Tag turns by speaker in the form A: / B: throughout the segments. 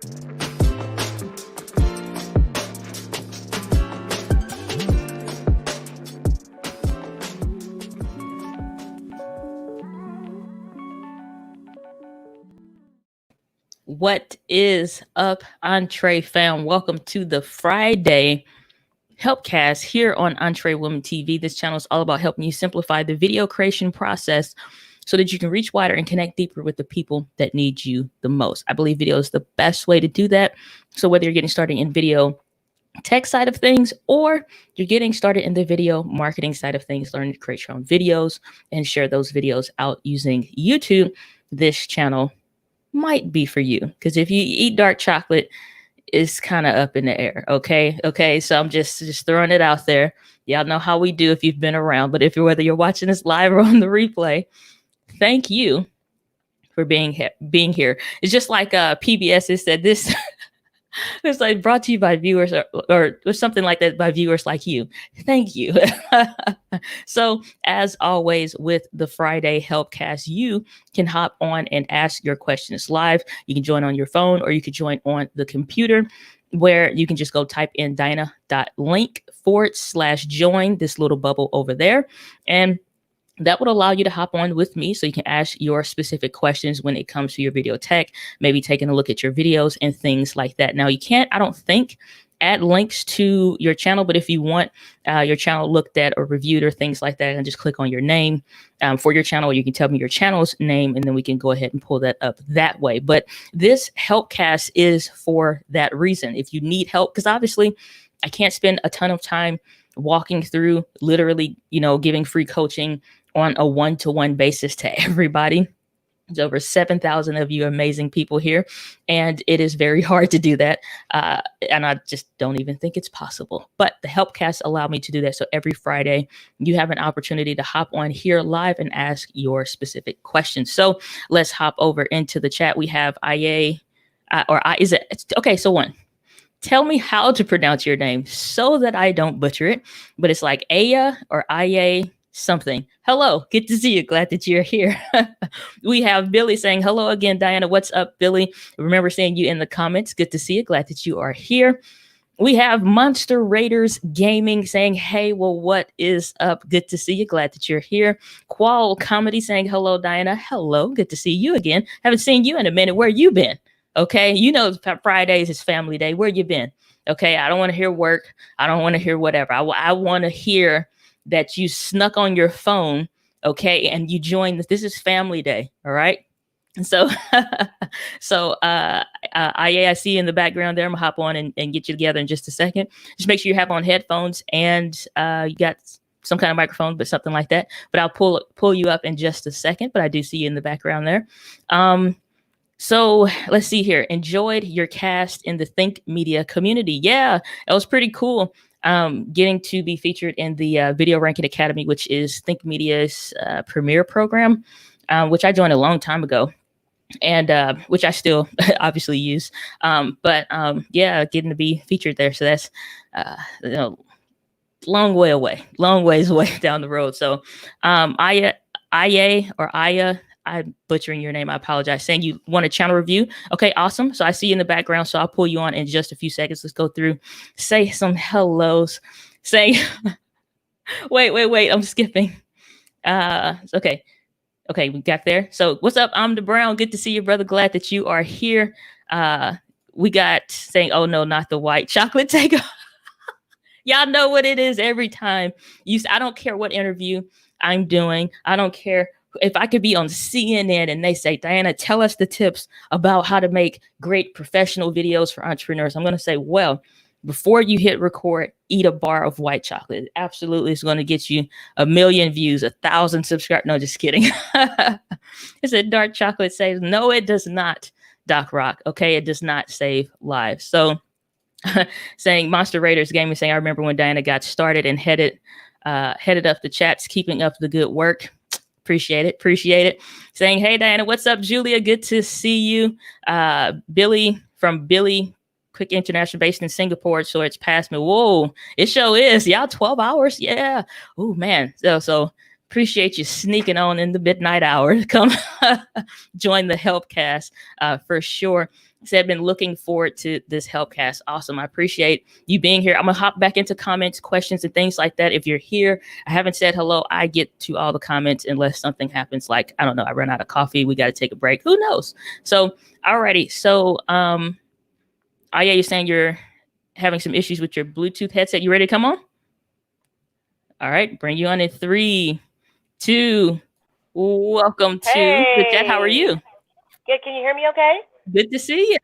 A: What is up, Entree fam? Welcome to the Friday Helpcast here on Entree Woman TV. This channel is all about helping you simplify the video creation process so that you can reach wider and connect deeper with the people that need you the most. I believe video is the best way to do that. So whether you're getting started in video tech side of things, or you're getting started in the video marketing side of things, learning to create your own videos and share those videos out using YouTube, this channel might be for you. Because if you eat dark chocolate, it's kind of up in the air. Okay. So I'm just throwing it out there. Y'all know how we do if you've been around. But whether you're watching this live or on the replay, thank you for being here. It's just like PBS has said this. It's like brought to you by viewers or something like that, by viewers like you. Thank you. So as always with the Friday Helpcast, you can hop on and ask your questions live. You can join on your phone or you can join on the computer, where you can just go type in Diana.link/join, this little bubble over there. And that would allow you to hop on with me so you can ask your specific questions when it comes to your video tech, maybe taking a look at your videos and things like that. Now, you can't, I don't think, add links to your channel, but if you want your channel looked at or reviewed or things like that, and just click on your name for your channel, or you can tell me your channel's name, and then we can go ahead and pull that up that way. But this Helpcast is for that reason. If you need help, because obviously I can't spend a ton of time walking through, literally, giving free coaching on a one-to-one basis to everybody. There's over 7,000 of you amazing people here, and it is very hard to do that. And I just don't even think it's possible. But the Helpcast allow me to do that. So every Friday, you have an opportunity to hop on here live and ask your specific questions. So let's hop over into the chat. We have IA, okay, so one. Tell me how to pronounce your name so that I don't butcher it. But it's like Aya or Ia something. Hello, good to see you. Glad that you're here. We have Billy saying, hello again, Diana. What's up, Billy? Remember seeing you in the comments. Good to see you. Glad that you are here. We have Monster Raiders Gaming saying, hey, well, what is up? Good to see you. Glad that you're here. Qual Comedy saying, hello, Diana. Hello, good to see you again. Haven't seen you in a minute. Where you been? Okay, Fridays is family day. Where you been? Okay, I don't want to hear work. I don't want to hear whatever. I want to hear that you snuck on your phone, okay, and you joined. This is family day, all right? And so, I see you in the background there. I'm gonna hop on and get you together in just a second. Just make sure you have on headphones and you got some kind of microphone, but something like that. But I'll pull you up in just a second. But I do see you in the background there. So let's see here. Enjoyed your cast in the Think Media community. Yeah, it was pretty cool. Getting to be featured in the Video Ranking Academy, which is Think Media's premier program, which I joined a long time ago, and which I still obviously use. Yeah, getting to be featured there. So that's long ways away down the road. So Aya, I'm butchering your name. I apologize. Saying you want a channel review. Okay, awesome. So I see you in the background. So I'll pull you on in just a few seconds. Let's go through, say some hellos. Say, wait. I'm skipping. Okay, we got there. So what's up? I'm the Brown. Good to see you, brother. Glad that you are here. We got saying, oh no, not the white chocolate takeoff. Y'all know what it is every time. I don't care what interview I'm doing. I don't care. If I could be on CNN and they say, Diana, tell us the tips about how to make great professional videos for entrepreneurs, I'm going to say, well, before you hit record, eat a bar of white chocolate. It absolutely is going to get you 1 million views, 1,000 subscribers. No, just kidding. It said dark chocolate saves. No, it does not, Doc Rock. Okay, it does not save lives. So saying Monster Raiders Gaming saying, I remember when Diana got started and headed up the chats, keeping up the good work. Appreciate it. Saying, hey, Diana, what's up, Julia? Good to see you. Billy from Billy Quick International based in Singapore. So it's past me. Whoa, it sure is. Y'all 12 hours. Yeah. Oh, man. So Appreciate you sneaking on in the midnight hour to come join the Helpcast for sure. So I've been looking forward to this Helpcast. Awesome. I appreciate you being here. I'm going to hop back into comments, questions, and things like that. If you're here, I haven't said hello. I get to all the comments unless something happens like, I don't know, I run out of coffee. We got to take a break. Who knows? So, alrighty. So, oh yeah, you're saying you're having some issues with your Bluetooth headset. You ready to come on? All right. Bring you on in 3, 2. Welcome to the chat. How are you?
B: Good. Can you hear me okay?
A: Good to see you.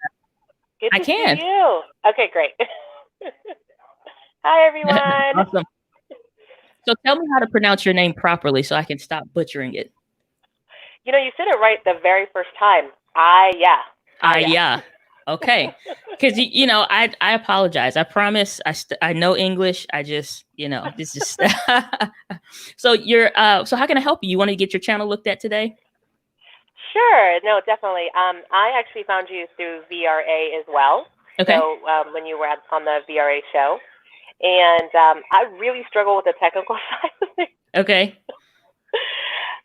B: Good to
A: see
B: you. Okay, great. Hi, everyone.
A: Awesome. So tell me how to pronounce your name properly so I can stop butchering it.
B: You know, you said it right the very first time. Aya.
A: Okay. Because, you know, I apologize. I promise I know English. I just, you know, this is. So so how can I help you? You want to get your channel looked at today?
B: Sure. No, definitely. I actually found you through VRA as well.
A: Okay.
B: So when you were on the VRA show. And I really struggle with the technical side of things.
A: Okay.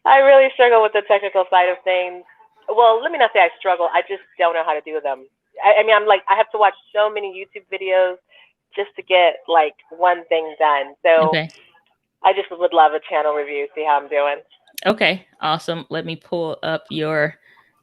B: I really struggle with the technical side of things. Well, let me not say I struggle. I just don't know how to do them. I mean, I have to watch so many YouTube videos just to get like one thing done. So okay. I just would love a channel review, see how I'm doing.
A: Okay, awesome. Let me pull up your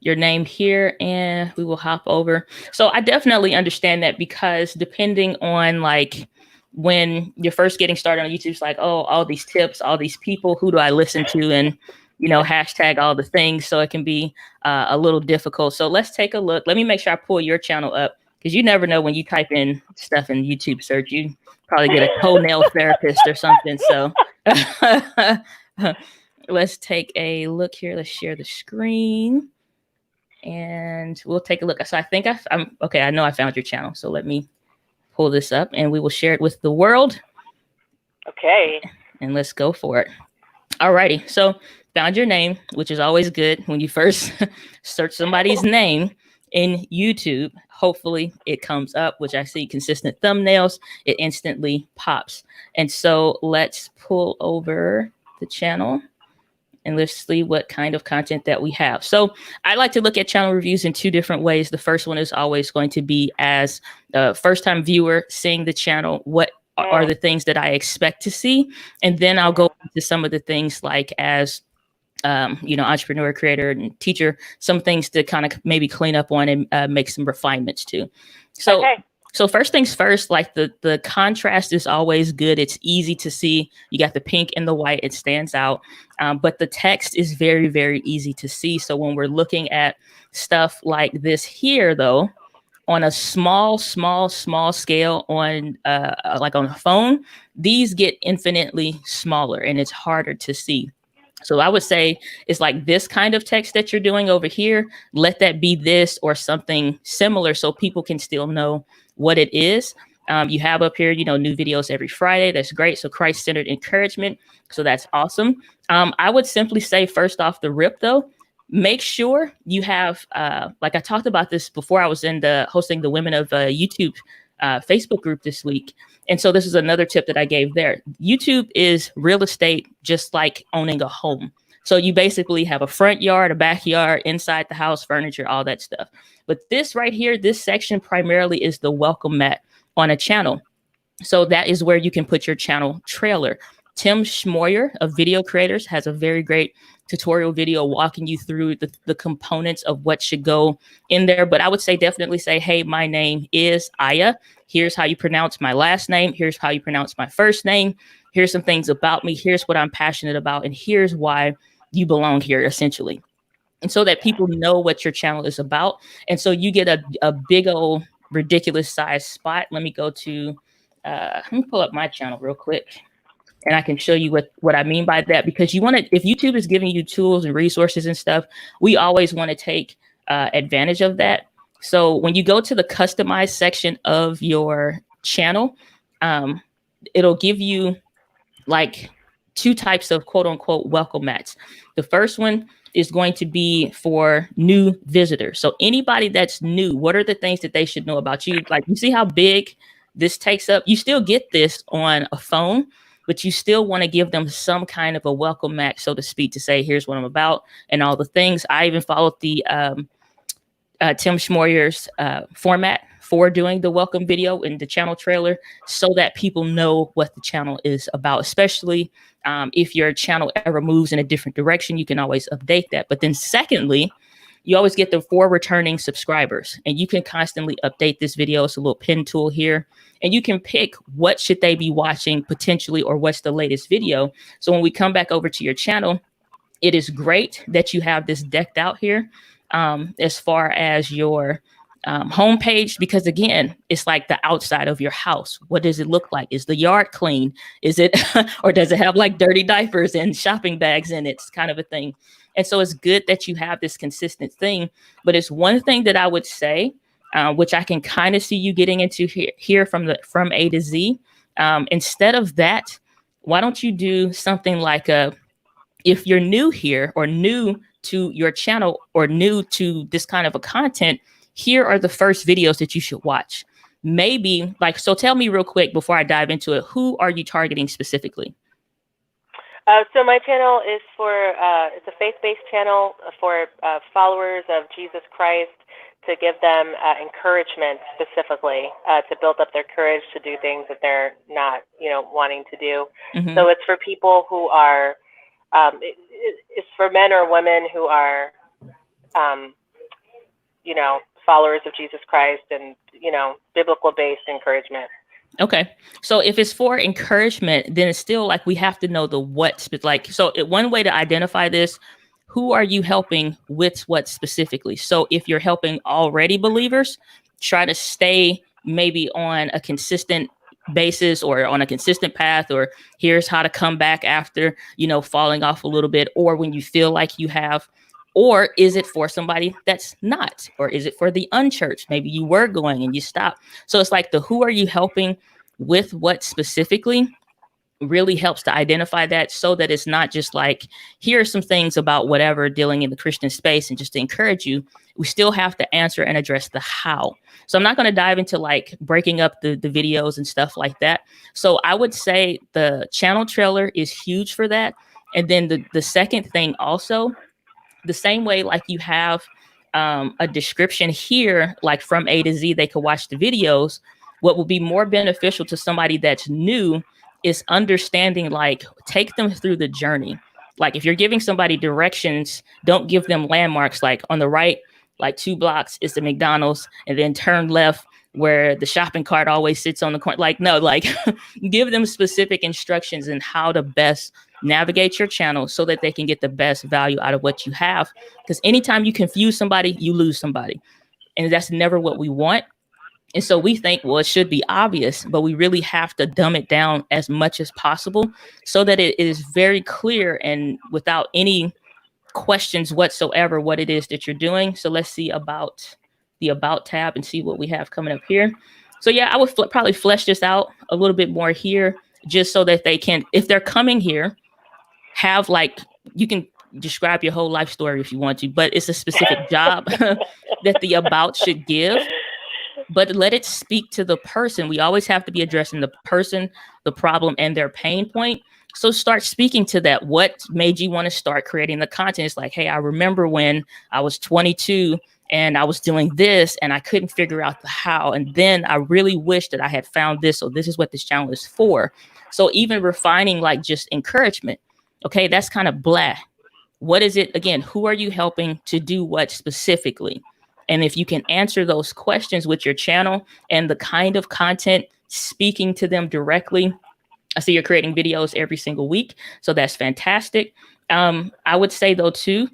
A: name here and we will hop over. So I definitely understand that, because depending on like when you're first getting started on YouTube, it's like, oh, all these tips, all these people, who do I listen to? And, you know, hashtag all the things. So it can be a little difficult. So let's take a look. Let me make sure I pull your channel up, because you never know when you type in stuff in YouTube search, you probably get a toenail therapist or something. So let's take a look here. Let's share the screen and we'll take a look. So I think I'm okay. I know I found your channel. So let me pull this up and we will share it with the world.
B: Okay.
A: And let's go for it. Alrighty. So found your name, which is always good when you first search somebody's name in YouTube. Hopefully it comes up, which I see consistent thumbnails. It instantly pops. And so let's pull over the channel and let's see what kind of content that we have. So I like to look at channel reviews in 2 different ways. The first one is always going to be as a first-time viewer seeing the channel, what are the things that I expect to see? And then I'll go into some of the things like as, you know, entrepreneur, creator, and teacher, some things to kind of maybe clean up on and make some refinements too. So. Okay. So first things first, like the contrast is always good. It's easy to see. You got the pink and the white. It stands out. But the text is very, very easy to see. So when we're looking at stuff like this here, though, on a small scale on like on a phone, these get infinitely smaller and it's harder to see. So I would say it's like this kind of text that you're doing over here. Let that be this or something similar so people can still know what it is. You have up here, you know, new videos every Friday. That's great. So Christ-centered encouragement. So that's awesome. I would simply say first off the rip, though, make sure you have, like I talked about this before I was in hosting the Women of YouTube Facebook group this week. And so this is another tip that I gave there. YouTube is real estate, just like owning a home. So you basically have a front yard, a backyard, inside the house, furniture, all that stuff. But this right here, this section primarily is the welcome mat on a channel. So that is where you can put your channel trailer. Tim Schmoyer of Video Creators has a very great tutorial video walking you through the components of what should go in there. But I would say definitely say, hey, my name is Aya. Here's how you pronounce my last name. Here's how you pronounce my first name. Here's some things about me. Here's what I'm passionate about. And here's why you belong here, essentially. And so that people know what your channel is about. And so you get a big old ridiculous size spot. Let me go to, let me pull up my channel real quick. And I can show you what I mean by that, because you want to, if YouTube is giving you tools and resources and stuff, we always want to take advantage of that. So when you go to the customize section of your channel, it'll give you like 2 types of quote unquote welcome mats. The first one is going to be for new visitors. So anybody that's new, what are the things that they should know about you? Like, you see how big this takes up? You still get this on a phone, but you still want to give them some kind of a welcome mat, so to speak, to say, here's what I'm about and all the things. I even followed the Tim Schmoyer's format for doing the welcome video in the channel trailer, so that people know what the channel is about. Especially if your channel ever moves in a different direction, you can always update that. But then secondly, you always get the 4 returning subscribers, and you can constantly update this video. It's a little pin tool here, and you can pick what should they be watching potentially, or what's the latest video. So when we come back over to your channel, it is great that you have this decked out here as far as your homepage, because again, it's like the outside of your house. What does it look like? Is the yard clean? Is it, or does it have like dirty diapers and shopping bags in it? It's kind of a thing. And so it's good that you have this consistent thing. But it's one thing that I would say, which I can kind of see you getting into here from A to Z. Instead of that, why don't you do something like if you're new here, or new to your channel, or new to this kind of a content, here are the first videos that you should watch. Maybe like, so tell me real quick before I dive into it, who are you targeting specifically?
B: So my channel is for, it's a faith-based channel for followers of Jesus Christ, to give them encouragement specifically, to build up their courage to do things that they're not, wanting to do. Mm-hmm. So it's for people who are, it's for men or women who are, followers of Jesus Christ, and, biblical-based encouragement.
A: Okay. So if it's for encouragement, then it's still like we have to know the what. Like, so one way to identify this, who are you helping with what specifically? So if you're helping already believers, try to stay maybe on a consistent basis, or on a consistent path, or here's how to come back after, falling off a little bit, or when you feel like you have. Or is it for somebody that's not? Or is it for the unchurched? Maybe you were going and you stopped. So it's like the who are you helping with what specifically really helps to identify that, so that it's not just like, here are some things about whatever dealing in the Christian space, and just to encourage you. We still have to answer and address the how. So I'm not going to dive into like breaking up the videos and stuff like that. So I would say the channel trailer is huge for that. And then the second thing also, the same way like you have a description here, like from A to Z, they could watch the videos. What will be more beneficial to somebody that's new is understanding, like, take them through the journey. Like if you're giving somebody directions, don't give them landmarks, like on the right, like 2 blocks is the McDonald's, and then turn left where the shopping cart always sits on the corner. Like, no, like give them specific instructions in how to best navigate your channel, so that they can get the best value out of what you have. Because anytime you confuse somebody, you lose somebody. And that's never what we want. And so we think, well, it should be obvious, but we really have to dumb it down as much as possible, so that it is very clear and without any questions whatsoever what it is that you're doing. So let's see about the About tab and see what we have coming up here. So yeah, I would probably flesh this out a little bit more here, just so that they can, if they're coming here, have like, you can describe your whole life story if you want to, but it's a specific job that the About should give. But let it speak to the person. We always have to be addressing the person, the problem, and their pain point. So start speaking to that. What made you want to start creating the content? It's like, hey, I remember when I was 22 and I was doing this and I couldn't figure out the how. And then I really wish that I had found this. So this is what this channel is for. So even refining like just encouragement. Okay, that's kind of blah. What is it? Again, who are you helping to do what specifically? And if you can answer those questions with your channel and the kind of content speaking to them directly, I see you're creating videos every single week. So that's fantastic. I would say though too,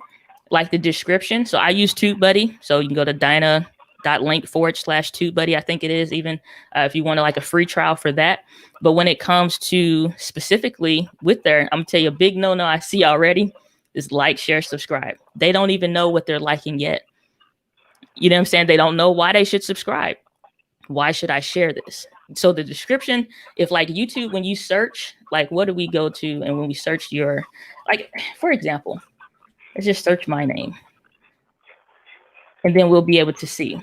A: like the description. So I use TubeBuddy. So you can go to dyna.link/TubeBuddy. I think it is, even if you want to like a free trial for that. But when it comes to specifically with there, I'm gonna tell you a big no I see already is like, share, subscribe. They don't even know what they're liking yet. You know what I'm saying? They don't know why they should subscribe. Why should I share this? So the description, if like YouTube, when you search, like what do we go to? And when we search your, like, for example, let's just search my name. And then we'll be able to see.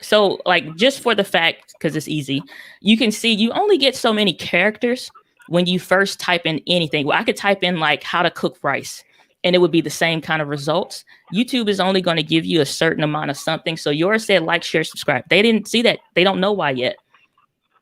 A: So like, just for the fact, because it's easy, you can see you only get so many characters when you first type in anything, well, I could type in like how to cook rice and it would be the same kind of results. YouTube is only going to give you a certain amount of something. So yours said like, share, subscribe. They didn't see that. They don't know why yet.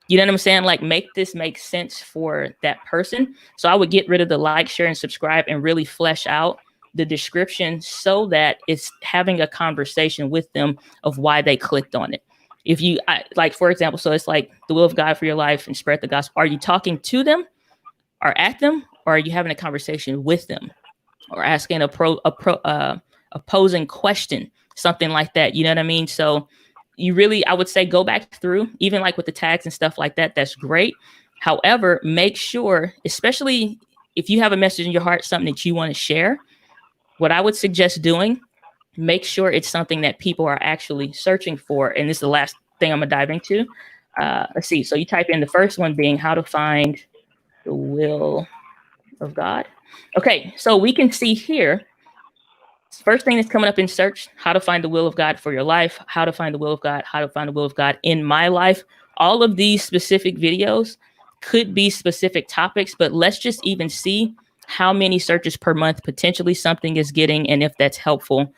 A: You know what I'm saying? Like, make this make sense for that person. So I would get rid of the like, share, and subscribe and really flesh out the description so that it's having a conversation with them of why they clicked on it. If you like, for example, so it's like the will of God for your life and spread the gospel. Are you talking to them or at them, or are you having a conversation with them or asking a opposing question, something like that? You know what I mean? So you really, I would say, go back through, even like with the tags and stuff like that. That's great. However, make sure, especially if you have a message in your heart, something that you want to share, what I would suggest doing, make sure it's something that people are actually searching for. And this is the last thing I'm gonna dive into. Let's see. So you type in the first one being how to find the will of God. Okay, so we can see here, first thing that's coming up in search, how to find the will of God for your life, how to find the will of God, how to find the will of God in my life. All of these specific videos could be specific topics, but let's just even see how many searches per month potentially something is getting and if that's helpful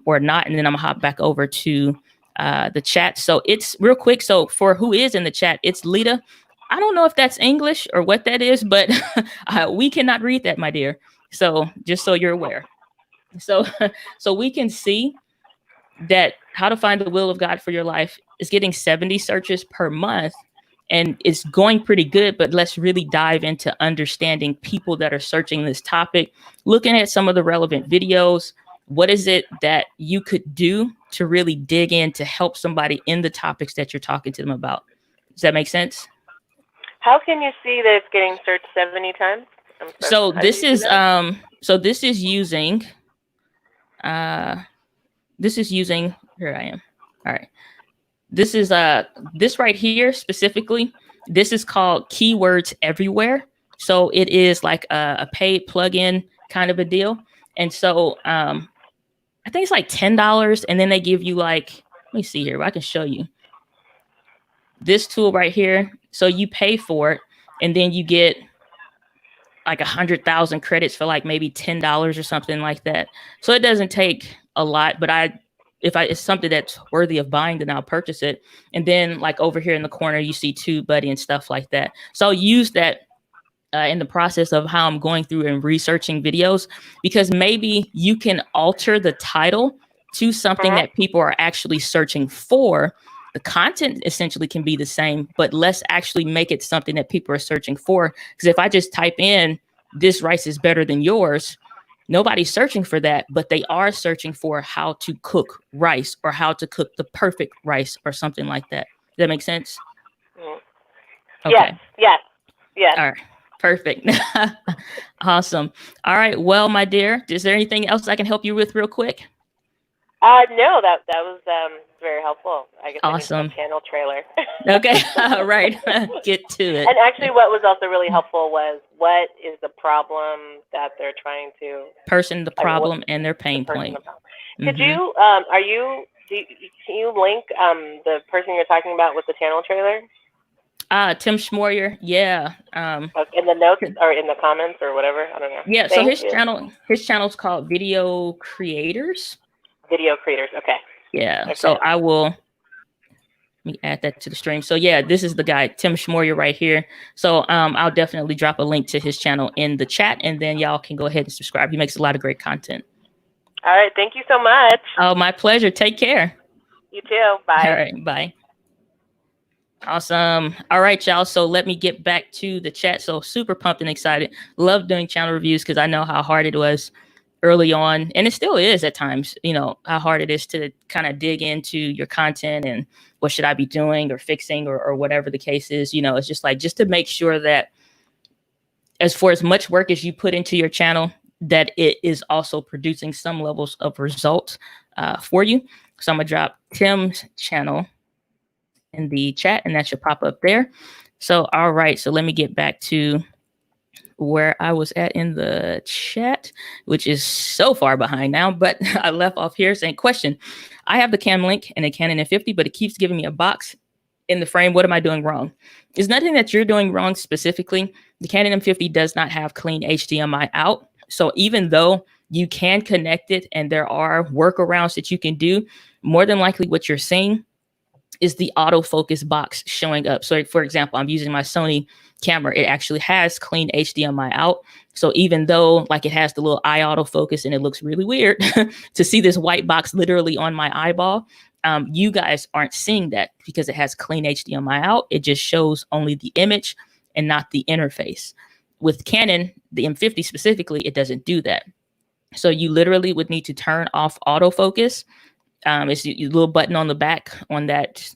A: or not. And then I'm gonna hop back over to the chat. So it's real quick. So for who is in the chat, it's Lita. I don't know if that's English or what that is, but we cannot read that, my dear. So just so you're aware. So we can see that how to find the will of God for your life is getting 70 searches per month, and it's going pretty good. But let's really dive into understanding people that are searching this topic, looking at some of the relevant videos. What is it that you could do to really dig in to help somebody in the topics that you're talking to them about? Does that make sense?
B: How can you see that it's getting searched 70 times?
A: So this is using here I am. All right. This is this right here specifically. This is called Keywords Everywhere. So it is like a paid plugin kind of a deal. And so I think it's like $10, and then they give you like, let me see here, I can show you this tool right here. So you pay for it, and then you get like 100,000 credits for like maybe $10 or something like that. So it doesn't take a lot, but if it's something that's worthy of buying, then I'll purchase it. And then like over here in the corner, you see TubeBuddy and stuff like that. So I'll use that in the process of how I'm going through and researching videos, because maybe you can alter the title to something that people are actually searching for. The content essentially can be the same, but let's actually make it something that people are searching for. Because if I just type in, this rice is better than yours, nobody's searching for that, but they are searching for how to cook rice or how to cook the perfect rice or something like that. Does that make sense? Okay.
B: Yes.
A: All right. Perfect. Awesome. All right. Well, my dear, is there anything else I can help you with real quick?
B: No, that was very helpful. I guess
A: awesome.
B: I need a channel trailer.
A: Okay. All right. Get to it.
B: And actually, what was also really helppful was what is the problem that they're trying to
A: the problem and their pain point.
B: Could you can you link the person you're talking about with the channel trailer?
A: Tim Schmoyer, yeah.
B: In the notes or in the comments or whatever, I don't know.
A: Yeah, so his channel's called Video Creators.
B: Video Creators, okay.
A: Yeah, okay. So I will, let me add that to the stream. So yeah, this is the guy, Tim Schmoyer right here. So I'll definitely drop a link to his channel in the chat, and then y'all can go ahead and subscribe. He makes a lot of great content.
B: All right, thank you so much.
A: Oh, my pleasure. Take care.
B: You too. Bye.
A: All right, bye. Awesome. All right, y'all. So let me get back to the chat. So super pumped and excited. Love doing channel reviews because I know how hard it was early on, and it still is at times, you know, how hard it is to kind of dig into your content and what should I be doing or fixing or whatever the case is. You know, it's just like, just to make sure that as much work as you put into your channel, that it is also producing some levels of results for you. So I'm gonna drop Tim's channel in the chat, and that should pop up there. So, all right. So let me get back to where I was at in the chat, which is so far behind now, but I left off here saying, question, I have the Cam Link and a Canon N50, but it keeps giving me a box in the frame. What am I doing wrong? There's nothing that you're doing wrong specifically. the Canon M50 does not have clean HDMI out. So even though you can connect it and there are workarounds that you can do, more than likely what you're seeing is the autofocus box showing up. So for example, I'm using my Sony camera. It actually has clean HDMI out. So even though like it has the little eye autofocus and it looks really weird to see this white box literally on my eyeball, you guys aren't seeing that because it has clean HDMI out. It just shows only the image and not the interface. With Canon, the M50 specifically, it doesn't do that. So you literally would need to turn off autofocus. It's a little button on the back on that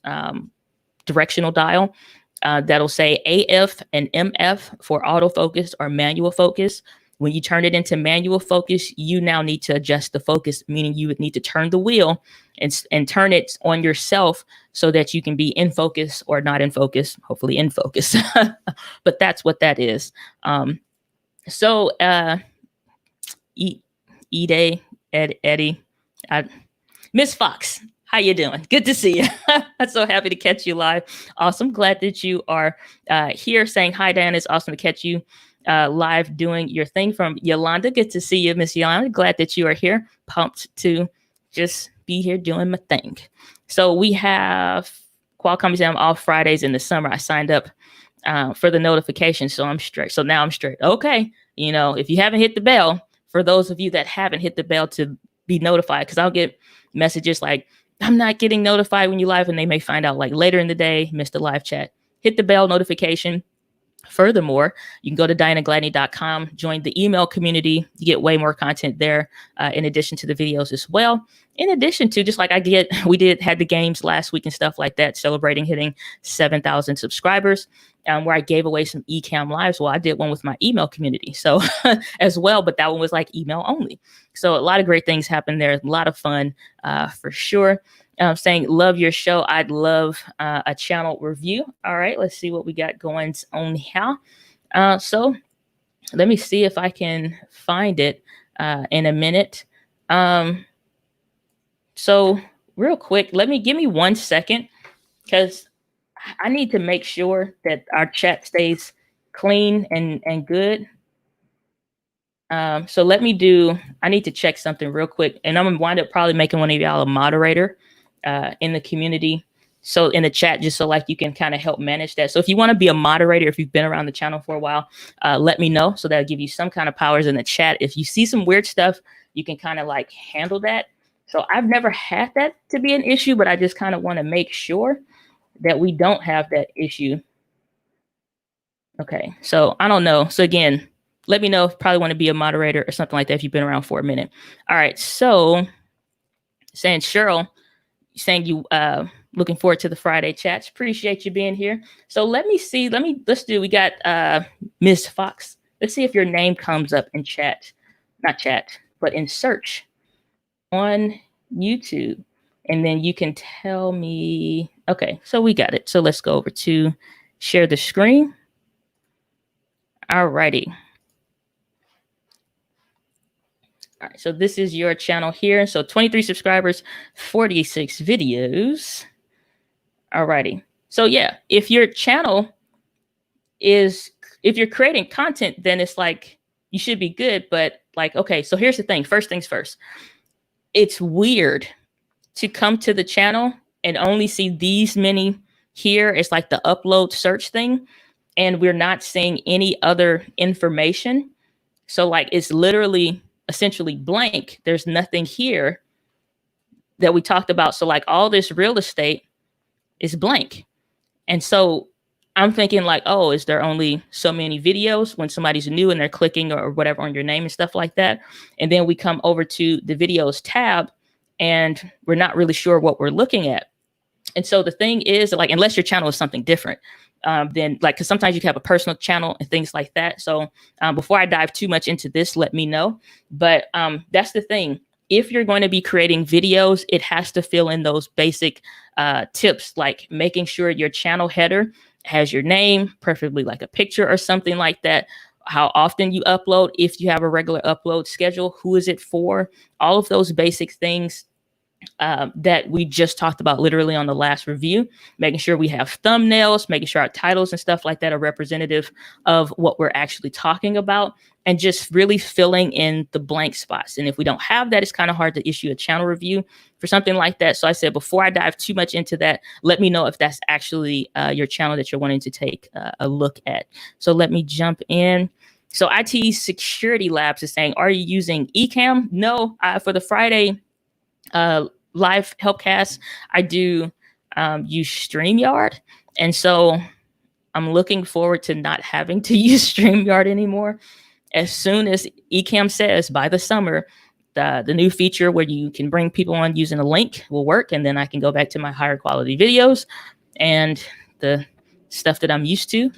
A: directional dial that'll say AF and MF for autofocus or manual focus. When you turn it into manual focus, you now need to adjust the focus, meaning you would need to turn the wheel and turn it on yourself so that you can be in focus or not in focus, hopefully in focus. But that's what that is. Eddie, Miss Fox, how you doing? Good to see you. I'm so happy to catch you live. Awesome. Glad that you are here saying hi, Dan. It's awesome to catch you live doing your thing. From Yolanda, good to see you, Miss Yolanda. Glad that you are here. Pumped to just be here doing my thing. So we have Qualcomm exam off Fridays in the summer. I signed up for the notification, so I'm straight. So now I'm straight. Okay. You know, if you haven't hit the bell, for those of you that haven't hit the bell to be notified, because I'll get messages like, I'm not getting notified when you live, and they may find out like later in the day, missed the live chat. Hit the bell notification. Furthermore, you can go to dianagladney.com, join the email community. You get way more content there in addition to the videos as well. In addition to just like we had the games last week and stuff like that, celebrating hitting 7,000 subscribers, where I gave away some eCam lives. Well, I did one with my email community, so as well, but that one was like email only. So a lot of great things happened there. A lot of fun for sure. Saying, love your show. I'd love a channel review. All right, let's see what we got going on here. So let me see if I can find it in a minute. So real quick, give me 1 second, because I need to make sure that our chat stays clean and good. So I need to check something real quick, and I'm gonna wind up probably making one of y'all a moderator in the community. So in the chat, just so like you can kind of help manage that. So if you want to be a moderator, if you've been around the channel for a while, let me know. So that'll give you some kind of powers in the chat. If you see some weird stuff, you can kind of like handle that. So I've never had that to be an issue, but I just kind of want to make sure that we don't have that issue. Okay, so I don't know. So again, let me know if you probably want to be a moderator or something like that if you've been around for a minute. All right, so saying Cheryl, saying you looking forward to the Friday chats. Appreciate you being here. So let's do, we got Ms. Fox. Let's see if your name comes up in chat, not chat, but in search on YouTube. And then you can tell me, okay, so we got it. So let's go over to share the screen. All righty. All right, so this is your channel here. So 23 subscribers, 46 videos. All righty. So yeah, if your channel if you're creating content, then it's like, you should be good. But like, okay, so here's the thing. First things first. It's weird to come to the channel and only see these many here. It's like the upload search thing, and we're not seeing any other information. So like, it's literally essentially blank. There's nothing here that we talked about. So like, all this real estate is blank. And so I'm thinking like, oh, is there only so many videos when somebody's new and they're clicking or whatever on your name and stuff like that? And then we come over to the videos tab and we're not really sure what we're looking at. And so the thing is, like, unless your channel is something different, then like, because sometimes you can have a personal channel and things like that. So before I dive too much into this, let me know. But that's the thing. If you're going to be creating videos, it has to fill in those basic tips, like making sure your channel header has your name, preferably like a picture or something like that. How often you upload, if you have a regular upload schedule, who is it for? All of those basic things that we just talked about literally on the last review, making sure we have thumbnails, making sure our titles and stuff like that are representative of what we're actually talking about, and just really filling in the blank spots. And if we don't have that, it's kind of hard to issue a channel review for something like that. So I said, before I dive too much into that, let me know if that's actually your channel that you're wanting to take a look at. So let me jump in. So IT Security Labs is saying, are you using Ecamm? No, for the Friday live helpcast, I do use StreamYard. And so I'm looking forward to not having to use StreamYard anymore. As soon as Ecamm says by the summer, the new feature where you can bring people on using a link will work. And then I can go back to my higher quality videos and the stuff that I'm used to.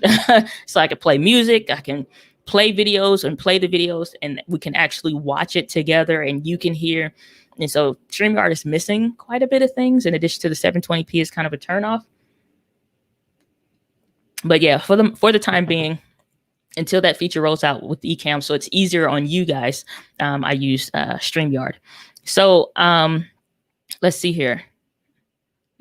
A: So I can play music, I can play videos and play the videos, and we can actually watch it together and you can hear. And so StreamYard is missing quite a bit of things in addition to the 720p is kind of a turnoff. But yeah, for the time being, until that feature rolls out with Ecamm, so it's easier on you guys, I use StreamYard. So let's see here.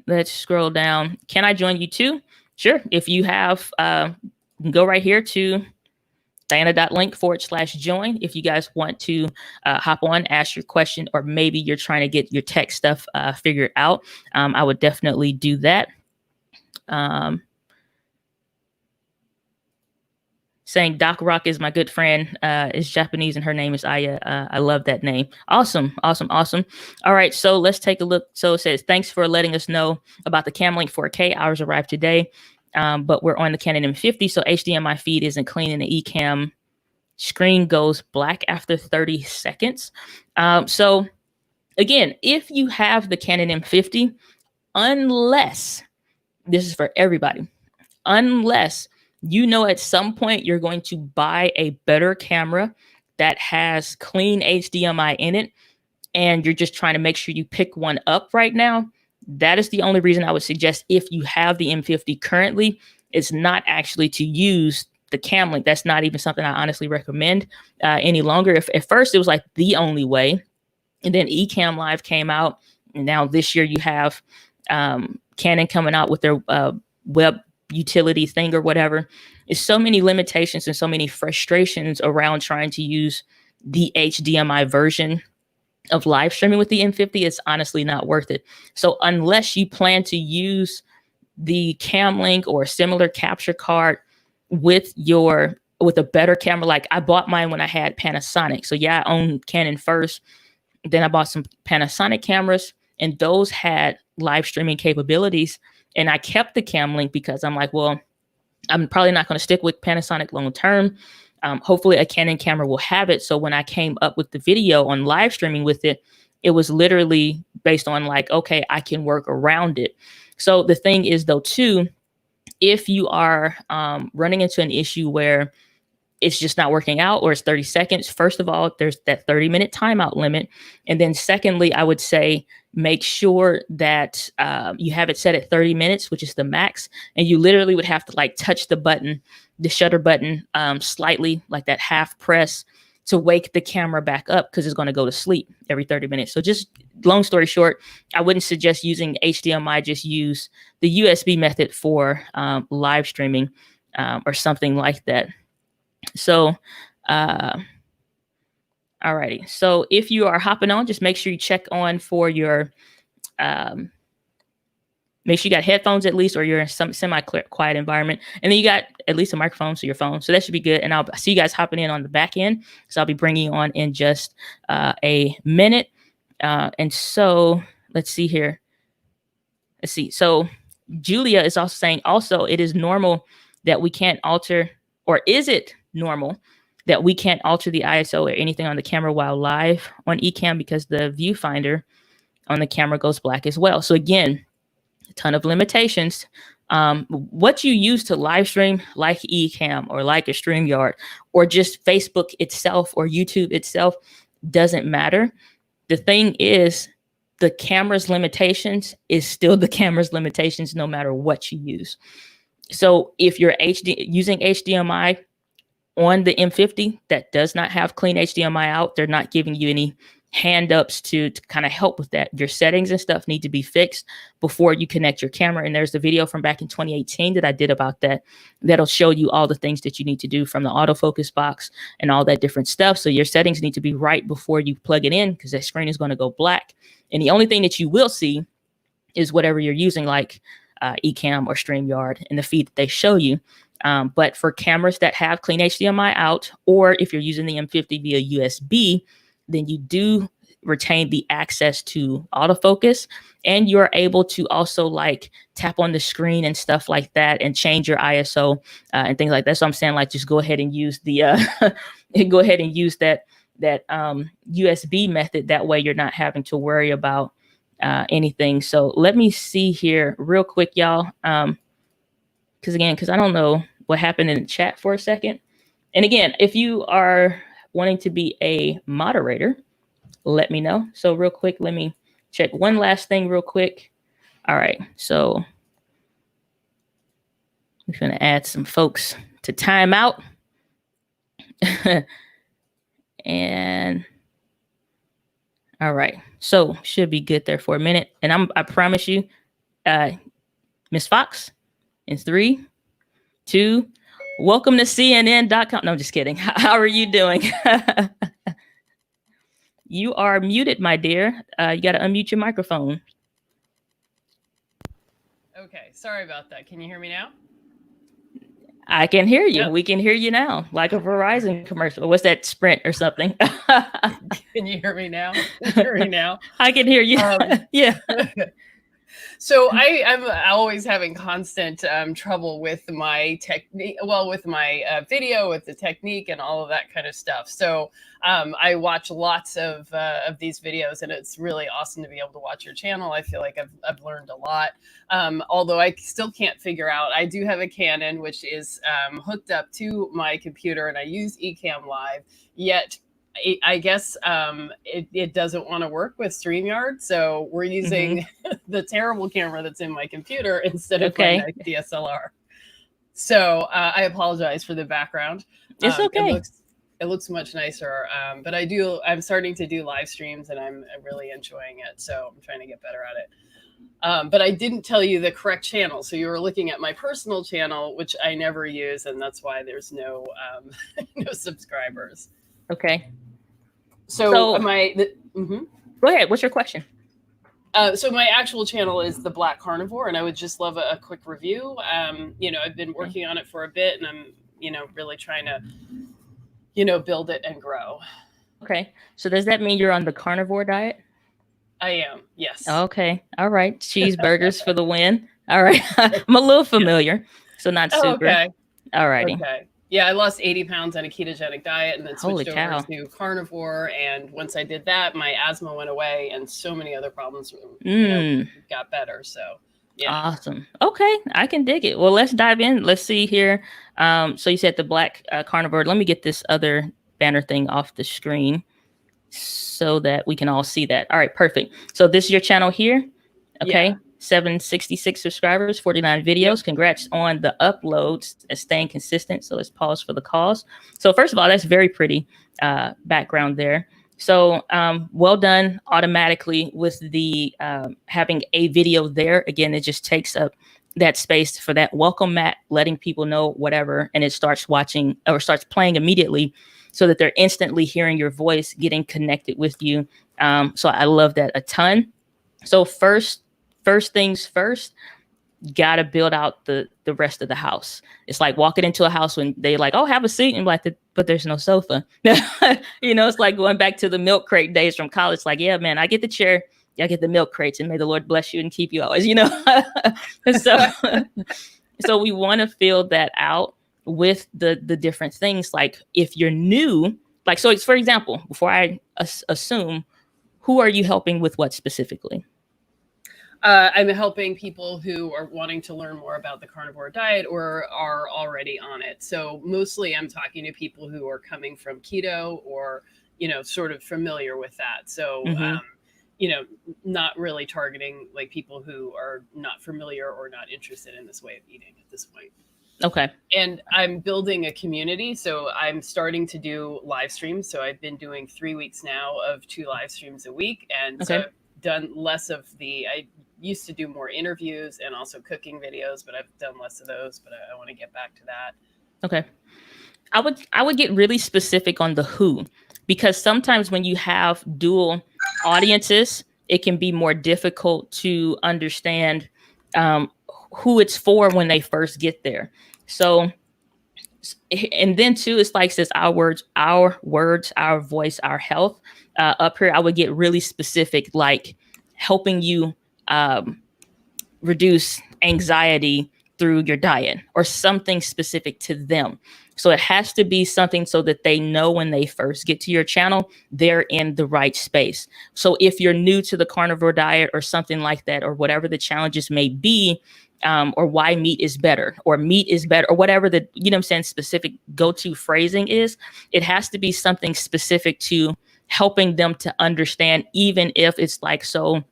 A: Let's scroll down. Can I join you too? Sure. If you have, go right here to Diana.link/join. If you guys want to hop on, ask your question, or maybe you're trying to get your tech stuff figured out, I would definitely do that. Saying Doc Rock is my good friend, is Japanese and her name is Aya. I love that name. Awesome, awesome, awesome. All right, so let's take a look. So it says, thanks for letting us know about the Camlink 4K. Ours arrived today, but we're on the Canon M50, so HDMI feed isn't clean and the Ecamm screen goes black after 30 seconds. So again, if you have the Canon M50, unless, this is for everybody, unless you know at some point you're going to buy a better camera that has clean HDMI in it, and you're just trying to make sure you pick one up right now, that is the only reason I would suggest, if you have the M50 currently, it's not actually to use the Camlink. That's not even something I honestly recommend any longer. If at first it was like the only way, and then Ecamm Live came out, and now this year you have Canon coming out with their web utility thing or whatever. It's so many limitations and so many frustrations around trying to use the HDMI version of live streaming with the M50. It's honestly not worth it. So unless you plan to use the Camlink or a similar capture card with a better camera, like I bought mine when I had Panasonic. So yeah, I owned Canon first. Then I bought some Panasonic cameras, and those had live streaming capabilities. And I kept the Camlink because I'm like, well, I'm probably not going to stick with Panasonic long term. Hopefully a Canon camera will have it. So when I came up with the video on live streaming with it, it was literally based on like, okay, I can work around it. So the thing is though, too, if you are running into an issue where it's just not working out, or it's 30 seconds. First of all, there's that 30-minute timeout limit. And then secondly, I would say make sure that you have it set at 30 minutes, which is the max. And you literally would have to like touch the button, the shutter button slightly, like that half press, to wake the camera back up, because it's going to go to sleep every 30 minutes. So just long story short, I wouldn't suggest using HDMI. Just use the USB method for live streaming or something like that. So, alrighty. So if you are hopping on, just make sure you check on for your, make sure you got headphones at least, or you're in some semi-quiet environment. And then you got at least a microphone to your phone. So that should be good. And I'll see you guys hopping in on the back end. So I'll be bringing you on in just a minute. And so let's see here. Let's see. So Julia is also saying, also, it is normal that we can't alter, or is it normal that we can't alter the ISO or anything on the camera while live on Ecamm, because the viewfinder on the camera goes black as well? So again, a ton of limitations. What you use to live stream, like Ecamm or like a StreamYard or just Facebook itself or YouTube itself, doesn't matter. The thing is, the camera's limitations is still the camera's limitations no matter what you use. So if you're using HDMI on the M50 that does not have clean HDMI out, they're not giving you any hand ups to kind of help with that. Your settings and stuff need to be fixed before you connect your camera. And there's the video from back in 2018 that I did about that. That'll show you all the things that you need to do from the autofocus box and all that different stuff. So your settings need to be right before you plug it in, because that screen is going to go black. And the only thing that you will see is whatever you're using, like Ecamm or StreamYard, and the feed that they show you. But for cameras that have clean HDMI out, or if you're using the M50 via USB, then you do retain the access to autofocus, and you're able to also like tap on the screen and stuff like that and change your ISO and things like that. So I'm saying, like, just go ahead and use the go ahead and use that USB method. That way you're not having to worry about anything. So let me see here real quick, y'all. Because I don't know what happened in the chat for a second. And again, if you are wanting to be a moderator, let me know. So real quick, let me check one last thing real quick. All right, so I'm going to add some folks to timeout. And all right, so should be good there for a minute. And I promise you, Miss Fox, in 3, 2, welcome to CNN.com. No, I'm just kidding. How are you doing? You are muted, my dear. You got to unmute your microphone.
C: Okay, sorry about that. Can you hear me now?
A: I can hear you.
C: Yep.
A: We can hear you now, like a Verizon commercial. What's that, Sprint or something?
C: Can you hear me now? Can you hear me now?
A: I can hear you. Yeah.
C: So I'm always having constant trouble with my technique, with my video, with the technique and all of that kind of stuff. So I watch lots of these videos, and it's really awesome to be able to watch your channel. I feel like I've learned a lot. Although I still can't figure out, I do have a Canon, which is hooked up to my computer, and I use Ecamm Live, yet I guess it doesn't want to work with StreamYard, so we're using the terrible camera that's in my computer instead of my nice DSLR. So I apologize for the background.
A: It's okay.
C: It looks much nicer, but I'm starting to do live streams, and I'm really enjoying it. So I'm trying to get better at it. But I didn't tell you the correct channel. So you were looking at my personal channel, which I never use, and that's why there's no no subscribers.
A: Okay.
C: So
A: Go ahead. What's your question?
C: So my actual channel is The Black Carnivore, and I would just love a quick review. I've been working on it for a bit, and I'm, really trying to, build it and grow.
A: Okay. So does that mean you're on the carnivore diet?
C: I am. Yes.
A: Okay. All right. Cheeseburgers for the win. All right. I'm a little familiar, so not super.
C: Okay.
A: All righty.
C: Okay. Yeah, I lost 80 pounds on a ketogenic diet, and then switched
A: over
C: to carnivore. And once I did that, my asthma went away, and so many other problems got better. So, yeah.
A: Awesome. Okay, I can dig it. Well, let's dive in. Let's see here. So you said the Black Carnivore. Let me get this other banner thing off the screen so that we can all see that. All right, perfect. So this is your channel here. Okay. Yeah. 766 subscribers, 49 videos. Yep. Congrats on the uploads and staying consistent. So let's pause for the cause. So first of all, that's very pretty background there. So well done automatically with the having a video there. Again, it just takes up that space for that welcome mat, letting people know whatever, and it starts watching or starts playing immediately so that they're instantly hearing your voice, getting connected with you. So I love that a ton. So first things first, gotta build out the rest of the house. It's like walking into a house when they like, oh, have a seat, and like, but there's no sofa. It's like going back to the milk crate days from college. Like, yeah, man, I get the chair, I get the milk crates, and may the Lord bless you and keep you always. So we want to fill that out with the different things. Like if you're new, like, so it's, for example, before I assume, who are you helping with what specifically?
C: I'm helping people who are wanting to learn more about the carnivore diet or are already on it. So mostly I'm talking to people who are coming from keto or, sort of familiar with that. So, not really targeting like people who are not familiar or not interested in this way of eating at this point.
A: Okay.
C: And I'm building a community. So I'm starting to do live streams. So I've been doing 3 weeks now of 2 live streams a week. And so
A: Okay.
C: I've done less of I used to do more interviews and also cooking videos, but I've done less of those, but I want to get back to that.
A: Okay. I would get really specific on the who, because sometimes when you have dual audiences, it can be more difficult to understand who it's for when they first get there. So, and then too, it's like says our words, our voice, our health. Up here, I would get really specific, like helping you reduce anxiety through your diet or something specific to them. So it has to be something so that they know when they first get to your channel, they're in the right space. So if you're new to the carnivore diet or something like that, or whatever the challenges may be, or why meat is better or whatever the, you know what I'm saying, specific go-to phrasing is, it has to be something specific to helping them to understand, even if it's like, so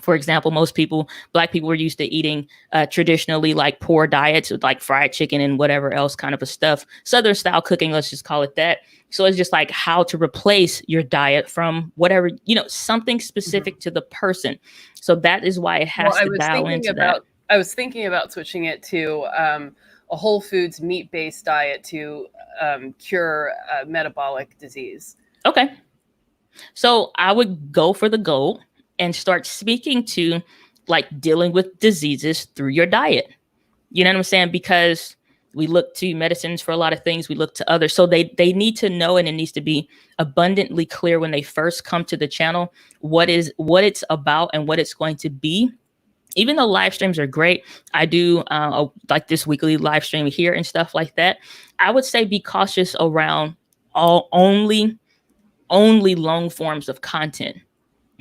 A: for example, most people, Black people, were used to eating traditionally like poor diets with like fried chicken and whatever else kind of a stuff. Southern style cooking, let's just call it that. So it's just like how to replace your diet from whatever, you know, something specific to the person. So that is why it has to dial into that.
C: I was thinking about switching it to a whole foods meat-based diet to cure metabolic disease.
A: Okay. So I would go for the goal and start speaking to like dealing with diseases through your diet. You know what I'm saying? Because we look to medicines for a lot of things. We look to others. So they need to know, and it needs to be abundantly clear when they first come to the channel, what it's about and what it's going to be. Even though live streams are great, I do like this weekly live stream here and stuff like that. I would say be cautious around only long forms of content.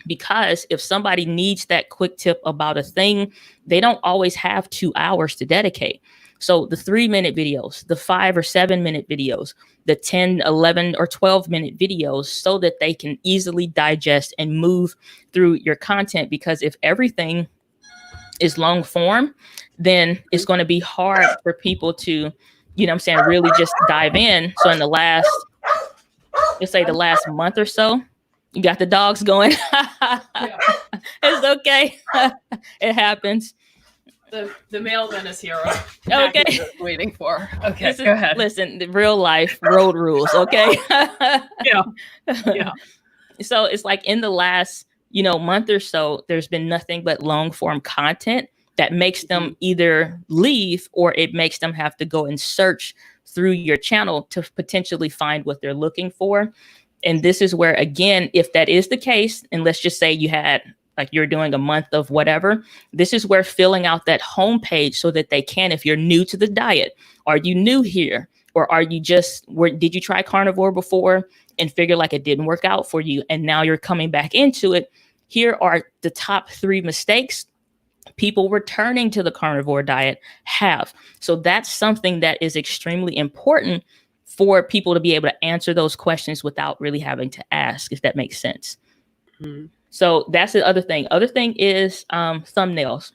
A: Because if somebody needs that quick tip about a thing, they don't always have 2 hours to dedicate. So the 3-minute videos, the 5 or 7-minute videos, the 10, 11 or 12-minute videos, so that they can easily digest and move through your content. Because if everything is long form, then it's going to be hard for people to, you know what I'm saying, really just dive in. So in the last, let's say the last month or so, you got the dogs going.
C: Yeah.
A: It's okay. It happens.
C: The mailman is here.
A: Okay.
C: Waiting for. Okay, go ahead.
A: Listen, the real life road rules. Okay.
C: Yeah. Yeah.
A: So it's like in the last, month or so, there's been nothing but long form content that makes them either leave, or it makes them have to go and search through your channel to potentially find what they're looking for. And this is where, again, if that is the case, and let's just say you had, like, you're doing a month of whatever, this is where filling out that homepage so that they can, if you're new to the diet, are you new here? Or are you did you try carnivore before and figure like it didn't work out for you, and now you're coming back into it? Here are the top 3 mistakes people returning to the carnivore diet have. So that's something that is extremely important for people to be able to answer those questions without really having to ask, if that makes sense. Mm-hmm. So that's the other thing. Other thing is thumbnails.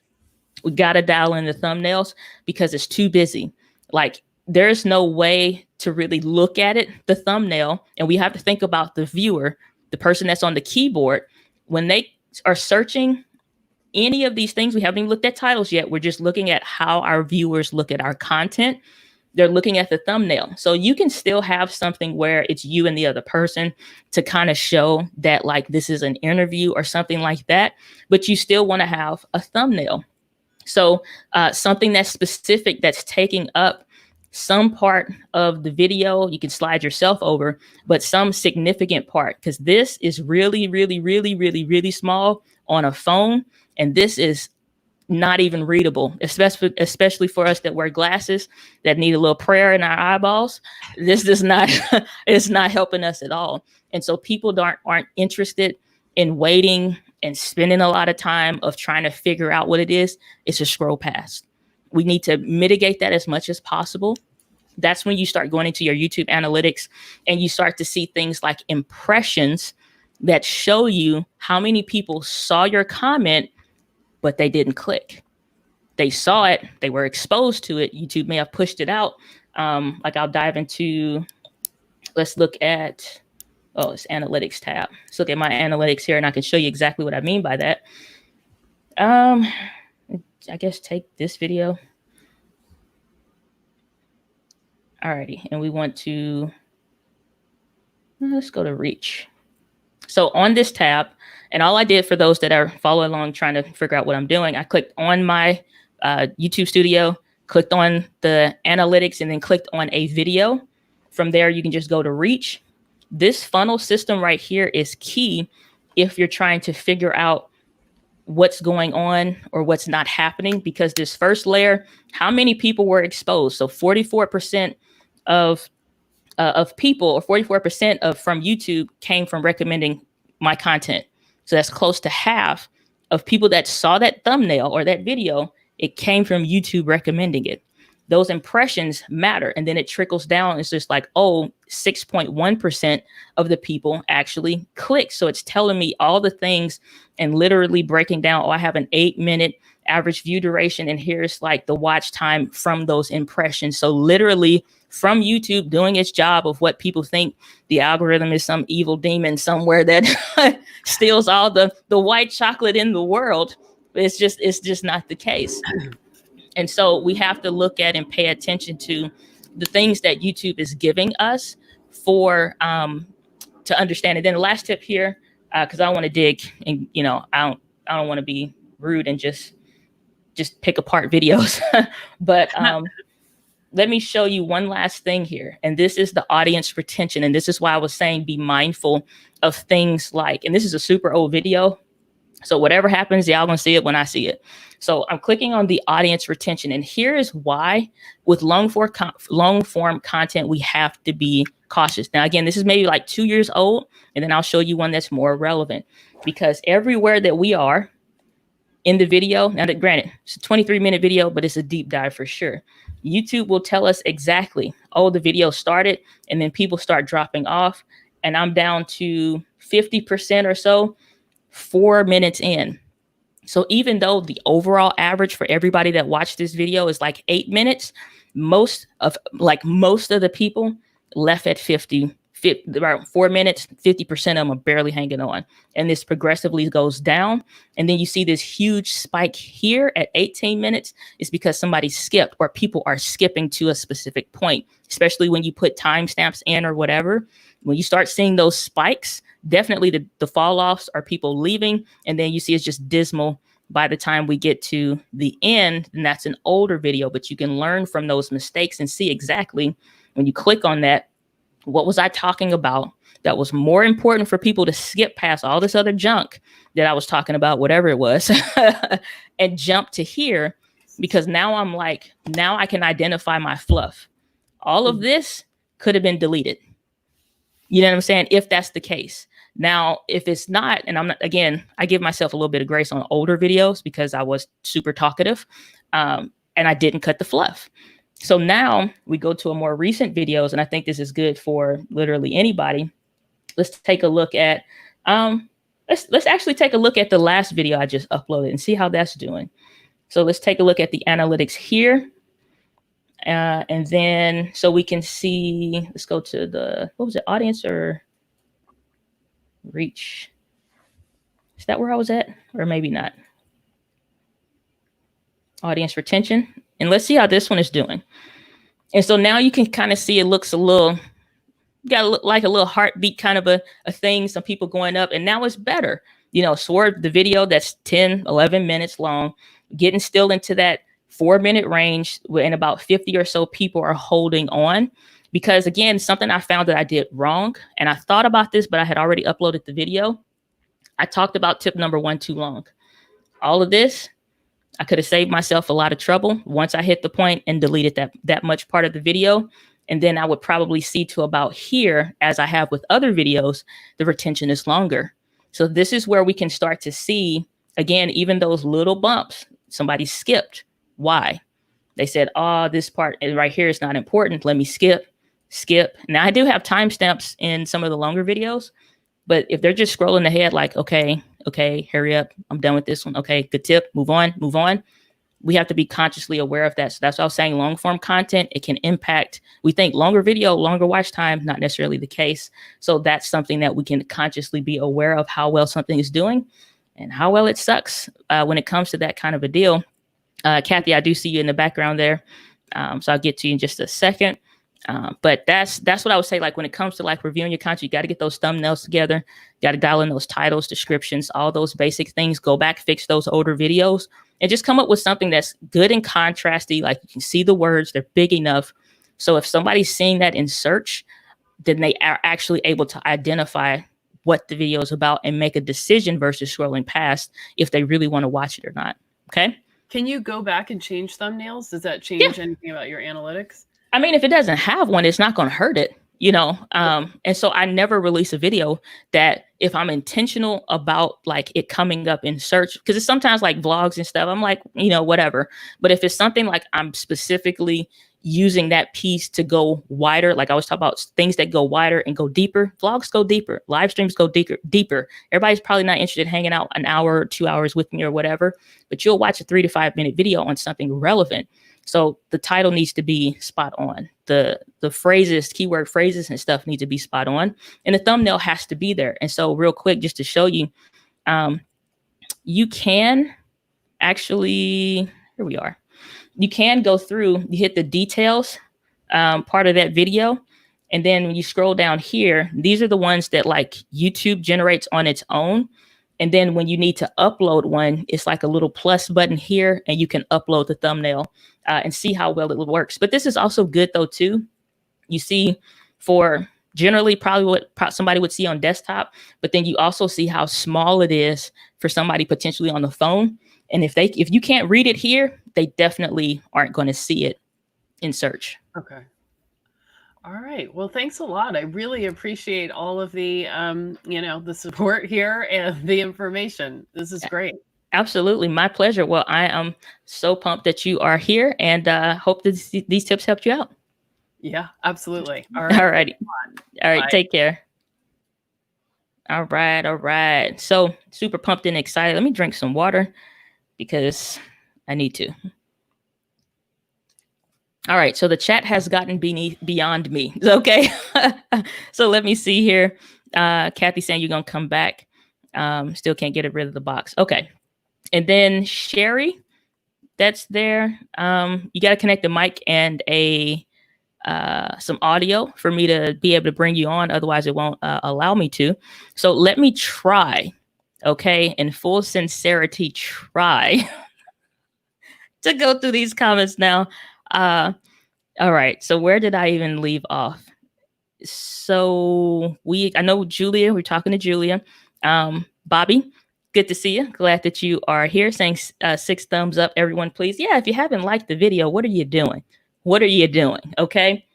A: We got to dial in the thumbnails because it's too busy. Like, there's no way to really look at it, the thumbnail, and we have to think about the viewer, the person that's on the keyboard. When they are searching any of these things, we haven't even looked at titles yet. We're just looking at how our viewers look at our content. They're looking at the thumbnail. So you can still have something where it's you and the other person to kind of show that, like, this is an interview or something like that, but you still want to have a thumbnail. So something that's specific, that's taking up some part of the video, you can slide yourself over, but some significant part, because this is really, really, really, really, really small on a phone. And this is not even readable, especially for us that wear glasses, that need a little prayer in our eyeballs. This does not, it's not helping us at all. And so people aren't interested in waiting and spending a lot of time of trying to figure out what it is. It's a scroll past. We need to mitigate that as much as possible. That's when you start going into your YouTube analytics and you start to see things like impressions that show you how many people saw your comment, but they didn't click. they saw it, they were exposed to it. YouTube may have pushed it out. Like I'll dive into, let's look at, oh, it's analytics tab. Let's look at my analytics here and I can show you exactly what I mean by that. I guess take this video. Alrighty, and we want to, let's go to reach. So on this tab, and all I did for those that are following along trying to figure out what I'm doing, I clicked on my YouTube studio, clicked on the analytics, and then clicked on a video. From there, you can just go to reach. This funnel system right here is key if you're trying to figure out what's going on or what's not happening, because this first layer, how many people were exposed? So 44% of people, or 44% of from YouTube came from recommending my content. So that's close to half of people that saw that thumbnail or that video, it came from YouTube recommending it. Those impressions matter. And then it trickles down. It's just like, oh, 6.1% of the people actually click. So it's telling me all the things and literally breaking down, oh, I have an 8-minute average view duration. And here's like the watch time from those impressions. So literally from YouTube doing its job of what people think the algorithm is some evil demon somewhere that steals all the white chocolate in the world. It's just not the case. And so we have to look at and pay attention to the things that YouTube is giving us for to understand it. Then the last tip here, because I don't want to dig and I don't want to be rude and just pick apart videos, but let me show you one last thing here. And this is the audience retention. And this is why I was saying be mindful of things like, and this is a super old video, so whatever happens, y'all gonna see it when I see it. So I'm clicking on the audience retention. And here is why with long form content, we have to be cautious. Now, again, this is maybe like 2 years old, and then I'll show you one that's more relevant, because everywhere that we are in the video, now that granted, it's a 23-minute video, but it's a deep dive for sure. YouTube will tell us exactly, oh, the video started and then people start dropping off, and I'm down to 50% or so 4 minutes in. So even though the overall average for everybody that watched this video is like 8 minutes, most of the people left at 50, about 4 minutes, 50% of them are barely hanging on. And this progressively goes down. And then you see this huge spike here at 18 minutes. It's because somebody skipped, or people are skipping to a specific point, especially when you put timestamps in or whatever. When you start seeing those spikes, definitely the fall offs are people leaving. And then you see it's just dismal by the time we get to the end. And that's an older video, but you can learn from those mistakes and see exactly when you click on that, what was I talking about that was more important for people to skip past all this other junk that I was talking about, whatever it was, and jump to here, because now I'm like, now I can identify my fluff. All of this could have been deleted. You know what I'm saying? If that's the case. Now, if it's not, and I'm not, again, I give myself a little bit of grace on older videos because I was super talkative and I didn't cut the fluff. So now we go to a more recent videos, and I think this is good for literally anybody. Let's take a look at, let's actually take a look at the last video I just uploaded and see how that's doing. So let's take a look at the analytics here. And then, so we can see, let's go to the, what was it, audience or reach? Is that where I was at? Or maybe not. Audience retention. And let's see how this one is doing. And so now you can kind of see it looks a little, got like a little heartbeat kind of a thing, some people going up, and now it's better. You know, Sword, the video that's 10, 11 minutes long, getting still into that 4 minute range, and about 50 or so people are holding on. Because again, something I found that I did wrong, and I thought about this, but I had already uploaded the video. I talked about tip number 1 too long. All of this, I could have saved myself a lot of trouble once I hit the point and deleted that much part of the video. And then I would probably see to about here, as I have with other videos, the retention is longer. So this is where we can start to see, again, even those little bumps, somebody skipped. Why? They said, oh, this part right here is not important. Let me skip. Now I do have timestamps in some of the longer videos, but if they're just scrolling ahead, like, okay, hurry up, I'm done with this one. Okay, good tip, move on. we have to be consciously aware of that. So that's what I was saying. Long form content, it can impact, we think longer video, longer watch time, not necessarily the case. So that's something that we can consciously be aware of, how well something is doing and how well it sucks when it comes to that kind of a deal. Kathy, I do see you in the background there. So I'll get to you in just a second. But that's what I would say. Like when it comes to like reviewing your content, you got to get those thumbnails together. You got to dial in those titles, descriptions, all those basic things. Go back, fix those older videos, and just come up with something that's good and contrasty. Like you can see the words, they're big enough. So if somebody's seeing that in search, then they are actually able to identify what the video is about and make a decision versus scrolling past if they really want to watch it or not. Okay.
C: Can you go back and change thumbnails? Does that change anything about your analytics?
A: I mean, if it doesn't have one, it's not going to hurt it, you know? And so I never release a video that if I'm intentional about like it coming up in search, because it's sometimes like vlogs and stuff, I'm like, you know, whatever. But if it's something like I'm specifically using that piece to go wider, like I was talking about things that go wider and go deeper, vlogs go deeper, live streams go deeper. Everybody's probably not interested in hanging out an hour or 2 hours with me or whatever, but you'll watch a 3 to 5 minute video on something relevant. So the title needs to be spot on. The phrases, keyword phrases and stuff need to be spot on. And the thumbnail has to be there. And so real quick, just to show you, you can actually, here we are. You can go through, you hit the details part of that video. And then when you scroll down here, these are the ones that like YouTube generates on its own. And then when you need to upload one, it's like a little plus button here and you can upload the thumbnail and see how well it works. But this is also good though, too. You see for generally probably what somebody would see on desktop, but then you also see how small it is for somebody potentially on the phone. And if you can't read it here, they definitely aren't going to see it in search.
C: Okay. All right. Well, thanks a lot. I really appreciate all of the, the support here and the information. This is great.
A: Absolutely. My pleasure. Well, I am so pumped that you are here and hope that these tips helped you out.
C: Yeah, absolutely. All right.
A: All righty. All right.
C: Bye.
A: Take care. All right. All right. So super pumped and excited. Let me drink some water because I need to. All right, so the chat has gotten beyond me. Okay, so let me see here. Kathy saying you're gonna come back. Still can't get rid of the box. Okay, and then Sherry, that's there. You got to connect the mic and some audio for me to be able to bring you on. Otherwise, it won't allow me to. So let me try. Okay, in full sincerity, try to go through these comments now. All right. So where did I even leave off? So I know Julia, we're talking to Julia. Bobby, good to see you. Glad that you are here. Saying 6 thumbs up, everyone, please. Yeah, if you haven't liked the video, what are you doing? What are you doing? Okay.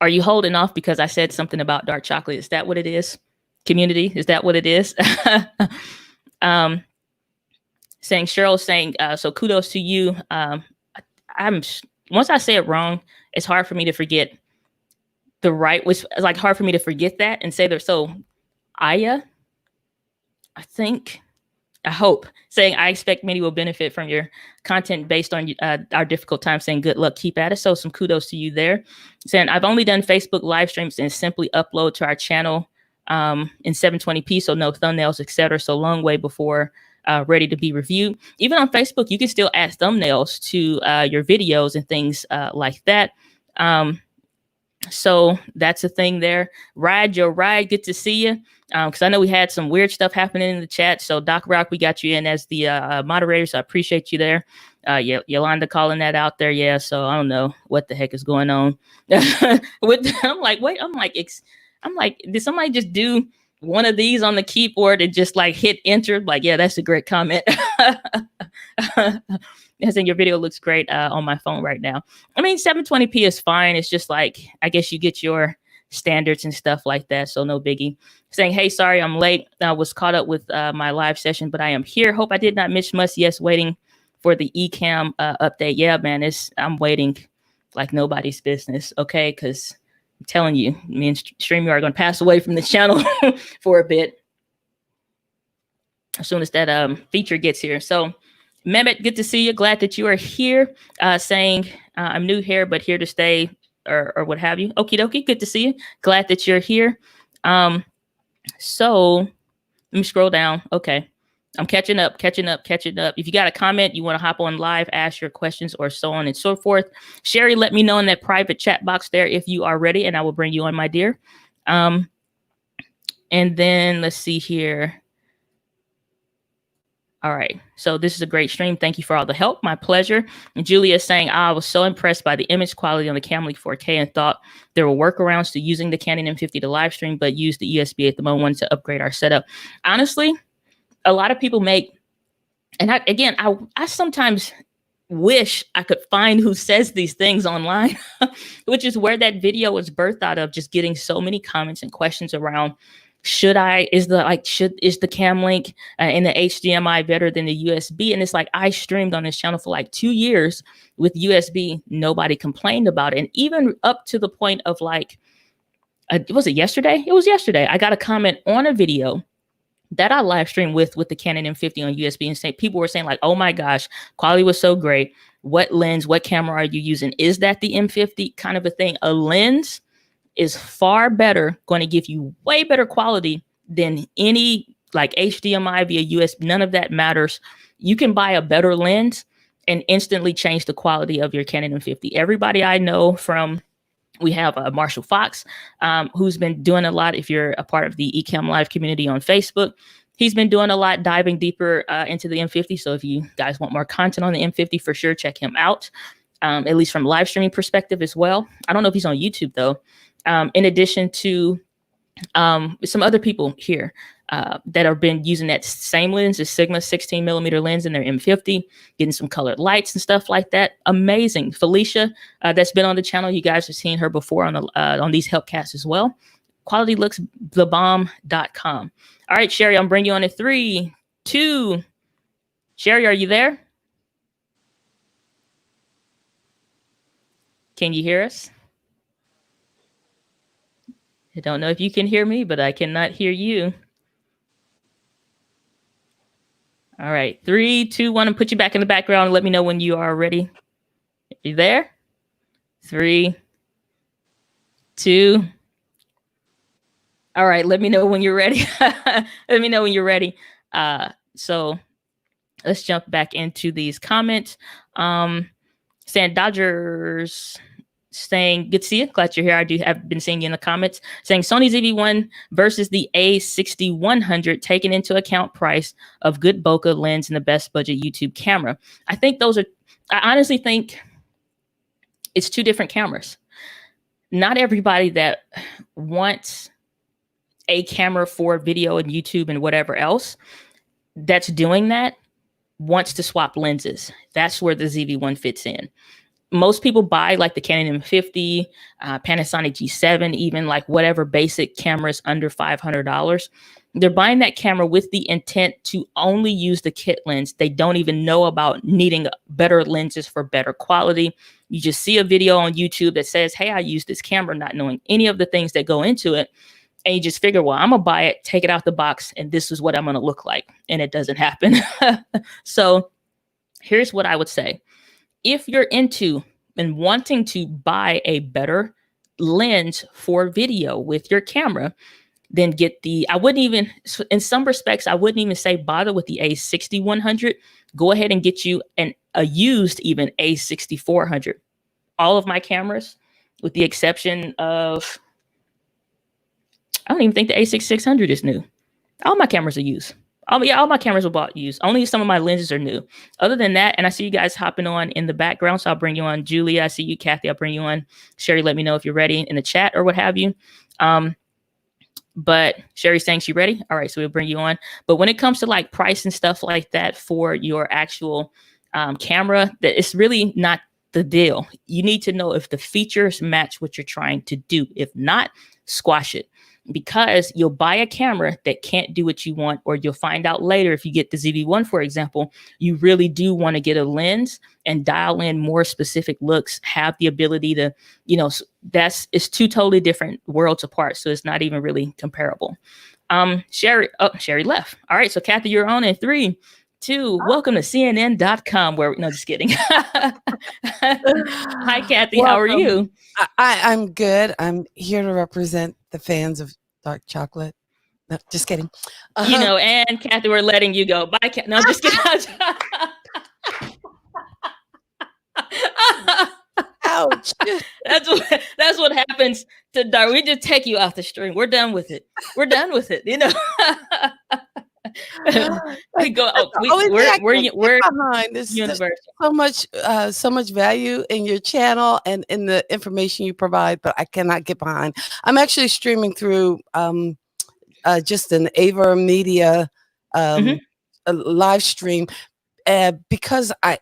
A: Are you holding off because I said something about dark chocolate? Is that what it is? Community, is that what it is? Saying Cheryl saying, so kudos to you. Once I say it wrong, it's hard for me to forget the right, which is like hard for me to forget that and say there. So Aya, I hope, saying I expect many will benefit from your content based on our difficult time, saying good luck, keep at it. So some kudos to you there. Saying I've only done Facebook live streams and simply upload to our channel in 720p, so no thumbnails, etc. So long way before ready to be reviewed. Even on Facebook, you can still add thumbnails to your videos and things like that. So that's a thing there. Ride your ride. Good to see you. Because I know we had some weird stuff happening in the chat. So Doc Rock, we got you in as the moderator. So I appreciate you there. Yolanda calling that out there. Yeah. So I don't know what the heck is going on with. I'm like, wait. I'm like, did somebody just do one of these on the keyboard and just like hit enter? Like, yeah, that's a great comment. I think your video looks great on my phone right now. I mean, 720p is fine. It's just like, I guess you get your standards and stuff like that. So no biggie. Saying, hey, sorry, I'm late. I was caught up with my live session, but I am here. Hope I did not miss much. Yes, waiting for the eCam update. Yeah, man, I'm waiting like nobody's business. Okay, because I'm telling you, me and StreamYard are going to pass away from the channel for a bit as soon as that feature gets here. So Mehmet, good to see you. Glad that you are here. Saying I'm new here, but here to stay, or what have you. Okie dokie. Good to see you. Glad that you're here. So let me scroll down. Okay. I'm catching up. If you got a comment, you want to hop on live, ask your questions, or so on and so forth. Sherry, let me know in that private chat box there if you are ready, and I will bring you on, my dear. And then let's see here. All right. So this is a great stream. Thank you for all the help. My pleasure. And Julia is saying, I was so impressed by the image quality on the Camlink 4K and thought there were workarounds to using the Canon M50 to live stream, but use the USB at the moment. Wanted to upgrade our setup. Honestly, a lot of people make, and I sometimes wish I could find who says these things online, which is where that video was birthed out of, just getting so many comments and questions around, is the cam link and the HDMI better than the USB? And it's like, I streamed on this channel for like 2 years with USB. Nobody complained about it. And even up to the point of like, was it yesterday? It was yesterday. I got a comment on a video that I live streamed with the Canon M50 on USB, and people were saying like, oh my gosh, quality was so great. What lens, what camera are you using? Is that the M50 kind of a thing? A lens is far better, going to give you way better quality than any like HDMI via USB. None of that matters. You can buy a better lens and instantly change the quality of your Canon M50. Everybody I know from, we have Marshall Fox, who's been doing a lot. If you're a part of the Ecamm Live community on Facebook, he's been doing a lot, diving deeper into the M50. So if you guys want more content on the M50, for sure, check him out, at least from a live streaming perspective as well. I don't know if he's on YouTube, though. In addition to some other people here that have been using that same lens, the Sigma 16mm lens in their M50, getting some colored lights and stuff like that. Amazing. Felicia, that's been on the channel. You guys have seen her before on these helpcasts as well. QualityLooksTheBomb.com. All right, Sherry, I'm bringing you on in 3, 2. Sherry, are you there? Can you hear us? I don't know if you can hear me, but I cannot hear you. All right, 3, 2, 1, and put you back in the background and let me know when you are ready. Are you there? 3, 2. All right, let me know when you're ready. Let me know when you're ready. So let's jump back into these comments. Sand Dodgers saying, good to see you. Glad you're here. I've been seeing you in the comments saying Sony ZV-1 versus the A6100, taking into account price of good bokeh lens and the best budget YouTube camera. I honestly think it's two different cameras. Not everybody that wants a camera for video and YouTube and whatever else that's doing that wants to swap lenses. That's where the ZV-1 fits in. Most people buy like the Canon M50, Panasonic G7, even like whatever basic cameras under $500. They're buying that camera with the intent to only use the kit lens. They don't even know about needing better lenses for better quality. You just see a video on YouTube that says, hey, I use this camera, not knowing any of the things that go into it. And you just figure, well, I'm going to buy it, take it out the box, and this is what I'm going to look like. And it doesn't happen. So here's what I would say. If you're into and wanting to buy a better lens for video with your camera, then get I wouldn't even, in some respects, I wouldn't even say bother with the A6100. Go ahead and get you a used even A6400. All of my cameras, with the exception of, I don't even think the A6600 is new. All my cameras are used. All my cameras were bought used. Only some of my lenses are new. Other than that, and I see you guys hopping on in the background, so I'll bring you on. Julia, I see you. Kathy, I'll bring you on. Sherry, let me know if you're ready in the chat or what have you. But Sherry's saying she's ready. All right, so we'll bring you on. But when it comes to like price and stuff like that for your actual camera, that it's really not the deal. You need to know if the features match what you're trying to do. If not, squash it. Because you'll buy a camera that can't do what you want, or you'll find out later if you get the ZV-1, for example, you really do want to get a lens and dial in more specific looks, have the ability to, it's two totally different worlds apart. So it's not even really comparable. Sherry left. All right. So Kathy, you're on in 3, to welcome to CNN.com, where no, just kidding. Hi, Kathy. How are you?
D: I'm good. I'm here to represent the fans of dark chocolate. No, just kidding.
A: You know, and Kathy, we're letting you go. Bye, Kathy. No, just kidding.
D: Ouch.
A: That's what happens to dark. We just take you off the stream. We're done with it. We're done with it. You know. We go. We're
D: behind. There's so much value in your channel and in the information you provide, but I cannot get behind. I'm actually streaming through just an Ava Media a live stream. Because I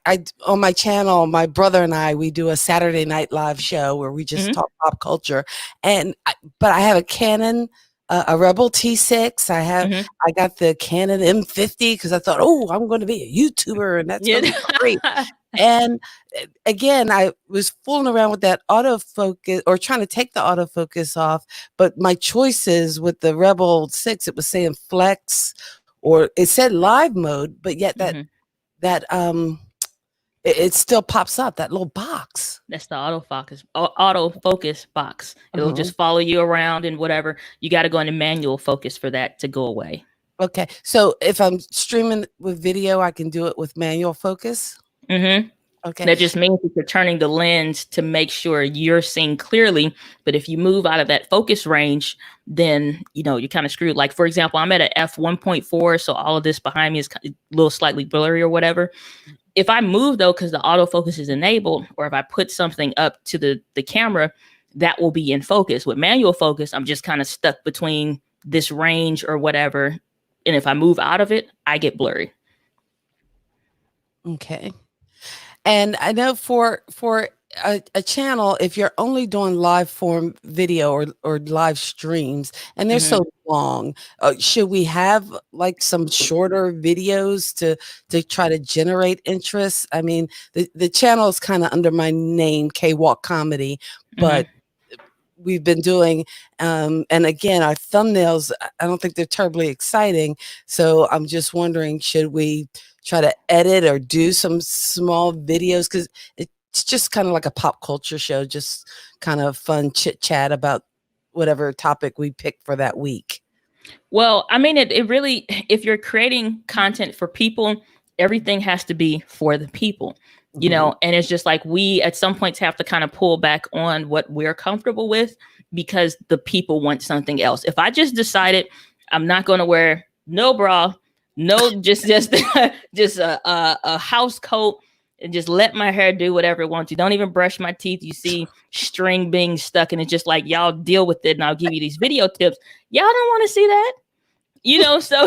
D: on my channel, my brother and we do a Saturday night live show where we just talk pop culture, but I have a Canon, a Rebel T6. I got the Canon M50 because I thought, oh, I'm going to be a YouTuber and that's going to be great. And again, I was fooling around with that autofocus or trying to take the autofocus off, but my choices with the Rebel 6, it was saying flex or it said live mode, but yet that it still pops up, that little box.
A: That's the autofocus box. It'll just follow you around and whatever. You got to go into manual focus for that to go away.
D: Okay. So if I'm streaming with video, I can do it with manual focus? Okay.
A: That just means that you're turning the lens to make sure you're seeing clearly. But if you move out of that focus range, then, you know, you're kind of screwed. Like, for example, I'm at a f1.4. So all of this behind me is a little slightly blurry or whatever. If I move, though, because the autofocus is enabled, or if I put something up to the camera, that will be in focus. With manual focus, I'm just kind of stuck between this range or whatever. And if I move out of it, I get blurry.
D: Okay. And I know for a channel, if you're only doing live form video or live streams, and they're so long, should we have like some shorter videos to try to generate interest? I mean, the channel is kind of under my name, K-Walk Comedy, but we've been doing, and again, our thumbnails, I don't think they're terribly exciting. So I'm just wondering, should we try to edit or do some small videos? Because it's just kind of like a pop culture show, just kind of fun chit chat about whatever topic we pick for that week.
A: Well, I mean, it really, if you're creating content for people, everything has to be for the people, you know, and it's just like we at some points have to kind of pull back on what we're comfortable with because the people want something else. If I just decided I'm not going to wear no bra, no, just a house coat and just let my hair do whatever it wants to. Don't even brush my teeth. You see string being stuck and it's just like, y'all deal with it and I'll give you these video tips. Y'all don't want to see that, you know? So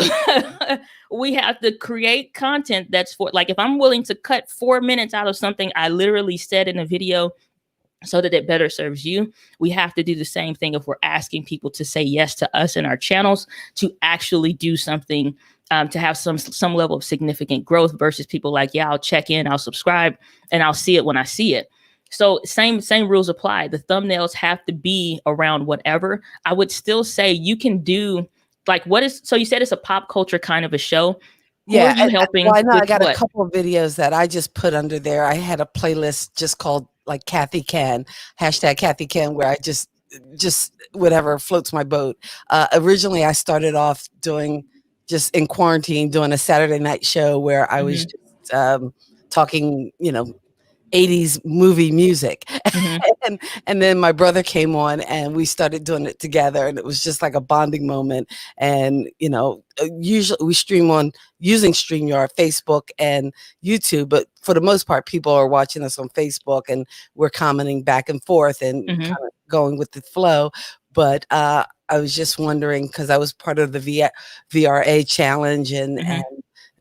A: we have to create content that's for, like, if I'm willing to cut 4 minutes out of something I literally said in a video so that it better serves you, we have to do the same thing if we're asking people to say yes to us and our channels to actually do something to have some level of significant growth versus people like, yeah, I'll check in, I'll subscribe, and I'll see it when I see it. So same rules apply. The thumbnails have to be around whatever. I would still say you can do like so you said it's a pop culture kind of a show.
D: Yeah.
A: Who are you helping?
D: Well, I know I got a couple of videos that I just put under there. I had a playlist just called like Kathy Can, #Kathy Can, where I just whatever floats my boat. Originally I started off just in quarantine, doing a Saturday night show where I was just talking, you know, 80s movie music. And then my brother came on and we started doing it together and it was just like a bonding moment. And, you know, usually we stream on using StreamYard, Facebook and YouTube, but for the most part, people are watching us on Facebook and we're commenting back and forth and kind of going with the flow. But I was just wondering, because I was part of the VRA challenge and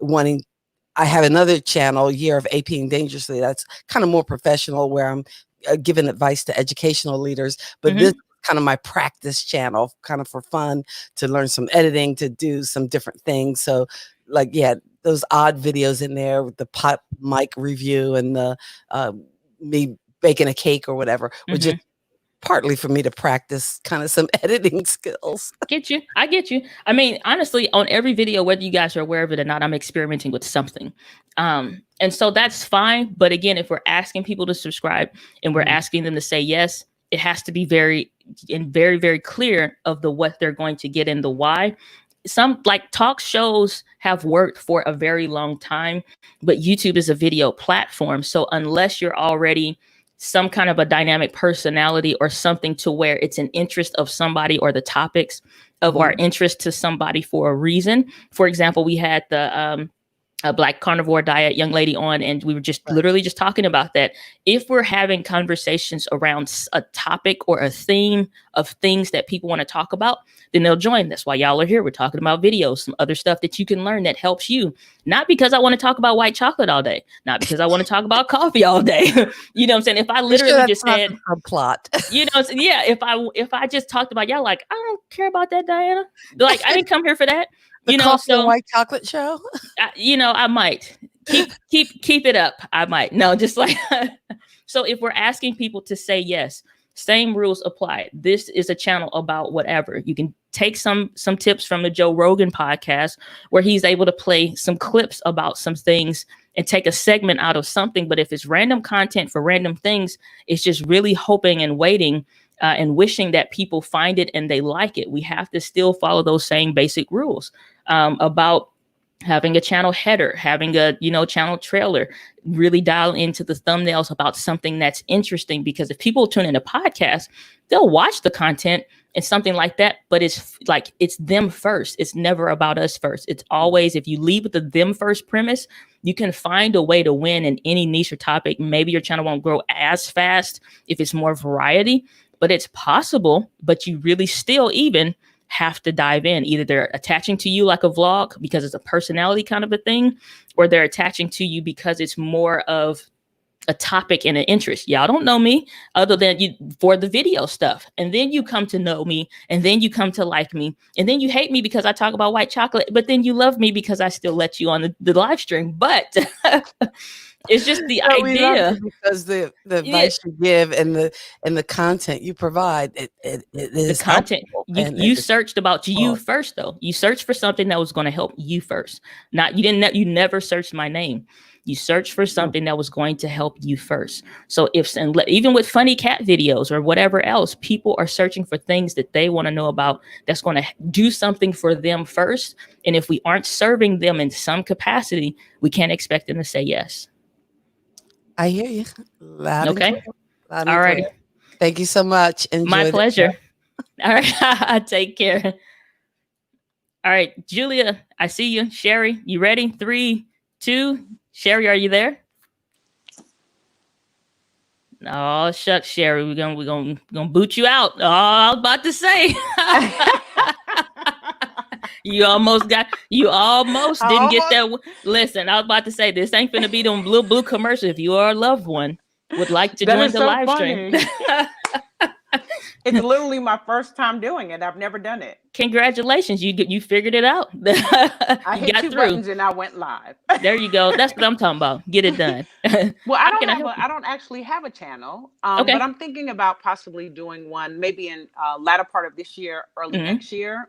D: wanting, I have another channel, Year of APing Dangerously, that's kind of more professional where I'm giving advice to educational leaders. But this is kind of my practice channel, kind of for fun, to learn some editing, to do some different things. So like, yeah, those odd videos in there with the pot mic review and the me baking a cake or whatever, were just partly for me to practice kind of some editing skills.
A: Get you. I get you. I mean, honestly, on every video, whether you guys are aware of it or not, I'm experimenting with something. And so that's fine. But again, if we're asking people to subscribe and we're asking them to say yes, it has to be very, very clear of the what they're going to get and the why. Some like talk shows have worked for a very long time, but YouTube is a video platform. So unless you're already some kind of a dynamic personality or something to where it's an interest of somebody or the topics of our interest to somebody for a reason. For example, we had the Black Carnivore Diet young lady on, and we were just literally just talking about that. If we're having conversations around a topic or a theme of things that people want to talk about, then they'll join. That's why y'all are here. We're talking about videos, some other stuff that you can learn that helps you. Not because I want to talk about white chocolate all day, not because I want to talk about coffee all day. You know what I'm saying? If I literally just said
D: a plot,
A: you know, yeah, if I just talked about y'all, like, I don't care about that, Diana. Like, I didn't come here for that.
D: The coffee and white chocolate show.
A: I might keep it up. I might. No, just like so. If we're asking people to say yes, same rules apply. This is a channel about whatever. You can take some tips from the Joe Rogan podcast where he's able to play some clips about some things and take a segment out of something. But if it's random content for random things, it's just really hoping and waiting and wishing that people find it and they like it. We have to still follow those same basic rules about having a channel header, having a, channel trailer, really dial into the thumbnails about something that's interesting, because if people tune in a podcast, they'll watch the content and something like that, but it's like, it's them first. It's never about us first. It's always, if you leave with the them first premise, you can find a way to win in any niche or topic. Maybe your channel won't grow as fast if it's more variety, but it's possible. But you really still even have to dive in. Either they're attaching to you like a vlog because it's a personality kind of a thing, or they're attaching to you because it's more of a topic and an interest. Y'all don't know me other than you for the video stuff. And then you come to know me, and then you come to like me, and then you hate me because I talk about white chocolate, but then you love me because I still let you on the live stream. But it's just the idea,
D: because the advice you give and the content you provide, it is
A: the content you searched about you first, though. You searched for something that was going to help you first. You never searched my name. You search for something that was going to help you first. So even with funny cat videos or whatever else, people are searching for things that they want to know about that's going to do something for them first. And if we aren't serving them in some capacity, we can't expect them to say yes.
D: I hear you.
A: Okay. All right.
D: Thank you so much. Enjoy.
A: My pleasure. All right. Take care. All right. Julia, I see you. Sherry, you ready? 3, 2. Sherry, are you there? Oh, shucks, Sherry. We're gonna boot you out. Oh, I was about to say. You almost didn't get that. Listen, I was about to say, this ain't gonna be them blue commercial. If you or a loved one would like to join the live stream.
E: It's literally my first time doing it. I've never done it.
A: Congratulations, you figured it out.
E: I hit 2 buttons and I went live.
A: There you go. That's what I'm talking about. Get it done.
E: Well, I don't actually have a channel, but I'm thinking about possibly doing one maybe in latter part of this year, early next year.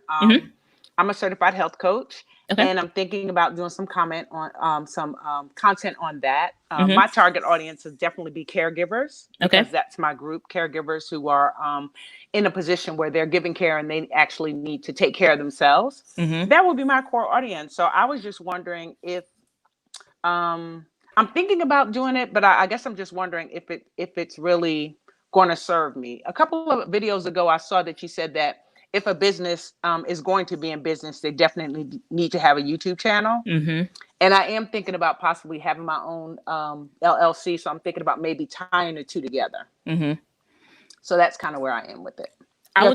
E: I'm a certified health coach. And I'm thinking about doing some content on that. My target audience is definitely be caregivers, because that's my group, caregivers who are in a position where they're giving care and they actually need to take care of themselves. That would be my core audience. So I was just wondering if I'm thinking about doing it, but I guess I'm just wondering if it's really going to serve me. A couple of videos ago, I saw that you said that if a business is going to be in business, they definitely need to have a YouTube channel. And I am thinking about possibly having my own LLC. So I'm thinking about maybe tying the two together. So that's kind of where I am with it.
A: I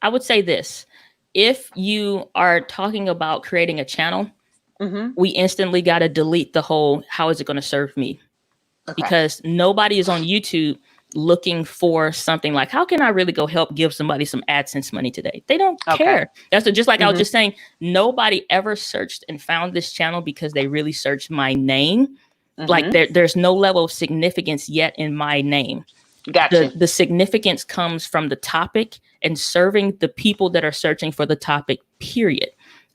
A: would say this. If you are talking about creating a channel, we instantly got to delete the whole, how is it going to serve me? Because nobody is on YouTube looking for something like, how can I really go help give somebody some AdSense money today? They don't care. That's just like I was just saying, nobody ever searched and found this channel because they really searched my name. Like there's no level of significance yet in my name.
E: Gotcha.
A: The significance comes from the topic and serving the people that are searching for the topic, period.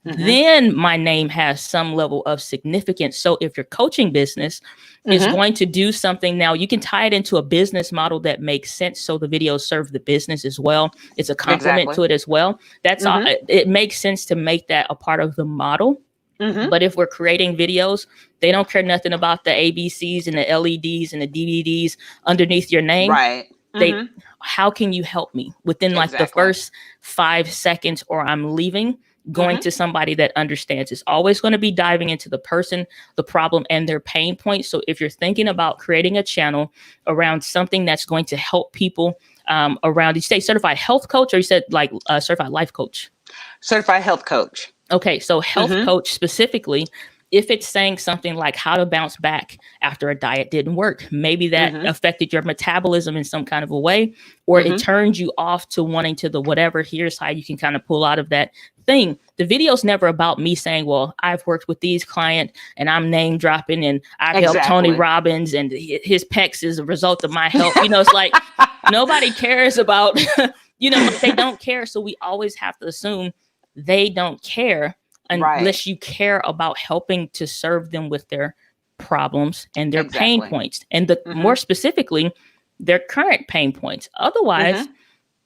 A: Then my name has some level of significance. So if your coaching business is going to do something, now you can tie it into a business model that makes sense. So the videos serve the business as well. It's a complement to it as well. That's all. It makes sense to make that a part of the model. But if we're creating videos, they don't care nothing about the ABCs and the LEDs and the DVDs underneath your name.
E: Right.
A: How can you help me within like the first 5 seconds, or I'm leaving, going to somebody that understands? It's always going to be diving into the person, the problem, and their pain points. So if you're thinking about creating a channel around something that's going to help people around, you say certified health coach, or you said like certified life coach?
E: Certified health coach.
A: Okay, so health coach specifically, if it's saying something like how to bounce back after a diet didn't work, maybe that affected your metabolism in some kind of a way, or it turned you off to wanting to the whatever, here's how you can kind of pull out of that thing. The video's never about me saying, well, I've worked with these clients and I'm name dropping and I've helped Tony Robbins and his pecs is a result of my help. You know, it's like nobody cares about, you know, they don't care. So we always have to assume they don't care unless you care about helping to serve them with their problems and their pain points, and the more specifically, their current pain points. Otherwise,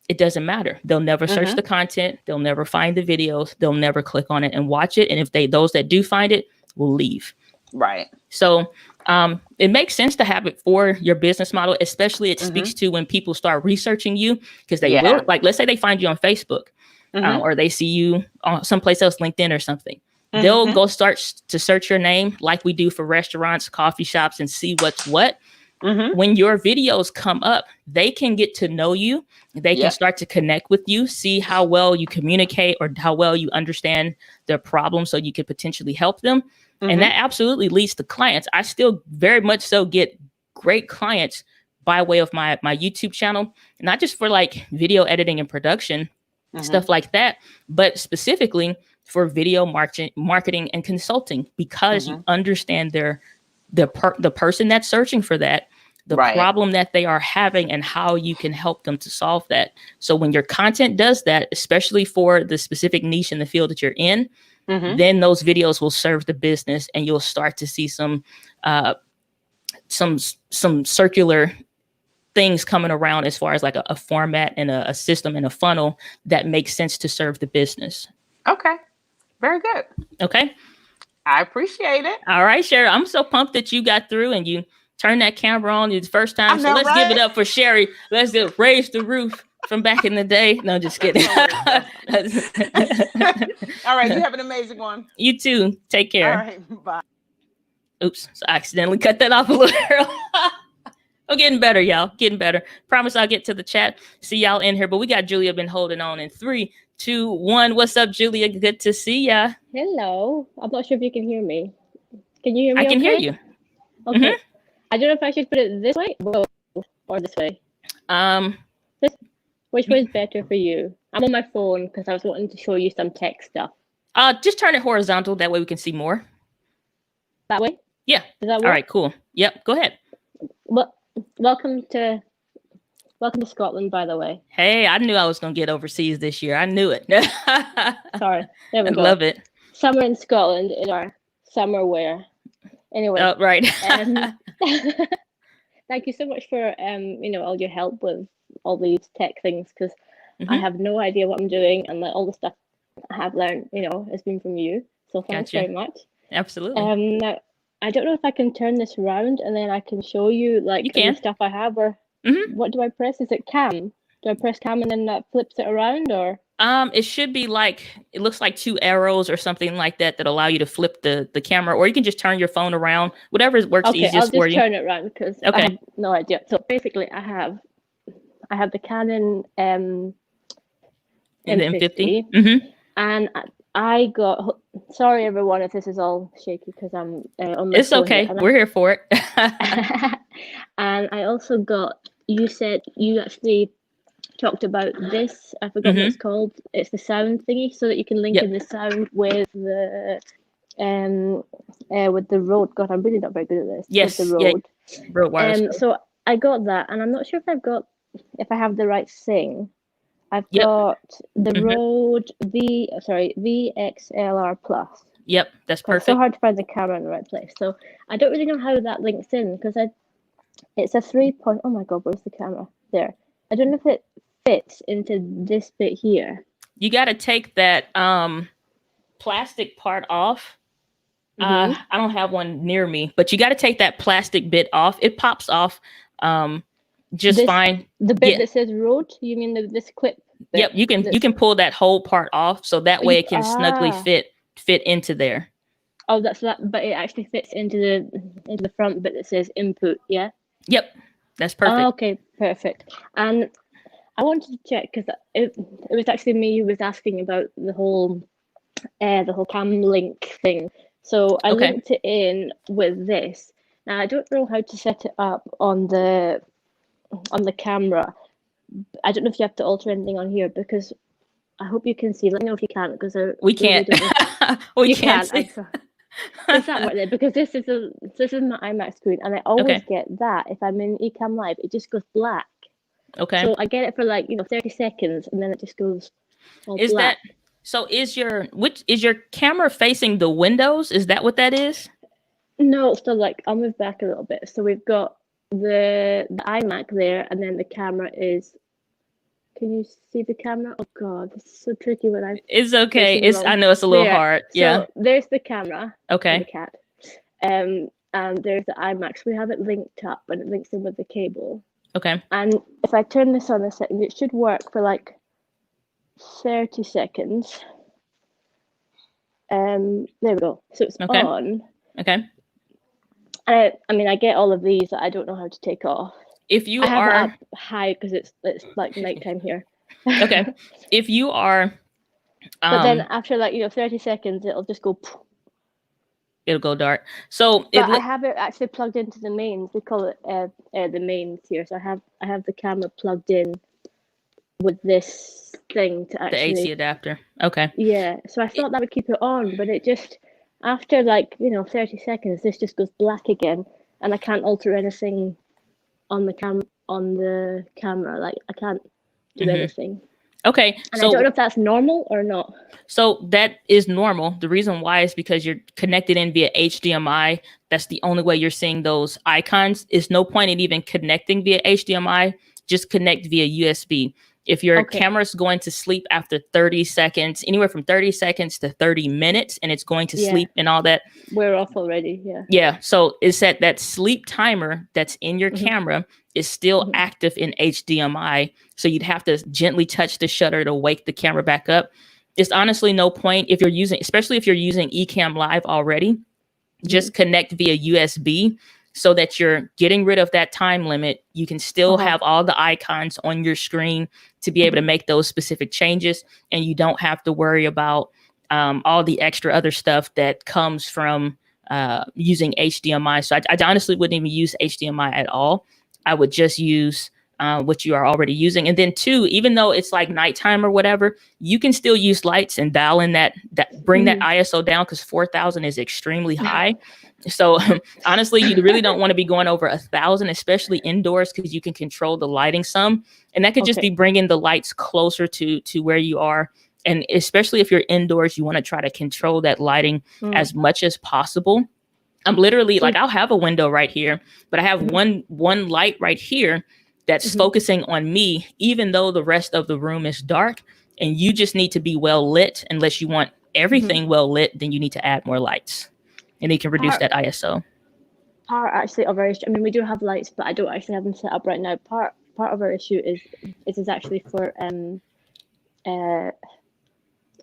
A: it doesn't matter. They'll never search the content. They'll never find the videos. They'll never click on it and watch it. And if those that do find it will leave.
E: Right.
A: So it makes sense to have it for your business model, especially it speaks to when people start researching you, because they will, like, let's say they find you on Facebook. Or they see you on someplace else, LinkedIn or something. They'll go start to search your name like we do for restaurants, coffee shops, and see what's what. When your videos come up, they can get to know you. They can start to connect with you, see how well you communicate or how well you understand their problems so you could potentially help them. And that absolutely leads to clients. I still very much so get great clients by way of my YouTube channel, not just for like video editing and production, stuff like that, but specifically for video marketing and consulting, because you understand the person that's searching for that, the problem that they are having, and how you can help them to solve that. So when your content does that, especially for the specific niche in the field that you're in, then those videos will serve the business, and you'll start to see some circular things coming around as far as like a format and a system and a funnel that makes sense to serve the business.
E: Okay. Very good.
A: Okay.
E: I appreciate it.
A: All right, Sherry. I'm so pumped that you got through and you turned that camera on the first time. So let's give it up for Sherry. Let's just raise the roof from back in the day. No, just kidding.
E: All right. You have an amazing one.
A: You too. Take care.
E: All right. Bye.
A: Oops. So I accidentally cut that off a little early. I'm getting better, y'all. Getting better. Promise I'll get to the chat. See y'all in here. But we got Julia been holding on in 3, 2, 1. What's up, Julia? Good to see ya.
F: Hello. I'm not sure if you can hear me. Can you hear me?
A: I can hear you.
F: Okay. I don't know if I should put it this way or this way. Which way is better for you? I'm on my phone because I was wanting to show you some tech stuff.
A: Just turn it horizontal. That way we can see more.
F: That way?
A: Yeah.
F: Does that work?
A: All right, cool. Yep. Go ahead.
F: Well, welcome to Scotland, by the way.
A: Hey, I knew I was going to get overseas this year. I knew it.
F: Sorry. There we go.
A: Love it.
F: Summer in Scotland is our summer wear. Anyway.
A: Oh, right.
F: Thank you so much for all your help with all these tech things, because I have no idea what I'm doing, and all the stuff I have learned, has been from you. So thanks very much.
A: Absolutely.
F: Now, I don't know if I can turn this around and then I can show you the stuff I have, or what do I press? Is it cam? Do I press cam and then that flips it around, or?
A: It should be it looks like 2 arrows or something like that allow you to flip the camera, or you can just turn your phone around, whatever works easiest for you.
F: I'll just turn it around because I have no idea. So basically I have the Canon M50.
A: And
F: I got, sorry everyone if this is all shaky because I'm on my
A: It's
F: phone
A: okay.
F: here,
A: We're here for it.
F: And I also got, you said you actually talked about this. I forgot what it's called. It's the sound thingy, so that you can link in the sound with the road. God, I'm really not very good at this.
A: Yes.
F: With the road.
A: Road wires.
F: So I got that, and I'm not sure if I have the right thing. I've got the Rode VXLR Plus.
A: Yep, that's perfect.
F: It's so hard to find the camera in the right place. So I don't really know how that links in because it's a 3-point. Oh my God, where's the camera? There. I don't know if it fits into this bit here.
A: You got to take that plastic part off. I don't have one near me, but you got to take that plastic bit off. It pops off just fine.
F: The bit that says Rode, you mean this clip?
A: Yep, you can pull that whole part off, so that way it can snugly fit into there.
F: Oh, that's that, but it actually fits into the front bit that says input. Yeah.
A: Yep, that's perfect.
F: Oh, okay, perfect. And I wanted to check because it was actually me who was asking about the whole cam link thing. So I linked it in with this. Now I don't know how to set it up on the camera. I don't know if you have to alter anything on here because I hope you can see. Let me know if you can because
A: we can't. We can't.
F: Is that right there? Because this is my iMac screen, and I always get that if I'm in Ecamm Live, it just goes black.
A: Okay.
F: So I get it for 30 seconds, and then it just goes all black.
A: Is your camera facing the windows? Is that what that is?
F: No, so I'll move back a little bit. So we've got the iMac there, and then the camera is. Can you see the camera? Oh God, this is so tricky when I.
A: It's okay. I know it's a little hard. Yeah.
F: So there's the camera.
A: Okay.
F: The cat. And there's the iMac. So we have it linked up, and it links in with the cable.
A: Okay.
F: And if I turn this on a second, it should work for 30 seconds. There we go. So it's on.
A: Okay.
F: I mean, I get all of these that I don't know how to take off.
A: If you
F: I have
A: are
F: it up high because it's nighttime here.
A: Okay. If you are,
F: but then after 30 seconds, it'll just go.
A: It'll go dark. So
F: I have it actually plugged into the mains. We call it the mains here. So I have the camera plugged in with this thing to actually
A: the AC adapter. Okay.
F: Yeah. So I thought that would keep it on, but it just after 30 seconds, this just goes black again, and I can't alter anything on the camera. I can't do anything.
A: Okay.
F: And I don't know if that's normal or not.
A: So that is normal. The reason why is because you're connected in via HDMI. That's the only way you're seeing those icons. There's no point in even connecting via HDMI. Just connect via USB. If your camera's going to sleep after 30 seconds, anywhere from 30 seconds to 30 minutes, and it's going to sleep and all that.
F: We're off already, yeah.
A: Yeah, so it's that sleep timer that's in your camera is still active in HDMI. So you'd have to gently touch the shutter to wake the camera back up. There's honestly no point if you're using, especially if you're using Ecamm Live already, just connect via USB. So that you're getting rid of that time limit. You can still have all the icons on your screen to be able to make those specific changes. And you don't have to worry about all the extra other stuff that comes from using HDMI. So I honestly wouldn't even use HDMI at all. I would just use what you are already using. And then two, even though it's nighttime or whatever, you can still use lights and dial in bring that ISO down because 4,000 is extremely high. So honestly, you really don't want to be going over 1,000, especially indoors, because you can control the lighting some. And that could just be bringing the lights closer to where you are. And especially if you're indoors, you want to try to control that lighting as much as possible. I'm literally I'll have a window right here, but I have one light right here that's focusing on me, even though the rest of the room is dark. And you just need to be well lit. Unless you want everything well lit, then you need to add more lights. And you can reduce that ISO.
F: Part actually of our issue, I mean, we do have lights, but I don't actually have them set up right now. Part of our issue is actually for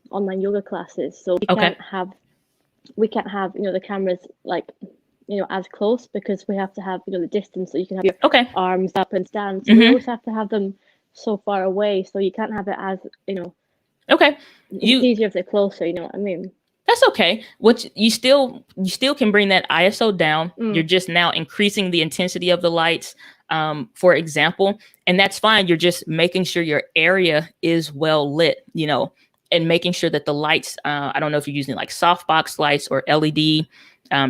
F: online yoga classes. So we can't have the cameras as close because we have to have the distance so you can have your arms up and stand. So we always have to have them so far away. So you can't have it as
A: Okay.
F: It's easier if they're closer. You know what I mean?
A: That's okay. You still can bring that ISO down. You're just now increasing the intensity of the lights, for example, and that's fine. You're just making sure your area is well lit, and making sure that the lights, I don't know if you're using softbox lights or LED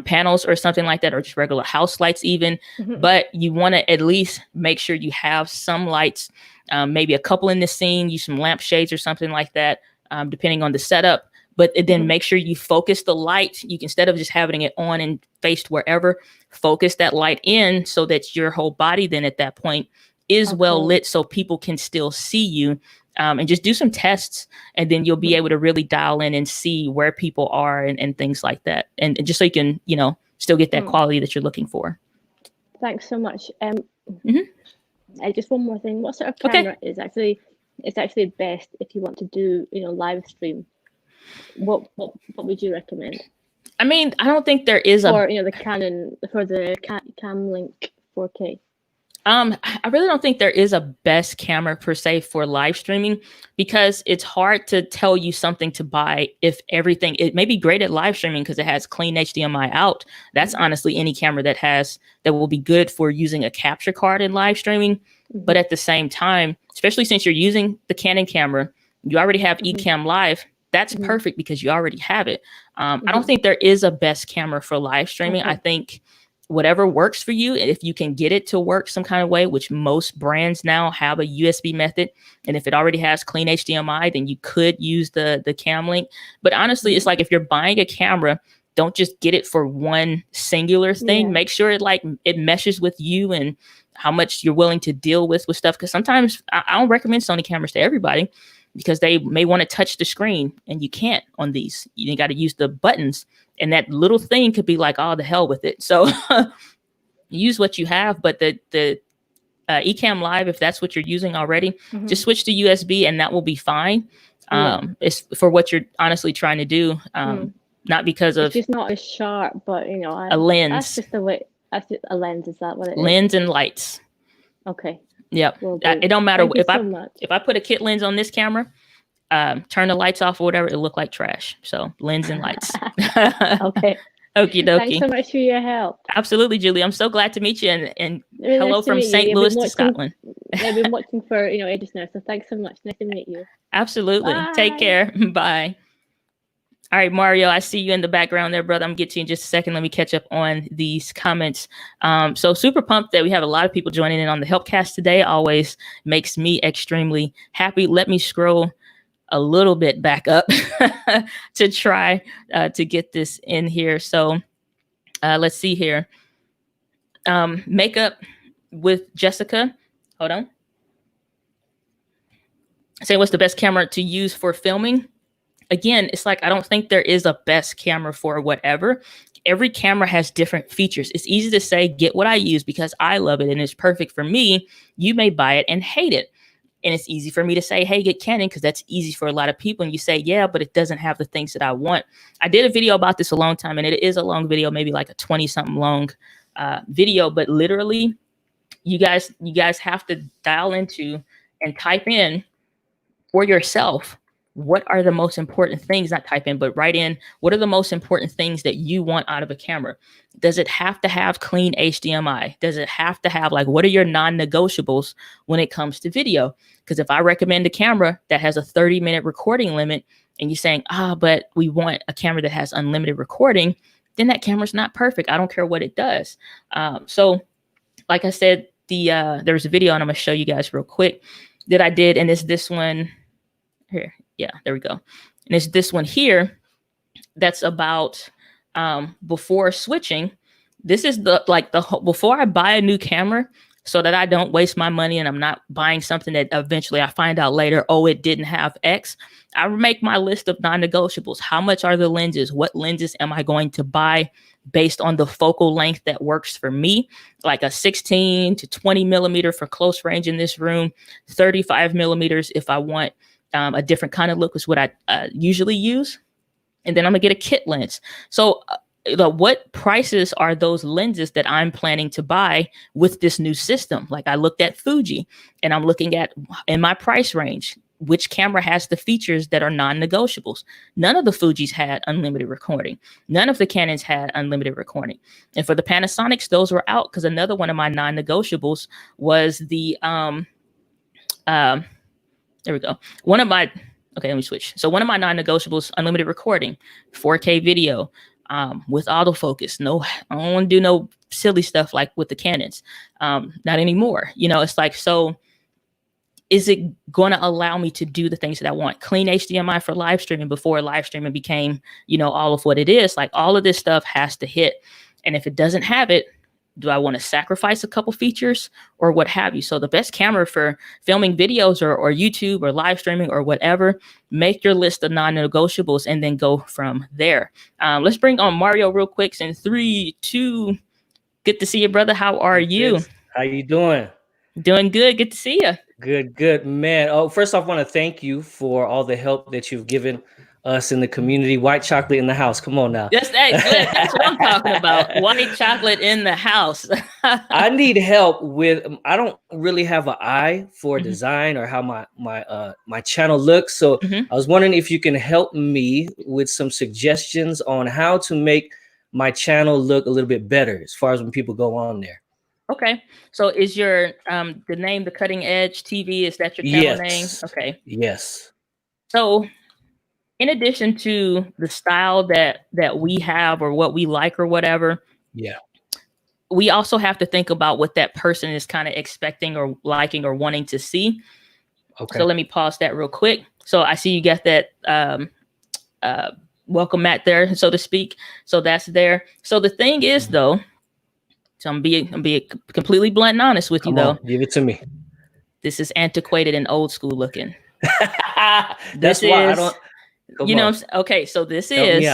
A: panels or something like that, or just regular house lights even. But you want to at least make sure you have some lights, maybe a couple in the scene, use some lampshades or something like that, depending on the setup. But then make sure you focus the light. You can, instead of just having it on and faced wherever, focus that light in so that your whole body then at that point is well lit, so people can still see you. And just do some tests, and then you'll be able to really dial in and see where people are and things like that. And just so you can, you know, still get that quality that you're looking for.
F: Thanks so much. Just one more thing. What sort of camera is actually best if you want to do, you know, live stream? What would you recommend?
A: I mean, I don't think there is
F: for, you know, the Canon, for the Camlink 4K.
A: I really don't think there is a best camera per se for live streaming, because it's hard to tell you something to buy if everything, it may be great at live streaming because it has clean HDMI out. That's honestly any camera that will be good for using a capture card in live streaming. But at the same time, especially since you're using the Canon camera, you already have Ecamm Live. That's perfect because you already have it. I don't think there is a best camera for live streaming. I think whatever works for you, if you can get it to work some kind of way, which most brands now have a USB method. And if it already has clean HDMI, then you could use the Camlink. But honestly, it's like if you're buying a camera, don't just get it for one singular thing. Make sure it meshes with you and how much you're willing to deal with stuff. Because sometimes I don't recommend Sony cameras to everybody, because they may want to touch the screen and you can't on these. You got to use the buttons, and that little thing could be like, oh, the hell with it. So use what you have. But the Ecamm Live, if that's what you're using already, just switch to USB and that will be fine. It's for what you're honestly trying to do. Not because of,
F: it's just not as sharp, but you know,
A: a lens.
F: That's just the way. That's just a lens. Is that what it is?
A: Lens and lights.
F: Okay.
A: Yep. It don't matter if I put a kit lens on this camera, turn the lights off or whatever, it look like trash. So lens and lights.
F: Okay.
A: Okie dokie.
F: Thanks so much for your help.
A: Absolutely, Julie. I'm so glad to meet you, and
F: Really
A: hello
F: nice to
A: from
F: meet
A: St.
F: you.
A: Louis to Scotland.
F: I've been watching for ages now, so thanks so much. Nice to meet you.
A: Absolutely.
F: Bye.
A: Take care. Bye. All right, Mario, I see you in the background there, brother. I'm getting to you in just a second. Let me catch up on these comments. So super pumped that we have a lot of people joining in on the Helpcast today. Always makes me extremely happy. Let me scroll a little bit back up to try to get this in here. So let's see here. Makeup with Jessica. Hold on. Say, what's the best camera to use for filming? Again, it's like, I don't think there is a best camera for whatever. Every camera has different features. It's easy to say, get what I use because I love it and it's perfect for me. You may buy it and hate it. And it's easy for me to say, hey, get Canon, because that's easy for a lot of people. And you say, yeah, but it doesn't have the things that I want. I did a video about this a long time, and it is a long video, maybe like a 20-something long video. But literally, you guys have to dial into and type in for yourself, what are the most important things, not type in, but write in, what are the most important things that you want out of a camera? Does it have to have clean HDMI? Does it have to have, like, what are your non-negotiables when it comes to video? Because if I recommend a camera that has a 30-minute recording limit and you're saying, but we want a camera that has unlimited recording, then that camera's not perfect. I don't care what it does. So like I said, there was a video, and I'm gonna show you guys real quick, that I did, and it's this one here. Yeah, there we go. And it's this one here that's about before switching. This is before I buy a new camera, so that I don't waste my money and I'm not buying something that eventually I find out later, oh, it didn't have X. I make my list of non-negotiables. How much are the lenses? What lenses am I going to buy based on the focal length that works for me? Like a 16 to 20 millimeter for close range in this room, 35 millimeters if I want a different kind of look is what I usually use. And then I'm gonna get a kit lens. So what prices are those lenses that I'm planning to buy with this new system? Like I looked at Fuji, and I'm looking at, in my price range, which camera has the features that are non-negotiables. None of the Fujis had unlimited recording. None of the Canons had unlimited recording. And for the Panasonics, those were out, because another one of my non-negotiables was the there we go. Okay, let me switch. So one of my non-negotiables, unlimited recording, 4K video, with autofocus. No, I don't want to do no silly stuff like with the Canons. Not anymore. You know, it's like, so is it going to allow me to do the things that I want? Clean HDMI for live streaming before live streaming became, you know, all of what it is. Like all of this stuff has to hit. And if it doesn't have it, do I want to sacrifice a couple features or what have you? So the best camera for filming videos or YouTube or live streaming or whatever, make your list of non-negotiables and then go from there. Let's bring on Mario real quick. In 3, 2, good to see you, brother. How are you?
G: How you doing?
A: Doing good. Good to see you.
G: Good, man. Oh, first off, I want to thank you for all the help that you've given us in the community. White chocolate in the house. Come on now.
A: That's what I'm talking about. White chocolate in the house.
G: I need help with. I don't really have an eye for design or how my channel looks. So I was wondering if you can help me with some suggestions on how to make my channel look a little bit better as far as when people go on there.
A: Okay. So is your the name The Cutting Edge TV? Is that your channel name? Okay.
G: Yes.
A: So in addition to the style that we have or what we like or whatever, we also have to think about what that person is kind of expecting or liking or wanting to see. Okay. So let me pause that real quick. So I see you got that welcome mat there, so to speak. So that's there. So the thing is though, so I'm being completely blunt and honest with you though.
G: Give it to me.
A: This is antiquated and old school looking.
G: That's why I don't.
A: You know, okay, so this is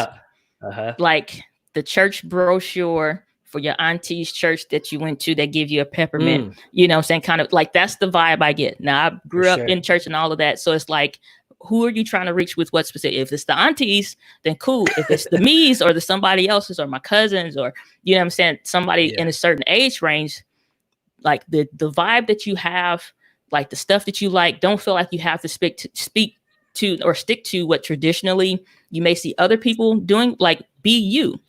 A: like the church brochure for your auntie's church that you went to that give you a peppermint, you know what I'm saying? Kind of like that's the vibe I get. Now, I grew up in church and all of that. So it's like, who are you trying to reach with what specific? If it's the aunties, then cool. If it's the me's or the somebody else's or my cousins or, you know what I'm saying, somebody in a certain age range, like the vibe that you have, like the stuff that you like, don't feel like you have to speak to or stick to what traditionally you may see other people doing. Like, be you.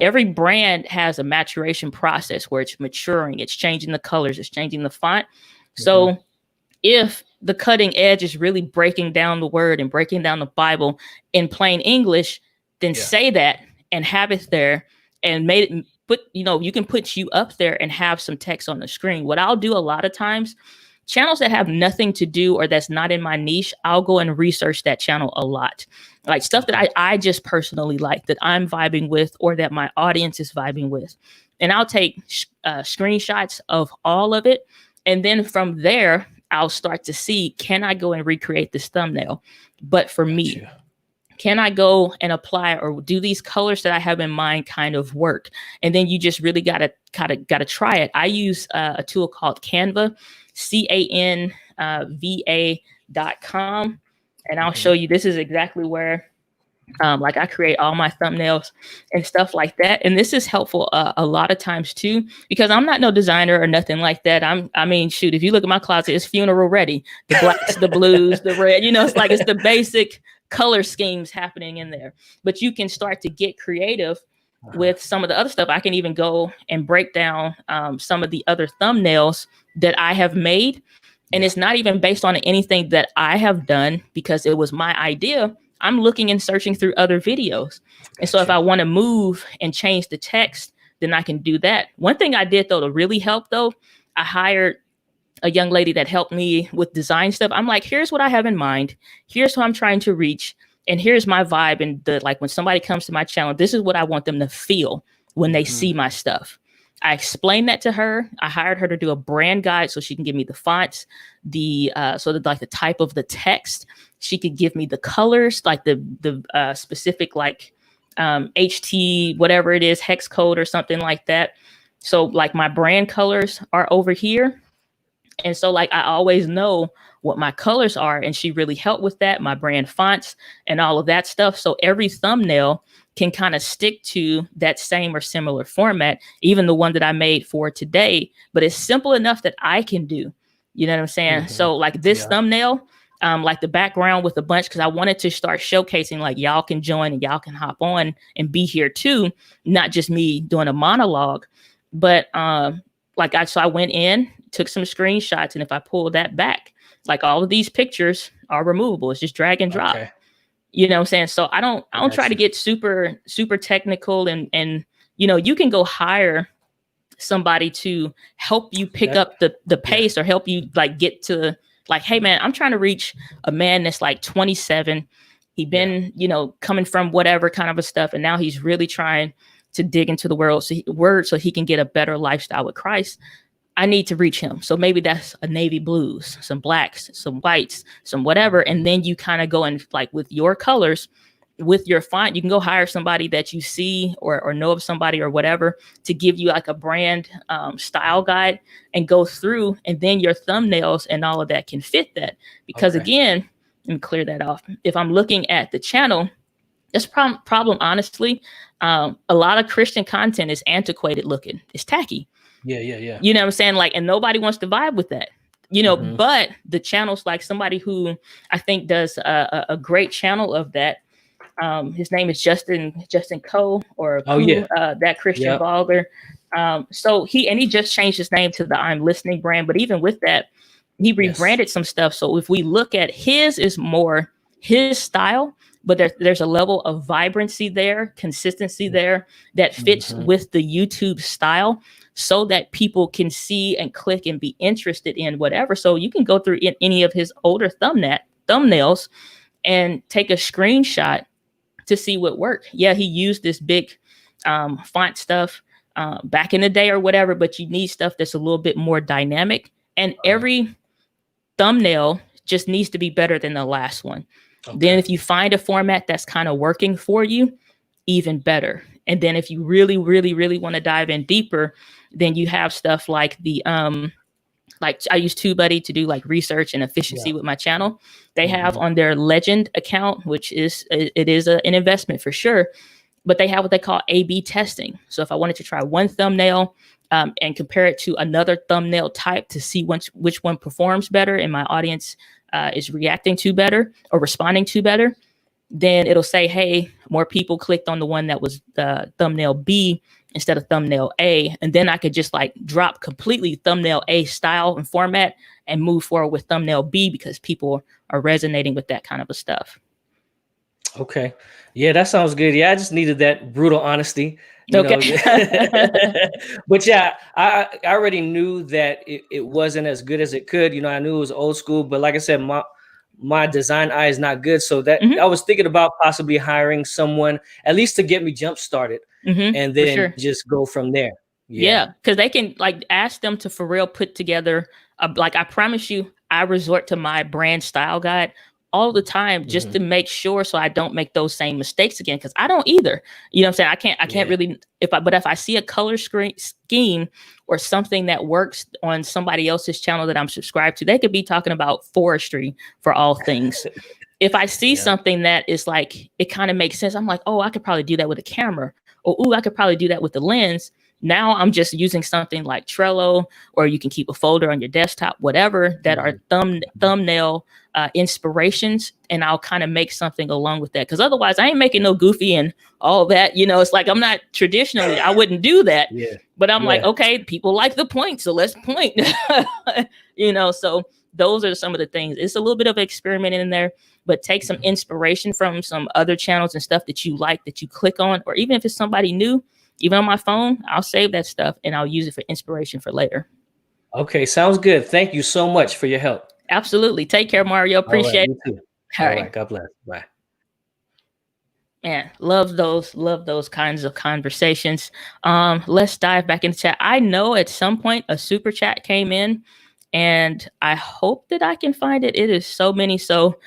A: Every brand has a maturation process where it's maturing, it's changing the colors, it's changing the font. So if the Cutting Edge is really breaking down the word and breaking down the Bible in plain English, then say that and have it there and you can put you up there and have some text on the screen. What I'll do a lot of times, channels that have nothing to do or that's not in my niche, I'll go and research that channel a lot. Like stuff that I just personally like, that I'm vibing with or that my audience is vibing with. And I'll take screenshots of all of it. And then from there, I'll start to see, can I go and recreate this thumbnail? But for me, can I go and apply or do these colors that I have in mind kind of work? And then you just really gotta try it. I use a tool called Canva, canva.com. And I'll show you, this is exactly where like I create all my thumbnails and stuff like that. And this is helpful a lot of times too, because I'm not no designer or nothing like that. I mean, shoot, if you look at my closet, it's funeral ready. The blacks, the blues, the red, you know, it's like, it's the basic color schemes happening in there. But you can start to get creative with some of the other stuff. I can even go and break down some of the other thumbnails that I have made. And it's not even based on anything that I have done because it was my idea. I'm looking and searching through other videos. And so if I want to move and change the text, then I can do that. One thing I did though to really help though, I hired a young lady that helped me with design stuff. I'm like, here's what I have in mind. Here's who I'm trying to reach. And here's my vibe. And like when somebody comes to my channel, this is what I want them to feel when they see my stuff. I explained that to her. I hired her to do a brand guide so she can give me the fonts, the type of the text. She could give me the colors, like the specific like HT, whatever it is, hex code or something like that. So like my brand colors are over here. And so like I always know what my colors are, and she really helped with that, my brand fonts and all of that stuff. So every thumbnail can kind of stick to that same or similar format, even the one that I made for today, but it's simple enough that I can do, you know what I'm saying? So like this thumbnail, like the background with a bunch, because I wanted to start showcasing like y'all can join and y'all can hop on and be here too, not just me doing a monologue. But so I went in, took some screenshots, and if I pull that back, like all of these pictures are removable. It's just drag and drop. You know what I'm saying? So I don't try to get super technical, and you can go hire somebody to help you pick up the pace, or help you like get to like, hey man, I'm trying to reach a man that's like 27. He been, coming from whatever kind of a stuff, and now he's really trying to dig into the word so he can get a better lifestyle with Christ. I need to reach him. So maybe that's a navy blues, some blacks, some whites, some whatever. And then you kind of go and like with your colors, with your font, you can go hire somebody that you see or know of somebody or whatever to give you like a brand style guide and go through, and then your thumbnails and all of that can fit that. Because again, let me clear that off. If I'm looking at the channel, that's problem, honestly. A lot of Christian content is antiquated looking. It's tacky.
G: Yeah.
A: You know what I'm saying? Like, and nobody wants to vibe with that, but the channels, like somebody who I think does a great channel of that. His name is Justin Coe, or that Christian vlogger. So he just changed his name to the I'm Listening brand. But even with that, he rebranded some stuff. So if we look at his, is more his style, but there's a level of vibrancy there, consistency there that fits with the YouTube style, so that people can see and click and be interested in whatever. So you can go through any of his older thumbnails and take a screenshot to see what worked. Yeah, he used this big font stuff back in the day or whatever, but you need stuff that's a little bit more dynamic. And every thumbnail just needs to be better than the last one. Then if you find a format that's kind of working for you, even better. And then if you really, really, really want to dive in deeper, then you have stuff like the like I use TubeBuddy to do like research and efficiency with my channel. They have on their Legend account, which is an investment for sure, but they have what they call A/B testing. So if I wanted to try one thumbnail and compare it to another thumbnail type to see which one performs better and my audience is reacting to better or responding to better, then it'll say, hey, more people clicked on the one that was the thumbnail B instead of thumbnail A. And then I could just like drop completely thumbnail A style and format and move forward with thumbnail B because people are resonating with that kind of a stuff.
G: Okay. Yeah, that sounds good. Yeah, I just needed that brutal honesty. You know. But yeah, I already knew that it wasn't as good as it could. I knew it was old school, but like I said, my design eye is not good. So that I was thinking about possibly hiring someone at least to get me jump started and then just go from there.
A: Yeah. Cause they can like ask them to for real put together like I promise you, I resort to my brand style guide all the time just to make sure so I don't make those same mistakes again. Cause I don't either. You know what I'm saying? I can't really if I see a color scheme or something that works on somebody else's channel that I'm subscribed to, they could be talking about forestry for all things. If I see something that is like, it kind of makes sense. I'm like, oh, I could probably do that with a camera, or, ooh, I could probably do that with the lens. Now I'm just using something like Trello, or you can keep a folder on your desktop, whatever, that are thumbnail inspirations. And I'll kind of make something along with that. Cause otherwise I ain't making no goofy and all that, it's like, I'm not traditionally, I wouldn't do that, but I'm like, okay, people like the point. So let's point, so those are some of the things. It's a little bit of experimenting in there, but take some inspiration from some other channels and stuff that you like, that you click on, or even if it's somebody new, even on my phone, I'll save that stuff and I'll use it for inspiration for later.
G: Okay. Sounds good. Thank you so much for your help.
A: Absolutely. Take care, Mario. Appreciate it.
G: You too. All right. God bless. Bye.
A: Man, love those kinds of conversations. Let's dive back into chat. I know at some point a super chat came in and I hope that I can find it. It is so many. So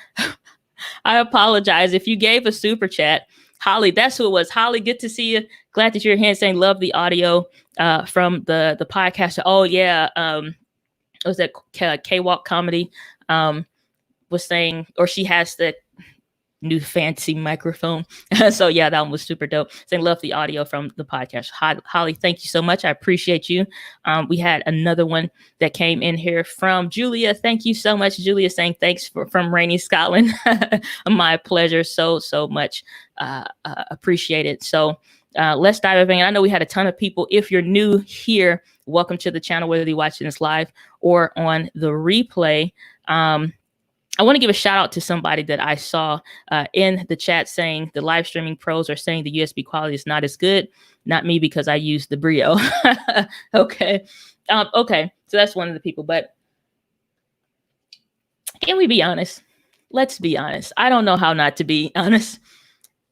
A: I apologize if you gave a super chat. Holly, that's who it was. Holly, good to see you. Glad that you're here saying love the audio from the podcast. Oh yeah. It was that K-Walk Comedy was saying, or she has the new fancy microphone. So yeah, that one was super dope. Saying love the audio from the podcast. Holly, thank you so much. I appreciate you. We had another one that came in here from Julia. Thank you so much, Julia, saying thanks from rainy Scotland. My pleasure. So much. Appreciate it. So let's dive in. I know we had a ton of people. If you're new here, welcome to the channel, whether you're watching this live or on the replay. I want to give a shout out to somebody that I saw in the chat saying the live streaming pros are saying the USB quality is not as good. Not me, because I use the Brio. Okay. Okay. So that's one of the people, but can we be honest? Let's be honest. I don't know how not to be honest.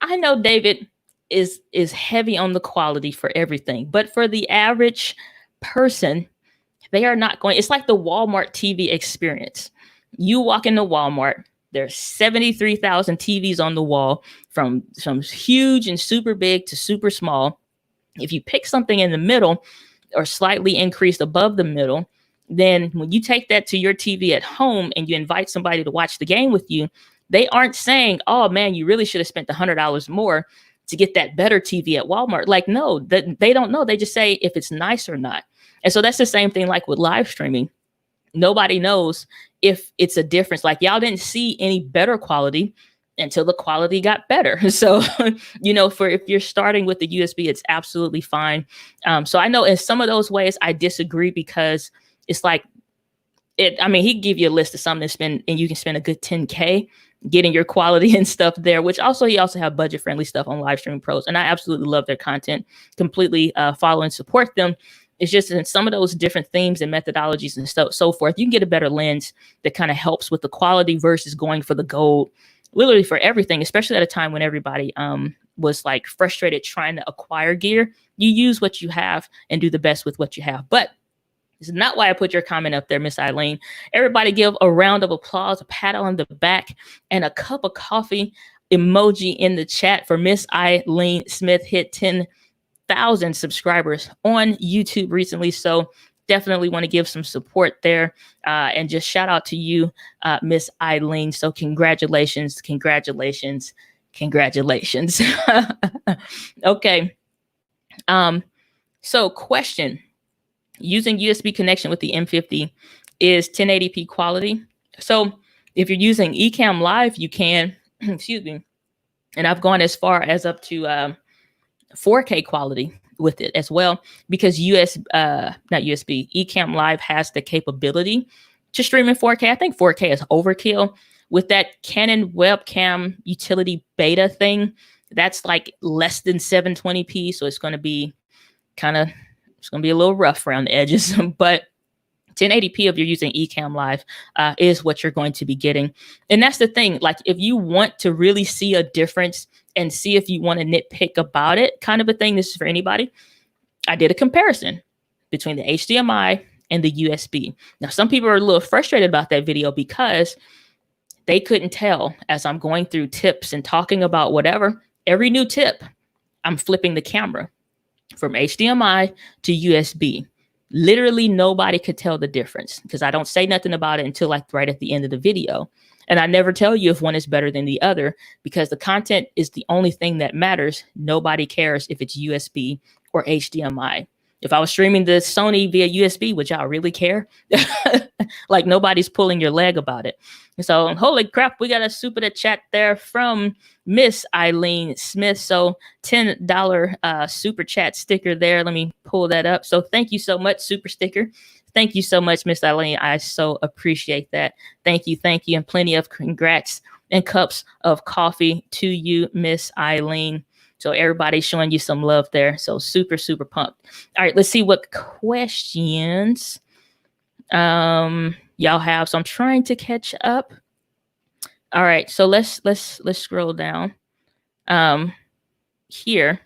A: I know David is heavy on the quality for everything, but for the average person, they are not going. It's like the Walmart TV experience. You walk into Walmart, there's 73,000 TVs on the wall, from some huge and super big to super small. If you pick something in the middle or slightly increased above the middle, then when you take that to your TV at home and you invite somebody to watch the game with you, they aren't saying, oh man, you really should have spent $100 more to get that better TV at Walmart. Like, no, they don't know. They just say if it's nice or not. And so that's the same thing like with live streaming. Nobody knows if it's a difference. Like, y'all didn't see any better quality until the quality got better. So, you know, for if you're starting with the USB, it's absolutely fine. So I know in some of those ways I disagree, because it's like, I mean, he'd give you a list of something to spend, and you can spend a good 10K getting your quality and stuff there, which also, he also have budget friendly stuff on Live Streaming Pros. And I absolutely love their content, completely follow and support them. It's just in some of those different themes and methodologies and so forth, you can get a better lens that kind of helps with the quality versus going for the gold, literally for everything, especially at a time when everybody was like frustrated trying to acquire gear. You use what you have and do the best with what you have. But this is not why I put your comment up there, Miss Eileen. Everybody give a round of applause, a pat on the back, and a cup of coffee emoji in the chat for Miss Eileen Smith. Hit 10,000 subscribers on YouTube recently. So definitely want to give some support there, and just shout out to you, Miss Eileen. So congratulations, congratulations, congratulations. Okay. So question. Using USB connection with the M50 is 1080p quality. So if you're using Ecamm Live, you can, excuse me, and I've gone as far as up to 4K quality with it as well, because Ecamm Live has the capability to stream in 4K. I think 4K is overkill. With that Canon webcam utility beta thing, that's like less than 720p. So it's going to be it's going to be a little rough around the edges, but 1080p if you're using Ecamm Live is what you're going to be getting. And that's the thing. Like, if you want to really see a difference and see if you want to nitpick about it, kind of a thing, this is for anybody. I did a comparison between the HDMI and the USB. Now, some people are a little frustrated about that video because they couldn't tell as I'm going through tips and talking about whatever. Every new tip, I'm flipping the camera from HDMI to USB. Literally nobody could tell the difference because I don't say nothing about it until like right at the end of the video. And I never tell you if one is better than the other, because the content is the only thing that matters. Nobody cares if it's USB or HDMI. If I was streaming the Sony via USB, would y'all really care? Like, nobody's pulling your leg about it. So holy crap, we got a super chat there from Miss Eileen Smith. So $10 super chat sticker there. Let me pull that up. So thank you so much, super sticker. Thank you so much, Miss Eileen. I so appreciate that. Thank you. Thank you. And plenty of congrats and cups of coffee to you, Miss Eileen. So everybody's showing you some love there. So super, super pumped. All right, let's see what questions y'all have. So I'm trying to catch up. All right, so let's scroll down here.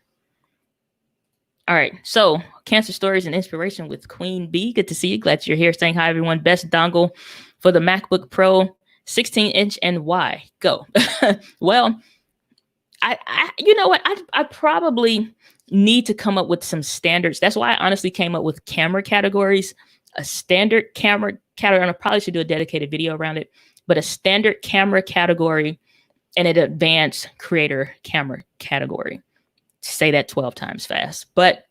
A: All right, so cancer stories and inspiration with Queen Bee. Good to see you. Glad you're here. Saying hi, everyone. Best dongle for the MacBook Pro 16-inch and why? Go. Well, I you know what? I probably need to come up with some standards. That's why I honestly came up with camera categories. A standard camera category, and I probably should do a dedicated video around it, but a standard camera category and an advanced creator camera category. Say that 12 times fast. But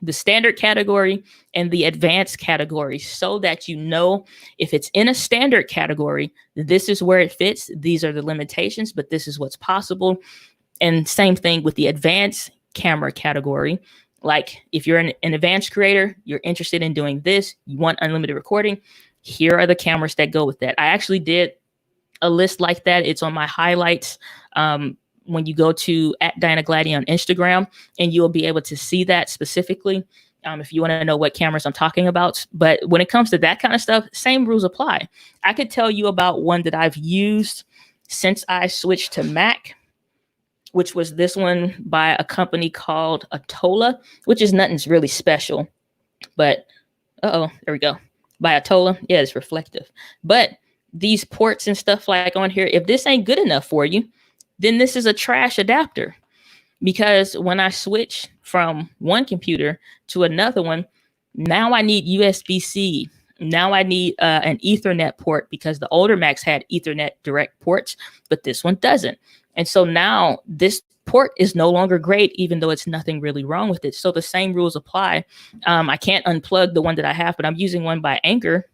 A: the standard category and the advanced category, so that you know if it's in a standard category, this is where it fits. These are the limitations, but this is what's possible. And same thing with the advanced camera category. Like, if you're an advanced creator, you're interested in doing this, you want unlimited recording, here are the cameras that go with that. I actually did a list like that. It's on my highlights. When you go to @DianaGladdy on Instagram, and you'll be able to see that specifically if you want to know what cameras I'm talking about. But when it comes to that kind of stuff, same rules apply. I could tell you about one that I've used since I switched to Mac, which was this one by a company called Atola, which is nothing's really special. But, there we go. By Atola. Yeah, it's reflective. But these ports and stuff like on here, if this ain't good enough for you, then this is a trash adapter. Because when I switch from one computer to another one, now I need USB-C. Now I need an Ethernet port, because the older Macs had Ethernet direct ports, but this one doesn't. And so now this port is no longer great, even though it's nothing really wrong with it. So the same rules apply. I can't unplug the one that I have, but I'm using one by Anchor,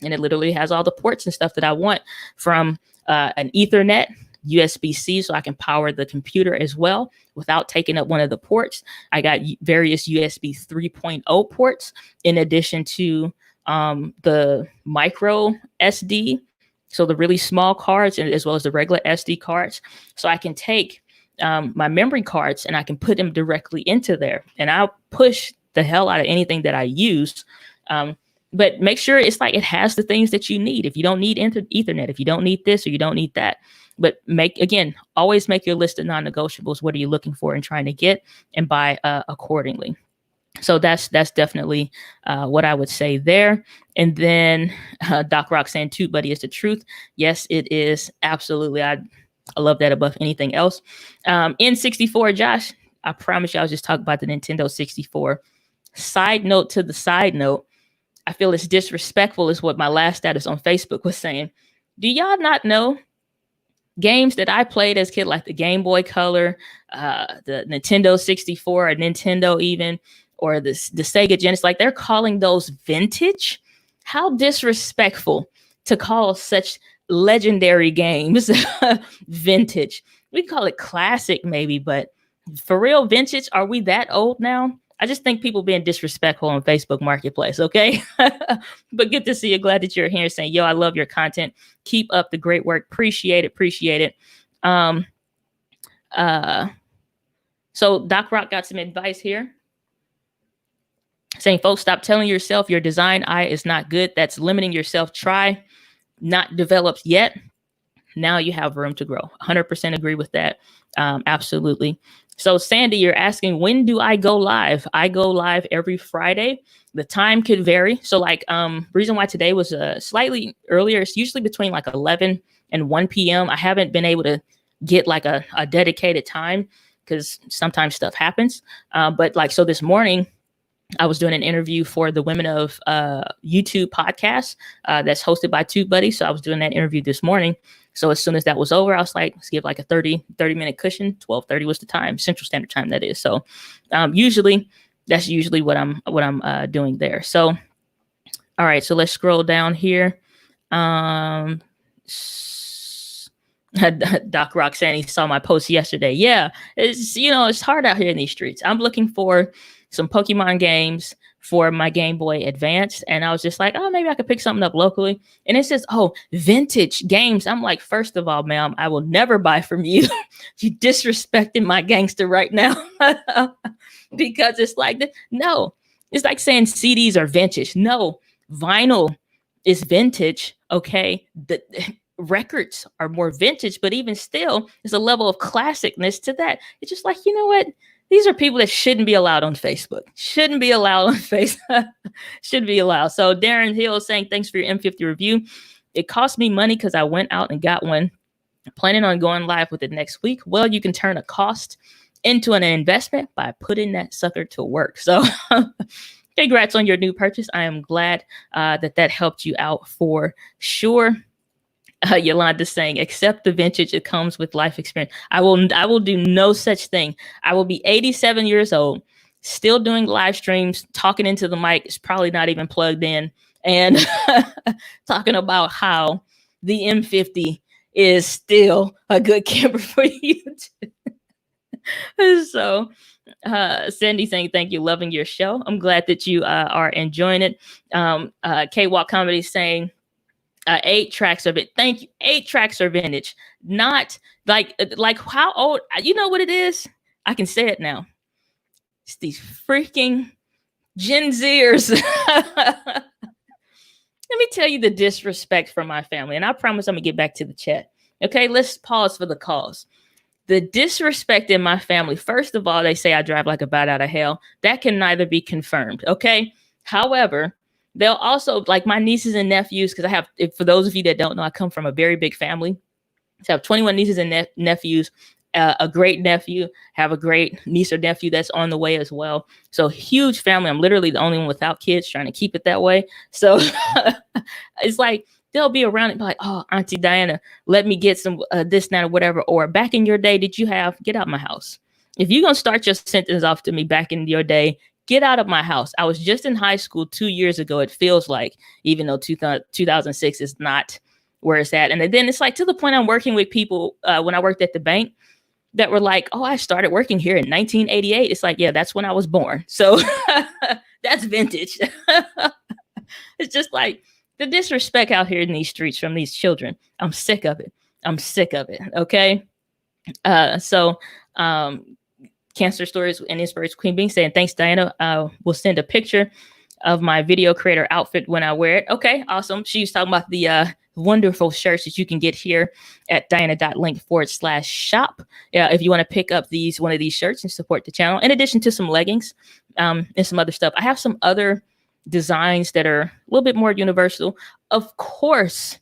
A: and it literally has all the ports and stuff that I want, from an Ethernet, USB-C, so I can power the computer as well without taking up one of the ports. I got various USB 3.0 ports in addition to the micro SD, so the really small cards, and as well as the regular SD cards. So I can take my memory cards and I can put them directly into there, and I'll push the hell out of anything that I use. But make sure it's like it has the things that you need. If you don't need Ethernet, if you don't need this or you don't need that, but always make your list of non-negotiables. What are you looking for and trying to get, and buy accordingly. So that's definitely what I would say there. And then Doc Rock saying TubeBuddy is the truth. Yes, it is. Absolutely. I love that above anything else. N64, Josh, I promise you I was just talking about the Nintendo 64. Side note to the side note, I feel it's disrespectful is what my last status on Facebook was saying. Do y'all not know games that I played as a kid, like the Game Boy Color, the Nintendo 64, or Nintendo even, or the Sega Genesis, like they're calling those vintage? How disrespectful to call such legendary games vintage. We call it classic maybe, but for real vintage, are we that old now? I just think people being disrespectful on Facebook Marketplace, okay? But good to see you. Glad that you're here saying, yo, I love your content. Keep up the great work. Appreciate it. So Doc Rock got some advice here. Saying, folks, stop telling yourself your design eye is not good. That's limiting yourself. Try. Not developed yet. Now you have room to grow. 100% agree with that. Absolutely. So Sandy, you're asking, when do I go live? I go live every Friday. The time could vary. So like, reason why today was slightly earlier, it's usually between like 11 and 1 p.m. I haven't been able to get like a dedicated time because sometimes stuff happens. But like, so this morning, I was doing an interview for the Women of YouTube podcast that's hosted by TubeBuddy. So I was doing that interview this morning. So as soon as that was over, I was like, let's give like a 30-minute cushion. 12:30 was the time, Central Standard Time, that is. So usually that's usually what I'm doing there. So, all right, so let's scroll down here. Doc Rock saying he saw my post yesterday. Yeah, it's hard out here in these streets. I'm looking for some Pokemon games for my Game Boy Advance, and I was just like, oh, maybe I could pick something up locally. And it says, oh, vintage games. I'm like, first of all, ma'am, I will never buy from you. You disrespecting my gangster right now. Because it's like, no, it's like saying CDs are vintage. No, vinyl is vintage. Okay, the records are more vintage, but even still, there's a level of classicness to that. It's just like, you know what? These are people that shouldn't be allowed on Facebook. Shouldn't be allowed on Facebook. Shouldn't be allowed. So Darren Hill saying, thanks for your M50 review. It cost me money because I went out and got one. Planning on going live with it next week. Well, you can turn a cost into an investment by putting that sucker to work. So congrats on your new purchase. I am glad that helped you out for sure. Yolanda saying, accept the vintage. It comes with life experience. I will do no such thing. I will be 87 years old, still doing live streams, talking into the mic. It's probably not even plugged in, and talking about how the M50 is still a good camera for you. So Sandy saying, thank you. Loving your show. I'm glad that you are enjoying it. K-Walk Comedy saying, 8 tracks of it. Thank you. 8 tracks are vintage. Not like how old? You know what it is? I can say it now. It's these freaking Gen Zers. Let me tell you the disrespect from my family, and I promise I'm gonna get back to the chat. Okay, let's pause for the cause. The disrespect in my family. First of all, they say I drive like a bat out of hell. That can neither be confirmed. Okay. However, they'll also, like my nieces and nephews, because I have, for those of you that don't know, I come from a very big family. So I have 21 nieces and nephews, a great nephew, have a great niece or nephew that's on the way as well. So huge family. I'm literally the only one without kids, trying to keep it that way. So it's like, they'll be around and be like, oh, Auntie Diana, let me get some this, that, or whatever. Or back in your day, did you have, get out my house. If you're going to start your sentence off to me back in your day, get out of my house. I was just in high school 2 years ago. It feels like, even though 2006 is not where it's at. And then it's like to the point I'm working with people when I worked at the bank that were like, oh, I started working here in 1988. It's like, yeah, that's when I was born. So that's vintage. It's just like, the disrespect out here in these streets from these children. I'm sick of it. I'm sick of it. Okay. So Cancer Stories and Inspiration Queen Bee saying, thanks, Diana. We'll send a picture of my video creator outfit when I wear it. Okay, awesome. She's talking about the wonderful shirts that you can get here at diana.link/shop. Yeah, if you want to pick up one of these shirts and support the channel, in addition to some leggings and some other stuff. I have some other designs that are a little bit more universal. Of course,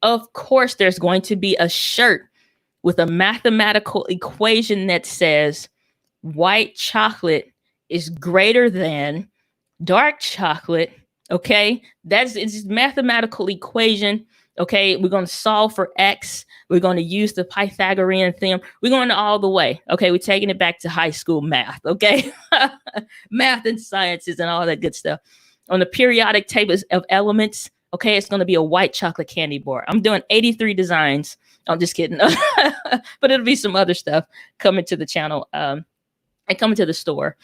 A: there's going to be a shirt with a mathematical equation that says white chocolate is greater than dark chocolate. Okay, it's a mathematical equation. Okay, we're going to solve for X. We're going to use the Pythagorean theorem. We're going all the way. Okay, we're taking it back to high school math. Okay, math and sciences and all that good stuff. On the periodic table of elements, okay, it's going to be a white chocolate candy bar. I'm doing 83 designs. I'm just kidding. But it'll be some other stuff coming to the channel and coming to the store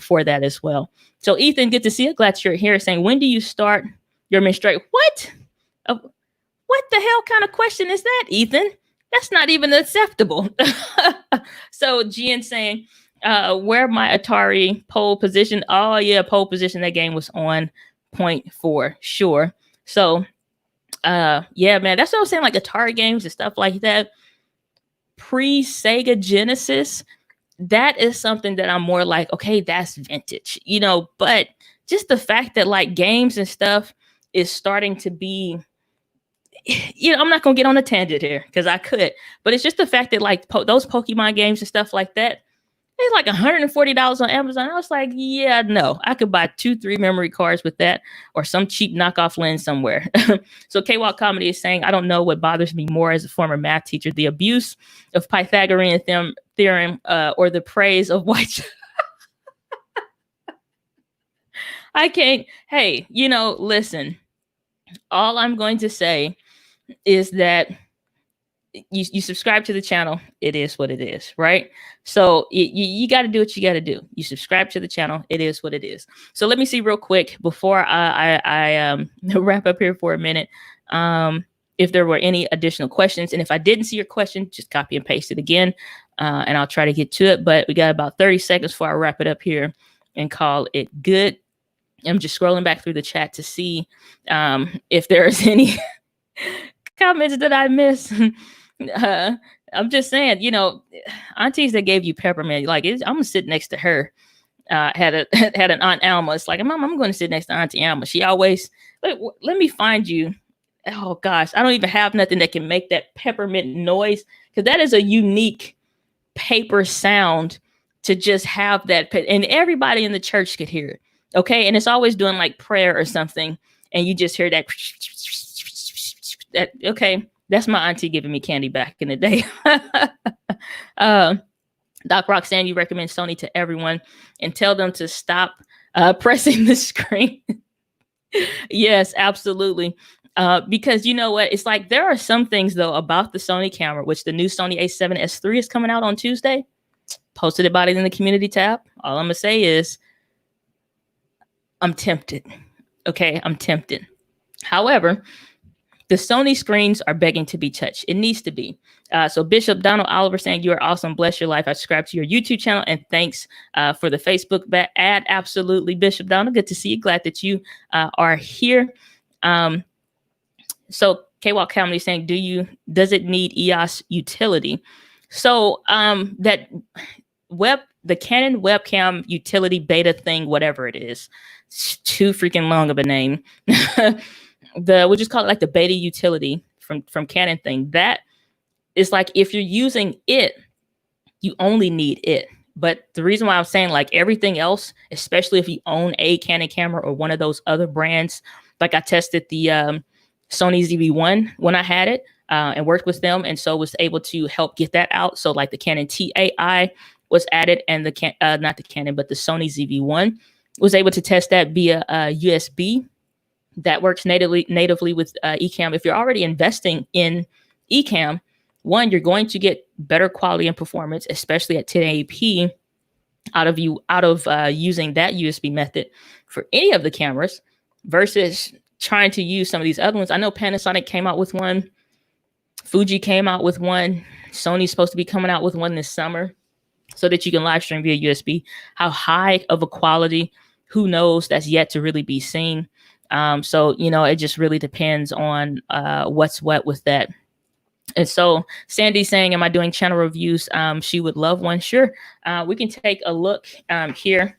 A: for that as well. So Ethan, good to see you. Glad you're here. Saying, when do you start your menstruation? What? What the hell kind of question is that, Ethan? That's not even acceptable. So Gian saying, where my Atari pole position. Oh yeah, pole position. That game was on point for sure. So yeah, man, that's what I was saying. Like Atari games and stuff like that, pre-Sega Genesis, that is something that I'm more like, okay, that's vintage, you know. But just the fact that like games and stuff is starting to be, you know, I'm not gonna get on a tangent here because I could, but it's just the fact that like those Pokemon games and stuff like that, it's like $140 on Amazon. I was like, yeah, no, I could buy 2-3 memory cards with that or some cheap knockoff lens somewhere. So K-Walk Comedy is saying, I don't know what bothers me more as a former math teacher, the abuse of Pythagorean theorem or the praise of white. I can't. Hey, you know, listen, all I'm going to say is that you subscribe to the channel. It is what it is, right? So you got to do what you got to do. You subscribe to the channel. It is what it is. So let me see real quick before I wrap up here for a minute. If there were any additional questions, and if I didn't see your question, just copy and paste it again, and I'll try to get to it. But we got about 30 seconds before I wrap it up here and call it good. I'm just scrolling back through the chat to see if there is any comments that I missed. I'm just saying, you know, aunties that gave you peppermint, like I'm gonna sit next to her. Had an Aunt Alma. It's like, Mom, I'm going to sit next to Auntie Alma. She always let me find you. Oh gosh, I don't even have nothing that can make that peppermint noise, because that is a unique paper sound to just have that, and everybody in the church could hear it. Okay, and it's always doing like prayer or something, and you just hear that. That okay. That's my auntie giving me candy back in the day. Doc Roxanne, you recommend Sony to everyone and tell them to stop pressing the screen. Yes, absolutely. Because you know what? It's like there are some things, though, about the Sony camera, which the new Sony a7S III is coming out on Tuesday. Posted about it in the community tab. All I'm going to say is I'm tempted. Okay, I'm tempted. However, The Sony screens are begging to be touched. It needs to be. So Bishop Donald Oliver saying, you are awesome. Bless your life. I subscribe to your YouTube channel. And thanks for the Facebook ad. Absolutely, Bishop Donald. Good to see you. Glad that you are here. So K-Walk Comedy saying, does it need EOS utility? So the Canon webcam utility beta thing, whatever it is, it's too freaking long of a name. We'll just call it like the beta utility from Canon thing. That is like, if you're using it, you only need it. But the reason why I'm saying like everything else, especially if you own a Canon camera or one of those other brands, like I tested the Sony ZV-1 when I had it and worked with them. And so was able to help get that out. So like the Canon TAI was added, and not the Canon, but the Sony ZV-1 was able to test that via USB. That works natively with Ecamm. If you're already investing in Ecamm, one, you're going to get better quality and performance, especially at 1080p, out of using that USB method for any of the cameras versus trying to use some of these other ones. I know Panasonic came out with one, Fuji came out with one, Sony's supposed to be coming out with one this summer so that you can live stream via USB. How high of a quality, who knows? That's yet to really be seen. So, it just really depends on what's what with that. And so Sandy's saying, am I doing channel reviews? She would love one. Sure. We can take a look here.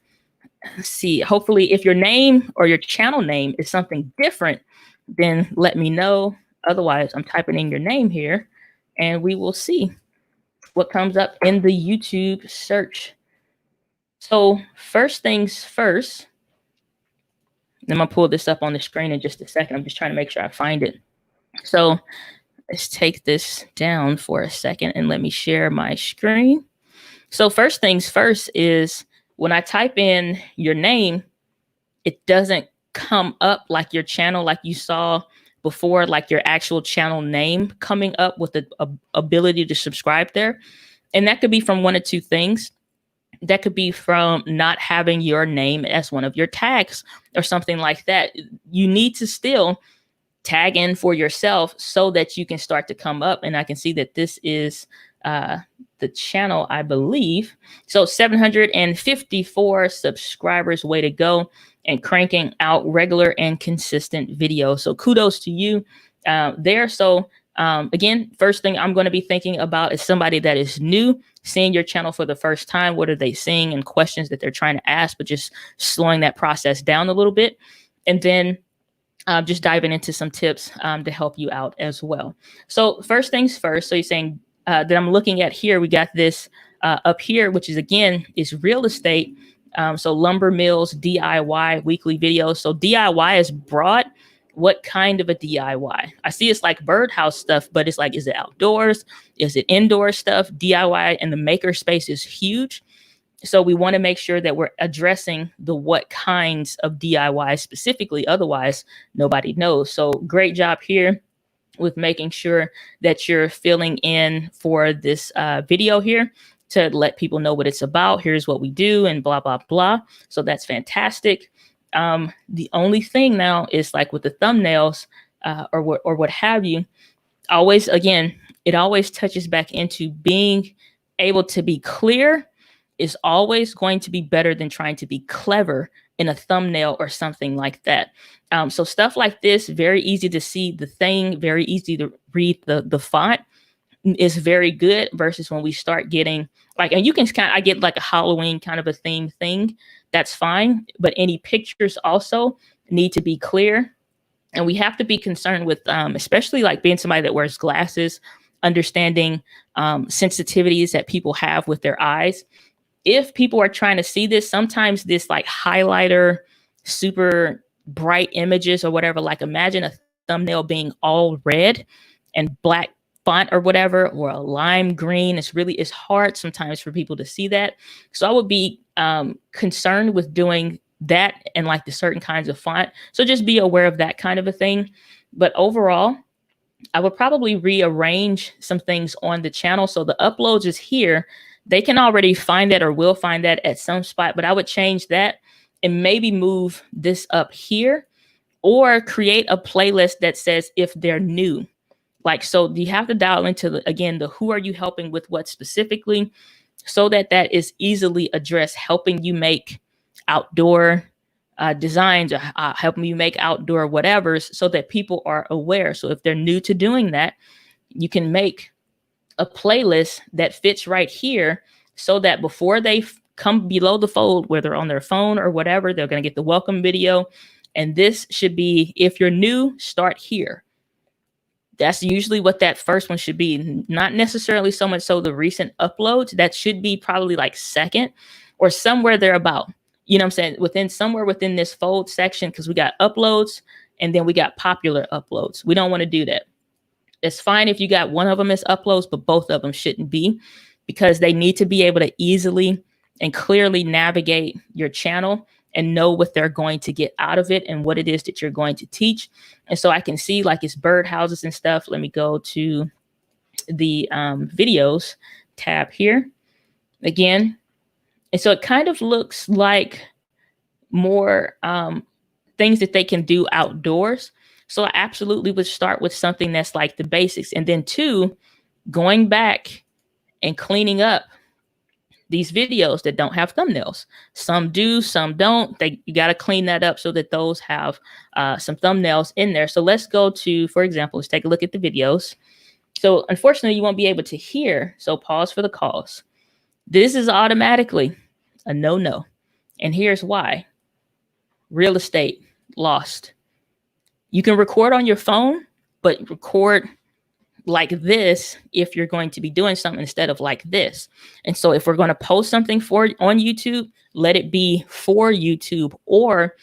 A: Let's see. Hopefully, if your name or your channel name is something different, then let me know. Otherwise, I'm typing in your name here and we will see what comes up in the YouTube search. So first things first, I'm going to pull this up on the screen in just a second. I'm just trying to make sure I find it. So let's take this down for a second and let me share my screen. So first things first is when I type in your name, it doesn't come up like your channel, like you saw before, like your actual channel name coming up with the ability to subscribe there. And that could be from one of two things. That could be from not having your name as one of your tags or something like that. You need to still tag in for yourself so that you can start to come up. And I can see that this is the channel, I believe. So 754 subscribers, way to go, and cranking out regular and consistent videos. So kudos to you there. So again, first thing I'm going to be thinking about is somebody that is new, seeing your channel for the first time. What are they seeing, and questions that they're trying to ask, but just slowing that process down a little bit. And then just diving into some tips to help you out as well. So first things first, so you're saying that I'm looking at here, we got this up here, which is, again, is real estate. So Lumber Mills DIY weekly videos. So DIY is broad. What kind of a DIY? I see it's like birdhouse stuff, but it's like, is it outdoors? Is it indoor stuff? DIY and the maker space is huge. So we want to make sure that we're addressing the what kinds of DIY specifically. Otherwise, nobody knows. So great job here with making sure that you're filling in for this video here to let people know what it's about. Here's what we do and blah, blah, blah. So that's fantastic. The only thing now is like with the thumbnails or what have you, always, again, it always touches back into being able to be clear is always going to be better than trying to be clever in a thumbnail or something like that. So stuff like this, very easy to see the thing, very easy to read the font is very good versus when we start getting like, and you can I get like a Halloween kind of a theme thing. That's fine. But any pictures also need to be clear. And we have to be concerned with, especially like being somebody that wears glasses, understanding sensitivities that people have with their eyes. If people are trying to see this, sometimes this like highlighter, super bright images or whatever, like imagine a thumbnail being all red and black font or whatever, or a lime green. It's hard sometimes for people to see that. So I would be concerned with doing that and like the certain kinds of font. So just be aware of that kind of a thing. But overall, I would probably rearrange some things on the channel. So the uploads is here. They can already find that or will find that at some spot, but I would change that and maybe move this up here or create a playlist that says if they're new. Like, so you have to dial into again, the who are you helping with what specifically, so that that is easily addressed, helping you make outdoor designs, or helping you make outdoor whatevers, so that people are aware. So if they're new to doing that, you can make a playlist that fits right here, so that before they come below the fold, whether on their phone or whatever, they're going to get the welcome video. And this should be, if you're new, start here. That's usually what that first one should be. Not necessarily so much so the recent uploads. That should be probably like second or somewhere thereabout. You know what I'm saying? Somewhere within this fold section, because we got uploads and then we got popular uploads. We don't want to do that. It's fine if you got one of them as uploads, but both of them shouldn't be, because they need to be able to easily and clearly navigate your channel and know what they're going to get out of it and what it is that you're going to teach. And so I can see like it's birdhouses and stuff. Let me go to the videos tab here again. And so it kind of looks like more things that they can do outdoors. So I absolutely would start with something that's like the basics. And then 2, going back and cleaning up these videos that don't have thumbnails. Some do, some don't. You got to clean that up so that those have some thumbnails in there. So let's go to, for example, let's take a look at the videos. So unfortunately, you won't be able to hear. So pause for the cause. This is automatically a no-no. And here's why. Real estate lost. You can record on your phone, but record like this if you're going to be doing something instead of like this. And so if we're going to post something on YouTube, let it be for YouTube, or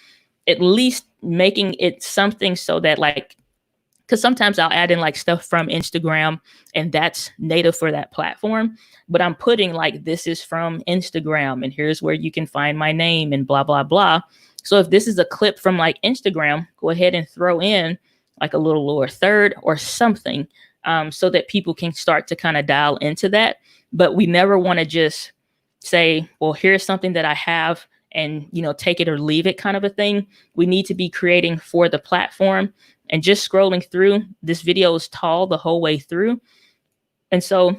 A: at least making it something so that, like, because sometimes I'll add in like stuff from Instagram and that's native for that platform, but I'm putting like, this is from Instagram and here's where you can find my name and blah, blah, blah. So if this is a clip from like Instagram, go ahead and throw in like a little lower third or something, so that people can start to kind of dial into that. But we never want to just say, well, here's something that I have and, you know, take it or leave it kind of a thing. We need to be creating for the platform. And just scrolling through, this video is tall the whole way through. And so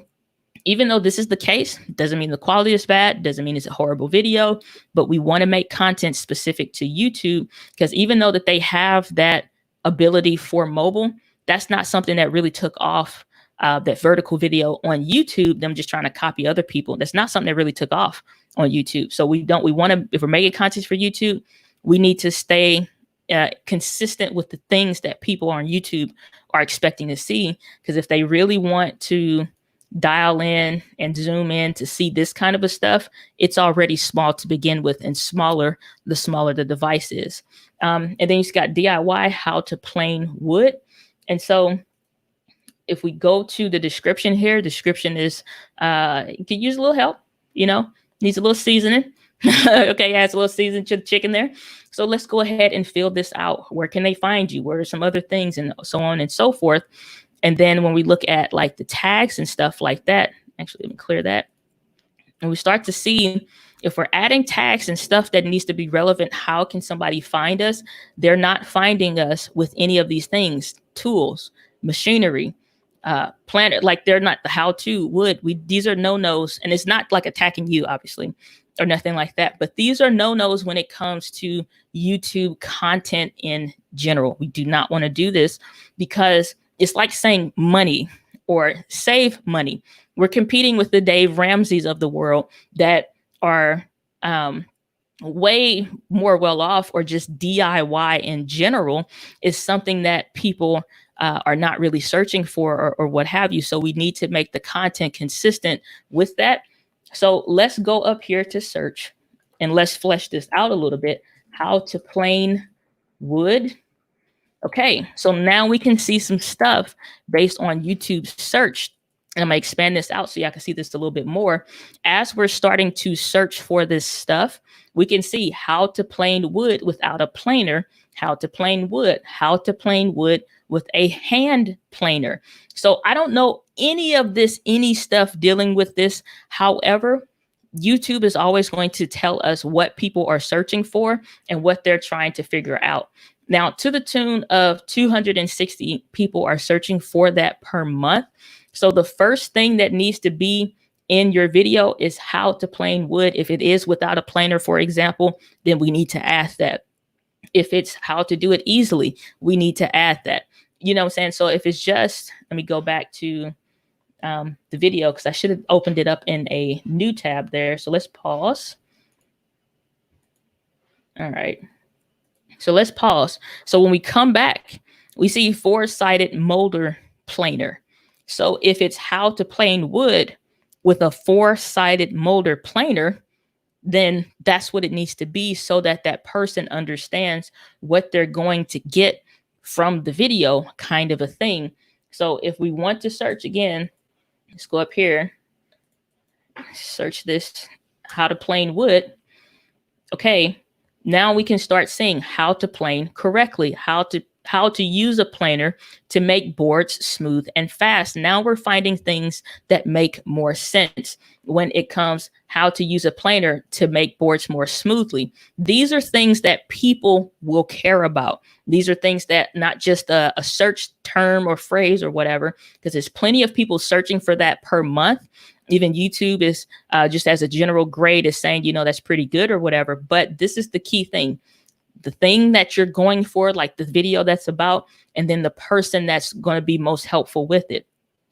A: even though this is the case, doesn't mean the quality is bad, doesn't mean it's a horrible video, but we want to make content specific to YouTube, because even though that they have that ability for mobile, that's not something that really took off. That vertical video on YouTube, them just trying to copy other people, that's not something that really took off on YouTube. So we want to, if we're making content for YouTube, we need to stay consistent with the things that people on YouTube are expecting to see. Because if they really want to dial in and zoom in to see this kind of a stuff, it's already small to begin with, and the smaller the device is. And then you've got DIY, how to plane wood. And so if we go to the description here, description is, you could use a little help, you know, needs a little seasoning. Okay, yeah, it's a little seasoned chicken there. So let's go ahead and fill this out. Where can they find you? Where are some other things, and so on and so forth. And then when we look at like the tags and stuff like that, actually, let me clear that. And we start to see if we're adding tags and stuff that needs to be relevant, how can somebody find us? They're not finding us with any of these things, tools, machinery, planner, like they're not the how-to wood. These are no-nos, and it's not like attacking you, obviously, or nothing like that. But these are no-nos when it comes to YouTube content in general. We do not want to do this, because it's like saying money or save money. We're competing with the Dave Ramseys of the world that are way more well off, or just DIY in general is something that people are not really searching for, or what have you. So we need to make the content consistent with that. So let's go up here to search and let's flesh this out a little bit. How to plane wood. Okay, so now we can see some stuff based on YouTube search. And I'm gonna expand this out so y'all can see this a little bit more. As we're starting to search for this stuff, we can see how to plane wood without a planer, how to plane wood, how to plane wood with a hand planer. So I don't know any stuff dealing with this. However, YouTube is always going to tell us what people are searching for and what they're trying to figure out. Now, to the tune of 260 people are searching for that per month. So the first thing that needs to be in your video is how to plane wood. If it is without a planer, for example, then we need to add that. If it's how to do it easily, we need to add that. You know what I'm saying? So if it's just, let me go back to the video because I should have opened it up in a new tab there. So let's pause. All right. So let's pause. So when we come back, we see 4-sided molder planer. So if it's how to plane wood with a 4-sided molder planer, then that's what it needs to be so that that person understands what they're going to get from the video, kind of a thing. So if we want to search again, let's go up here, search this, how to plane wood. Okay, now we can start seeing how to plane correctly, how to use a planer to make boards smooth and fast. Now we're finding things that make more sense when it comes how to use a planer to make boards more smoothly. These are things that people will care about. These are things that not just a search term or phrase or whatever, because there's plenty of people searching for that per month. Even YouTube is just as a general grade is saying, you know, that's pretty good or whatever. But this is the key thing. The thing that you're going for, like the video that's about, and then the person that's going to be most helpful with it,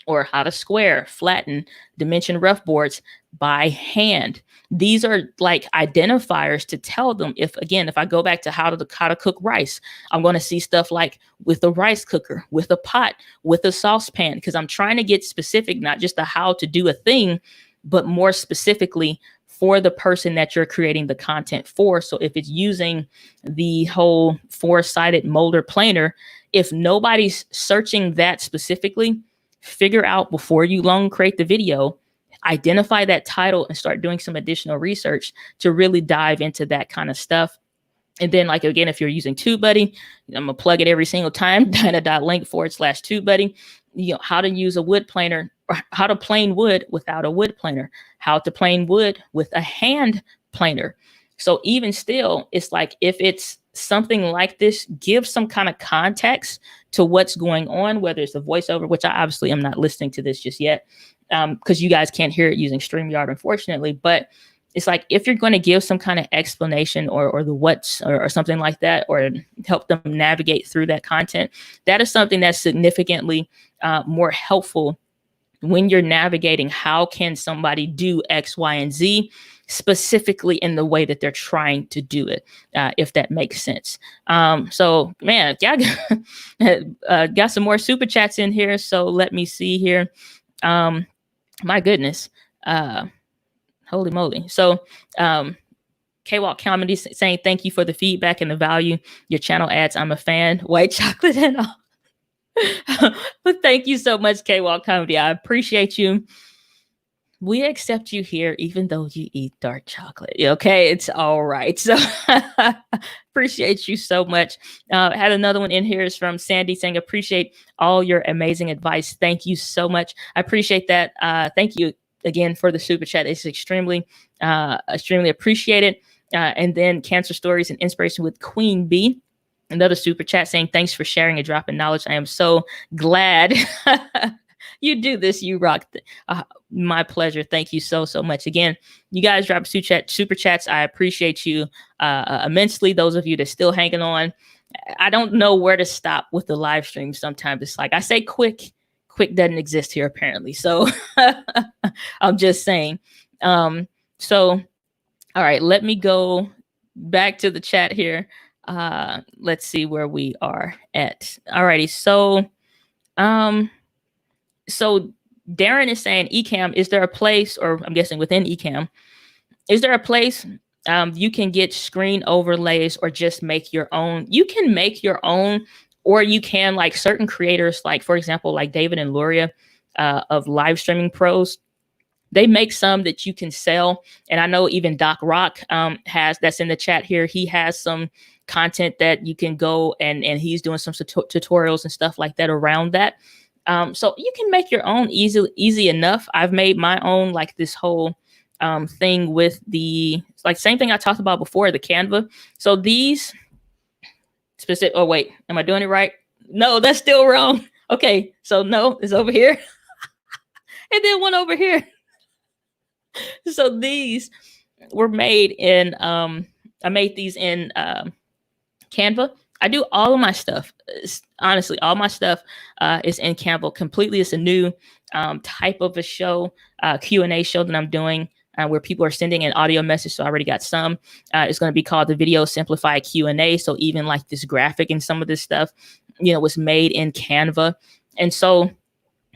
A: or how to square, flatten, dimension rough boards by hand. These are like identifiers to tell them if I go back to how to cook rice, I'm going to see stuff like with a rice cooker, with a pot, with a saucepan, because I'm trying to get specific, not just the how to do a thing, but more specifically for the person that you're creating the content for. So if it's using the whole 4-sided molder planer, if nobody's searching that specifically, figure out before you long create the video, identify that title and start doing some additional research to really dive into that kind of stuff. And then, like, again, if you're using TubeBuddy, I'm gonna plug it every single time, dyna.link/TubeBuddy, you know, how to use a wood planer, or how to plane wood without a wood planer, how to plane wood with a hand planer. So even still, it's like, if it's something like this, give some kind of context to what's going on, whether it's a voiceover, which I obviously am not listening to this just yet, because you guys can't hear it using StreamYard, unfortunately. But it's like, if you're going to give some kind of explanation or the what's or something like that, or help them navigate through that content, that is something that's significantly more helpful when you're navigating how can somebody do X, Y, and Z specifically in the way that they're trying to do it, if that makes sense. So, man, y'all got some more super chats in here. So let me see here. My goodness. Holy moly. So, K-Walk Comedy saying, thank you for the feedback and the value your channel adds. I'm a fan. White chocolate and all. But thank you so much, K-Walk Comedy. I appreciate you. We accept you here, even though you eat dark chocolate. Okay, it's all right. So appreciate you so much. Had another one in here is from Sandy saying, appreciate all your amazing advice. Thank you so much. I appreciate that. Thank you again for the super chat. It's extremely appreciated. And then Cancer Stories and Inspiration with Queen Bee. Another super chat saying, thanks for sharing a drop in knowledge. I am so glad you do this. You rock. My pleasure. Thank you so much. Again, you guys drop super chats. I appreciate you immensely. Those of you that still hanging on. I don't know where to stop with the live stream. Sometimes it's like I say quick doesn't exist here apparently. So I'm just saying. So, all right, let me go back to the chat here. Let's see where we are at. Alrighty. So Darren is saying, Ecamm, is there a place, or I'm guessing within Ecamm, is there a place you can get screen overlays or just make your own? You can make your own, or you can, like certain creators, like for example, like David and Luria of Live Streaming Pros, they make some that you can sell. And I know even Doc Rock has, that's in the chat here, he has some content that you can go and he's doing some tutorials and stuff like that around that. So you can make your own easy enough. I've made my own, like this whole thing with the, like same thing I talked about before, the Canva. So these, specific. Oh, wait, am I doing it right? No, that's still wrong. Okay, so no, it's over here. And then one over here. So these were made in, I made these in Canva. I do all of my stuff. Honestly, all my stuff is in Canva completely. It's a new type of a show, Q&A show that I'm doing where people are sending an audio message. So I already got some. It's going to be called the Video Simplified Q&A. So even like this graphic and some of this stuff, you know, was made in Canva. And so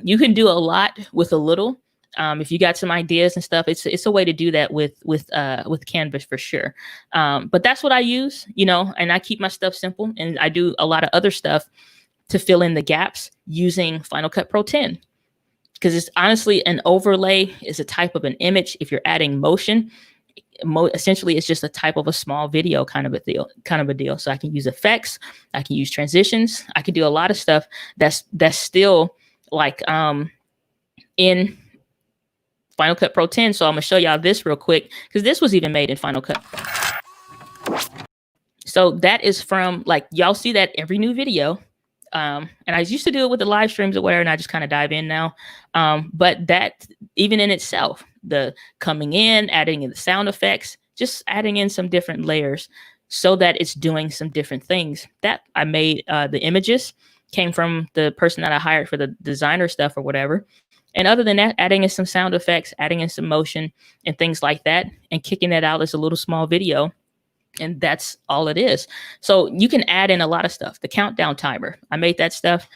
A: you can do a lot with a little. If you got some ideas and stuff, it's a way to do that with Canvas for sure. But that's what I use, you know, and I keep my stuff simple, and I do a lot of other stuff to fill in the gaps using Final Cut Pro 10, because it's honestly an overlay is a type of an image. If you're adding motion, essentially it's just a type of a small video kind of a deal. So I can use effects, I can use transitions, I can do a lot of stuff that's still like in Final Cut Pro 10. So I'm gonna show y'all this real quick, because this was even made in Final Cut. So that is from, like, y'all see that every new video. And I used to do it with the live streams or whatever, and I just kind of dive in now. But that, even in itself, the coming in, adding in the sound effects, just adding in some different layers so that it's doing some different things. That I made, the images came from the person that I hired for the designer stuff or whatever. And other than that, adding in some sound effects, adding in some motion and things like that, and kicking that out as a little small video. And that's all it is. So you can add in a lot of stuff. The countdown timer, I made that stuff.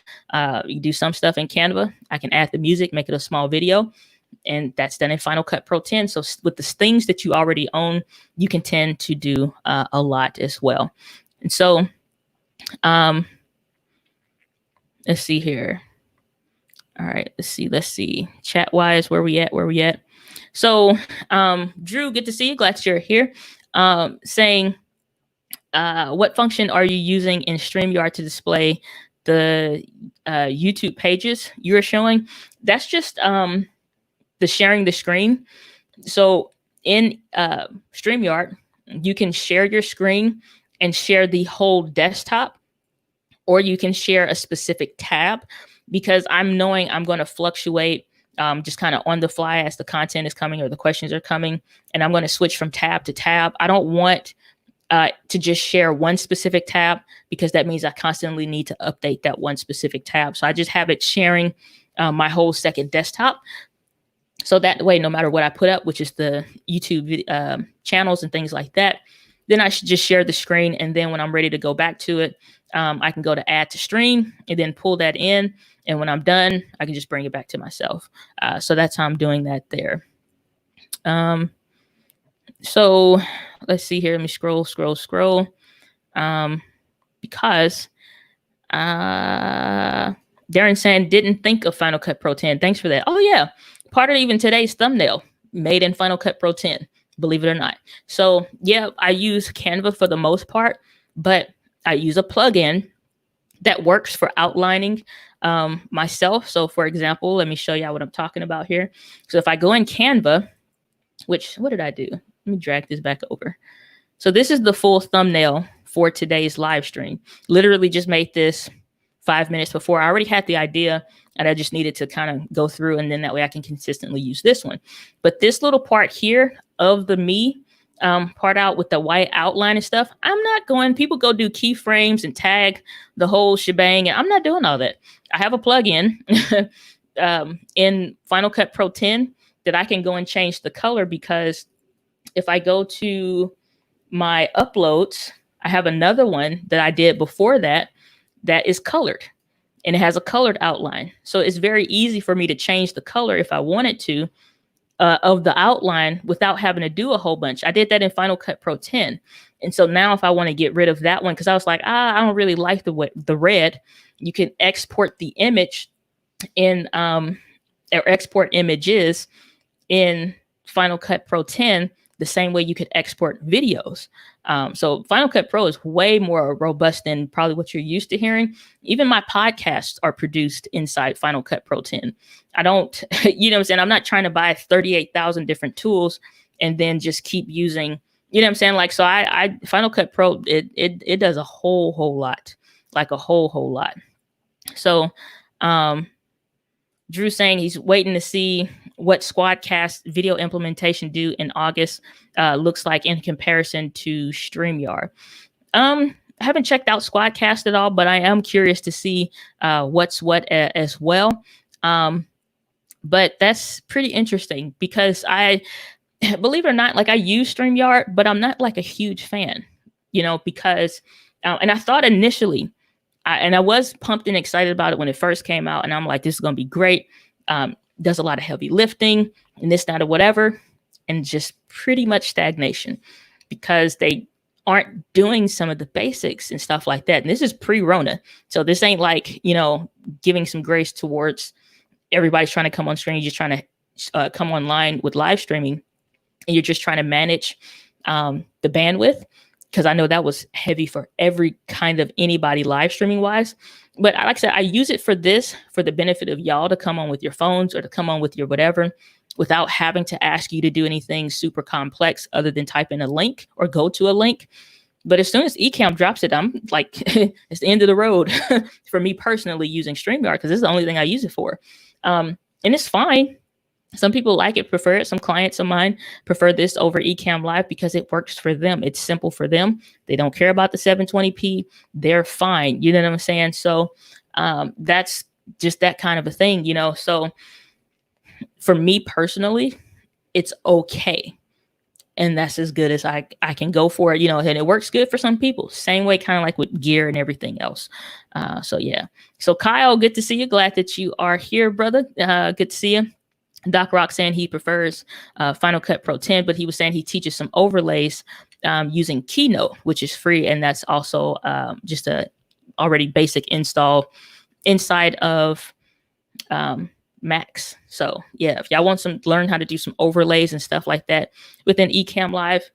A: You do some stuff in Canva. I can add the music, make it a small video. And that's done in Final Cut Pro 10. So with the things that you already own, you can tend to do a lot as well. And so let's see here. All right, let's see. Chat wise, where we at? So Drew, good to see you. Glad you're here. Saying, what function are you using in StreamYard to display the YouTube pages you're showing? That's just the sharing the screen. So in StreamYard, you can share your screen and share the whole desktop, or you can share a specific tab, because I'm knowing I'm going to fluctuate just kind of on the fly as the content is coming or the questions are coming, and I'm going to switch from tab to tab. I don't want to just share one specific tab, because that means I constantly need to update that one specific tab. So I just have it sharing my whole second desktop. So that way, no matter what I put up, which is the YouTube channels and things like that, then I should just share the screen. And then when I'm ready to go back to it, I can go to add to stream and then pull that in. And when I'm done, I can just bring it back to myself. So that's how I'm doing that there. So let's see here. Let me scroll. Because Darren saying, didn't think of Final Cut Pro 10. Thanks for that. Oh, yeah. Part of even today's thumbnail made in Final Cut Pro 10, believe it or not. So, yeah, I use Canva for the most part, but I use a plugin that works for outlining myself. So for example, let me show you what I'm talking about here. So if I go in Canva, what did I do? Let me drag this back over. So this is the full thumbnail for today's live stream. Literally just made this 5 minutes before. I already had the idea, and I just needed to kind of go through, and then that way I can consistently use this one. But this little part here of the me part out with the white outline and stuff, I'm not going. People go do keyframes and tag the whole shebang, and I'm not doing all that. I have a plugin in Final Cut Pro 10 that I can go and change the color, because if I go to my uploads, I have another one that I did before that is colored, and it has a colored outline. So it's very easy for me to change the color if I wanted to of the outline without having to do a whole bunch. I did that in Final Cut Pro 10. And so now if I want to get rid of that one, because I was like, I don't really like the red, you can export the image in or export images in Final Cut Pro 10 the same way you could export videos. So Final Cut Pro is way more robust than probably what you're used to hearing. Even my podcasts are produced inside Final Cut Pro 10. I don't, you know what I'm saying? I'm not trying to buy 38,000 different tools and then just keep using You know what I'm saying? Like, so I Final Cut Pro, it does a whole lot, like a whole lot. So, Drew saying he's waiting to see what Squadcast video implementation do in August looks like in comparison to StreamYard. I haven't checked out Squadcast at all, but I am curious to see what's what as well. But that's pretty interesting because I, believe it or not, like I use StreamYard, but I'm not like a huge fan, you know, because, and I thought initially, I was pumped and excited about it when it first came out. And I'm like, this is going to be great. Does a lot of heavy lifting and this, that, or whatever. And just pretty much stagnation because they aren't doing some of the basics and stuff like that. And this is pre-Rona. So this ain't like, you know, giving some grace towards everybody's trying to come on stream. You're just trying to come online with live streaming and you're just trying to manage the bandwidth. Because I know that was heavy for every kind of anybody live streaming wise. But like I said, I use it for this, for the benefit of y'all to come on with your phones or to come on with your whatever without having to ask you to do anything super complex other than type in a link or go to a link. But as soon as Ecamm drops it, I'm like, it's the end of the road for me personally using StreamYard because this is the only thing I use it for. And it's fine. Some people like it, prefer it. Some clients of mine prefer this over Ecamm Live because it works for them. It's simple for them. They don't care about the 720p. They're fine. You know what I'm saying? So that's just that kind of a thing, you know? So for me personally, it's okay. And that's as good as I can go for it, you know, and it works good for some people. Same way, kind of like with gear and everything else. So yeah. So Kyle, good to see you. Glad that you are here, brother. Good to see you. Doc Rock saying he prefers Final Cut Pro 10, but he was saying he teaches some overlays using Keynote, which is free. And that's also just a already basic install inside of Max. So yeah, if y'all want some, learn how to do some overlays and stuff like that within Ecamm Live,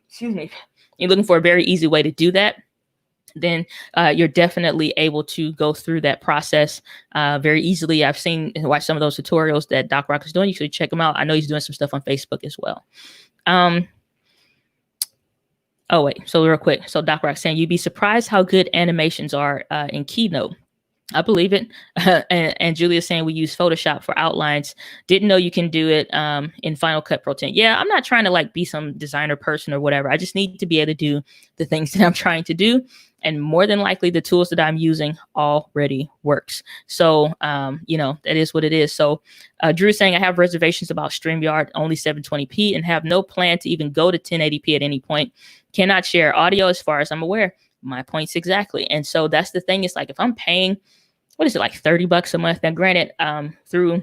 A: excuse me, you're looking for a very easy way to do that, then you're definitely able to go through that process very easily. I've seen and watched some of those tutorials that Doc Rock is doing. You should check them out. I know he's doing some stuff on Facebook as well. Oh, wait. So real quick. So Doc Rock saying, you'd be surprised how good animations are in Keynote. I believe it. And Julia's saying we use Photoshop for outlines. Didn't know you can do it in Final Cut Pro 10. Yeah, I'm not trying to like be some designer person or whatever. I just need to be able to do the things that I'm trying to do. And more than likely, the tools that I'm using already works. So, you know, that is what it is. So Drew's saying I have reservations about StreamYard, only 720p, and have no plan to even go to 1080p at any point. Cannot share audio as far as I'm aware. My points exactly. And so that's the thing. It's like if I'm paying, what is it, like $30 a month? Now, granted, through,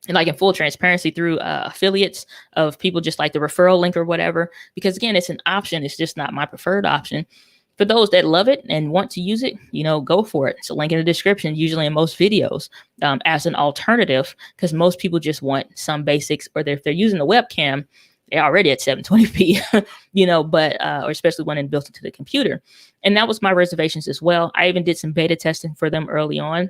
A: and like in full transparency, through affiliates of people just like the referral link or whatever, because again, it's an option. It's just not my preferred option. For those that love it and want to use it, you know, go for it. It's a link in the description, usually in most videos, as an alternative, because most people just want some basics, or if they're using the webcam, they're already at 720p, you know, but, or especially when built into the computer. And that was my reservations as well. I even did some beta testing for them early on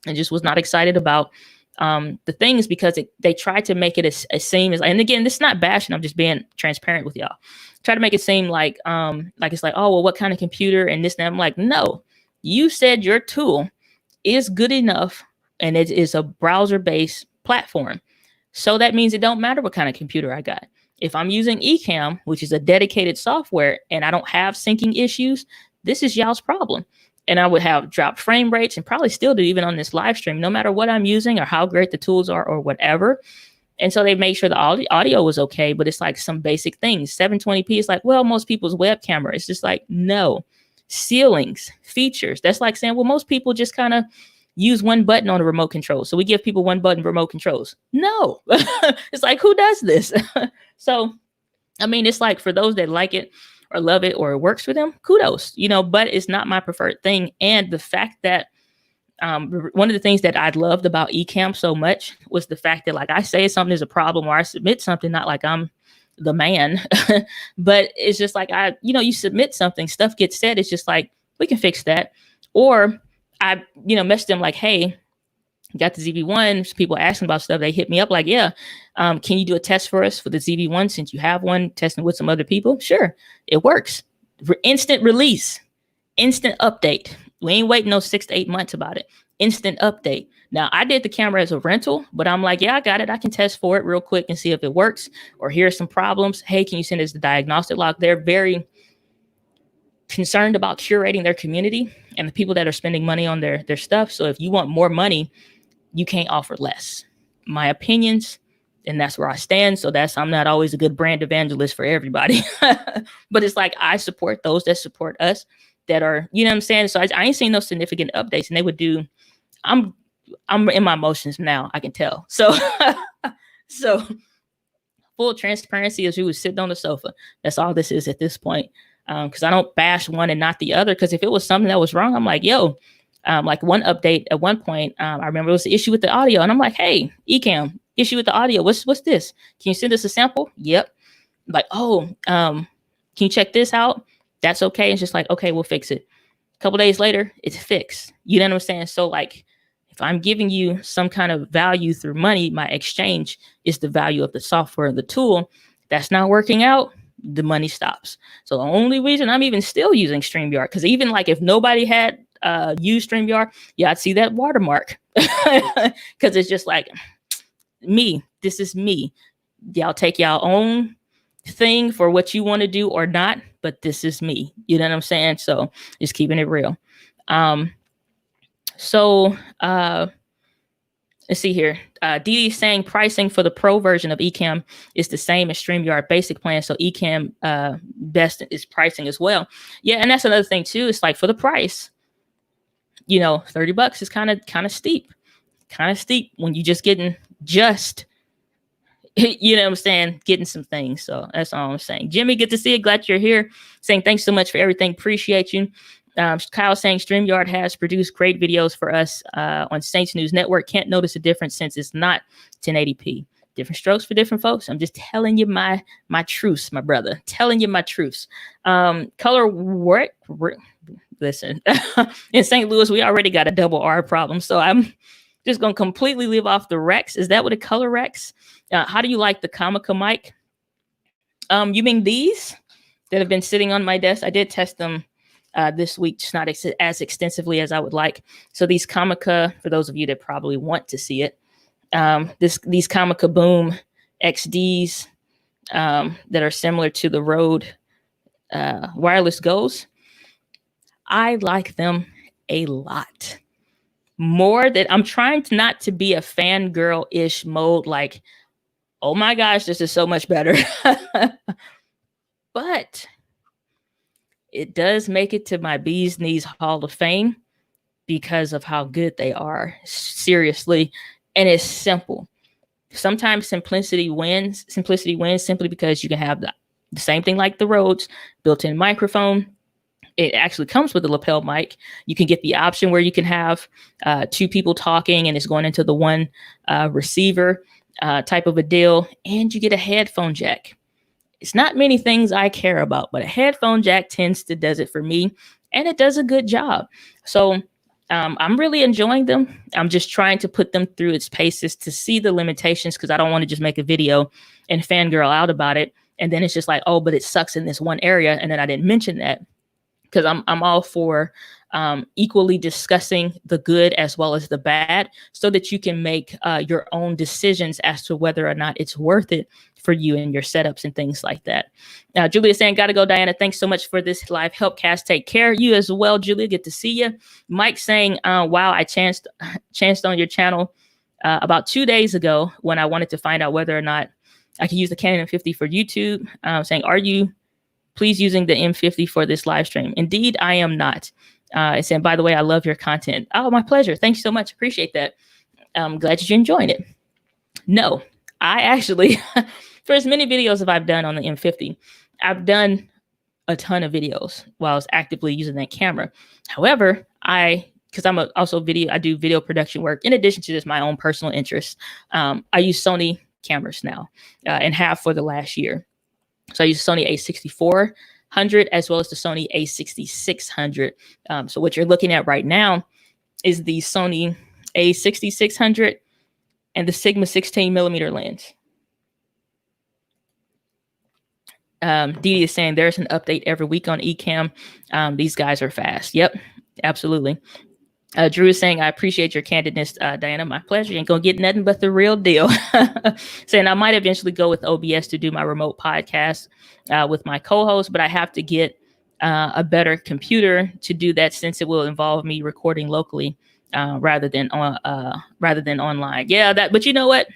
A: and just was not excited about the things because they tried to make it as seem as, and again, this is not bashing, I'm just being transparent with y'all. Try to make it seem like it's like, oh, well, what kind of computer and this and that. I'm like, no, you said your tool is good enough and it is a browser-based platform. So that means it don't matter what kind of computer I got. If I'm using Ecamm, which is a dedicated software, and I don't have syncing issues, this is y'all's problem. And I would have dropped frame rates and probably still do even on this live stream, no matter what I'm using or how great the tools are or whatever. And so they made sure the audio was okay, but it's like some basic things. 720p is like, well, most people's web camera. It's just like, no. Ceilings, features. That's like saying, well, most people just kind of use one button on a remote control. So we give people one button remote controls. No. It's like, who does this? So, I mean, it's like for those that like it or love it or it works for them, kudos, you know, but it's not my preferred thing. And the fact that one of the things that I loved about Ecamm so much was the fact that like I say something is a problem or I submit something, not like I'm the man, but it's just like you submit something, stuff gets said. It's just like, we can fix that. Or I, message them like, hey, got the ZV-1, people asking about stuff. They hit me up like, yeah, can you do a test for us for the ZV-1 since you have one, testing with some other people? Sure, it works. Instant release, instant update. We ain't waiting no 6 to 8 months about it. Instant update. Now, I did the camera as a rental, but I'm like, yeah, I got it. I can test for it real quick and see if it works, or here's some problems. Hey, can you send us the diagnostic log? They're very concerned about curating their community and the people that are spending money on their stuff. So if you want more money, you can't offer less. My opinions, and that's where I stand. So I'm not always a good brand evangelist for everybody, but it's like, I support those that support us, that are, you know what I'm saying? So I ain't seen no significant updates, and they would do, I'm in my emotions now, I can tell. So, so full transparency is you was sitting on the sofa. That's all this is at this point. Cause I don't bash one and not the other. Cause if it was something that was wrong, I'm like, yo, like one update at one point, I remember it was the issue with the audio, and I'm like, hey, Ecamm, issue with the audio. What's this? Can you send us a sample? Yep. Like, oh, can you check this out? That's okay. It's just like, okay, we'll fix it. A couple days later, it's fixed. You know what I'm saying? So like, if I'm giving you some kind of value through money, my exchange is the value of the software, the tool. That's not working out, the money stops. So the only reason I'm even still using StreamYard, because even like if nobody had used StreamYard, yeah, I'd see that watermark, because it's just like, me, this is me. Y'all take y'all own thing for what you want to do or not, but this is me. You know what I'm saying? So just keeping it real. Let's see here. Dee saying pricing for the pro version of Ecamm is the same as StreamYard basic plan. So Ecamm best is pricing as well. Yeah, and that's another thing too. It's like, for the price, you know, $30 is kind of steep. Kind of steep when you just getting you know what I'm saying, getting some things. So that's all I'm saying. Jimmy, good to see you. Glad you're here. Saying thanks so much for everything. Appreciate you. Kyle saying StreamYard has produced great videos for us on Saints News Network. Can't notice a difference since it's not 1080p. Different strokes for different folks. I'm just telling you my truths, my brother. Telling you my truths. Color work. Listen, in St. Louis, we already got a double R problem. So I'm just going to completely leave off the Rex. Is that what a color Rex? How do you like the Comica mic? You mean these that have been sitting on my desk? I did test them this week, just not as extensively as I would like. So these Comica, for those of you that probably want to see it, these Comica Boom XDs that are similar to the Rode wireless Go's, I like them a lot. More that I'm trying to not to be a fangirl-ish mode, like, oh my gosh, this is so much better. But it does make it to my Bee's Knees Hall of Fame because of how good they are. Seriously. And it's simple. Sometimes simplicity wins. Simplicity wins simply because you can have the same thing like the Rhodes, built-in microphone. It actually comes with a lapel mic. You can get the option where you can have 2 people talking and it's going into the one receiver type of a deal. And you get a headphone jack. It's not many things I care about, but a headphone jack does it for me. And it does a good job. So I'm really enjoying them. I'm just trying to put them through its paces to see the limitations, because I don't want to just make a video and fangirl out about it. And then it's just like, oh, but it sucks in this one area. And then I didn't mention that. Because I'm all for equally discussing the good as well as the bad, so that you can make your own decisions as to whether or not it's worth it for you and your setups and things like that. Julia saying, gotta go, Diana. Thanks so much for this live helpcast. Take care. You as well, Julia. Good to see you. Mike saying, wow, I chanced on your channel about 2 days ago when I wanted to find out whether or not I could use the Canon M50 for YouTube. Saying, are you please using the M50 for this live stream? Indeed, I am not. And saying, by the way, I love your content. Oh, my pleasure. Thanks so much. Appreciate that. I'm glad that you're enjoying it. No, I actually, for as many videos as I've done on the M50, I've done a ton of videos while I was actively using that camera. However, because I'm I do video production work in addition to just my own personal interests. I use Sony cameras now and have for the last year. So I use Sony a6400 as well as the Sony a6600. So what you're looking at right now is the Sony a 6600 and the Sigma 16mm lens. Dee is saying there's an update every week on Ecamm. These guys are fast. Yep, absolutely. Drew is saying, I appreciate your candidness, Diana. My pleasure. You ain't gonna get nothing but the real deal. Saying I might eventually go with OBS to do my remote podcast with my co-host, but I have to get a better computer to do that, since it will involve me recording locally rather than online. Yeah, that. But you know what?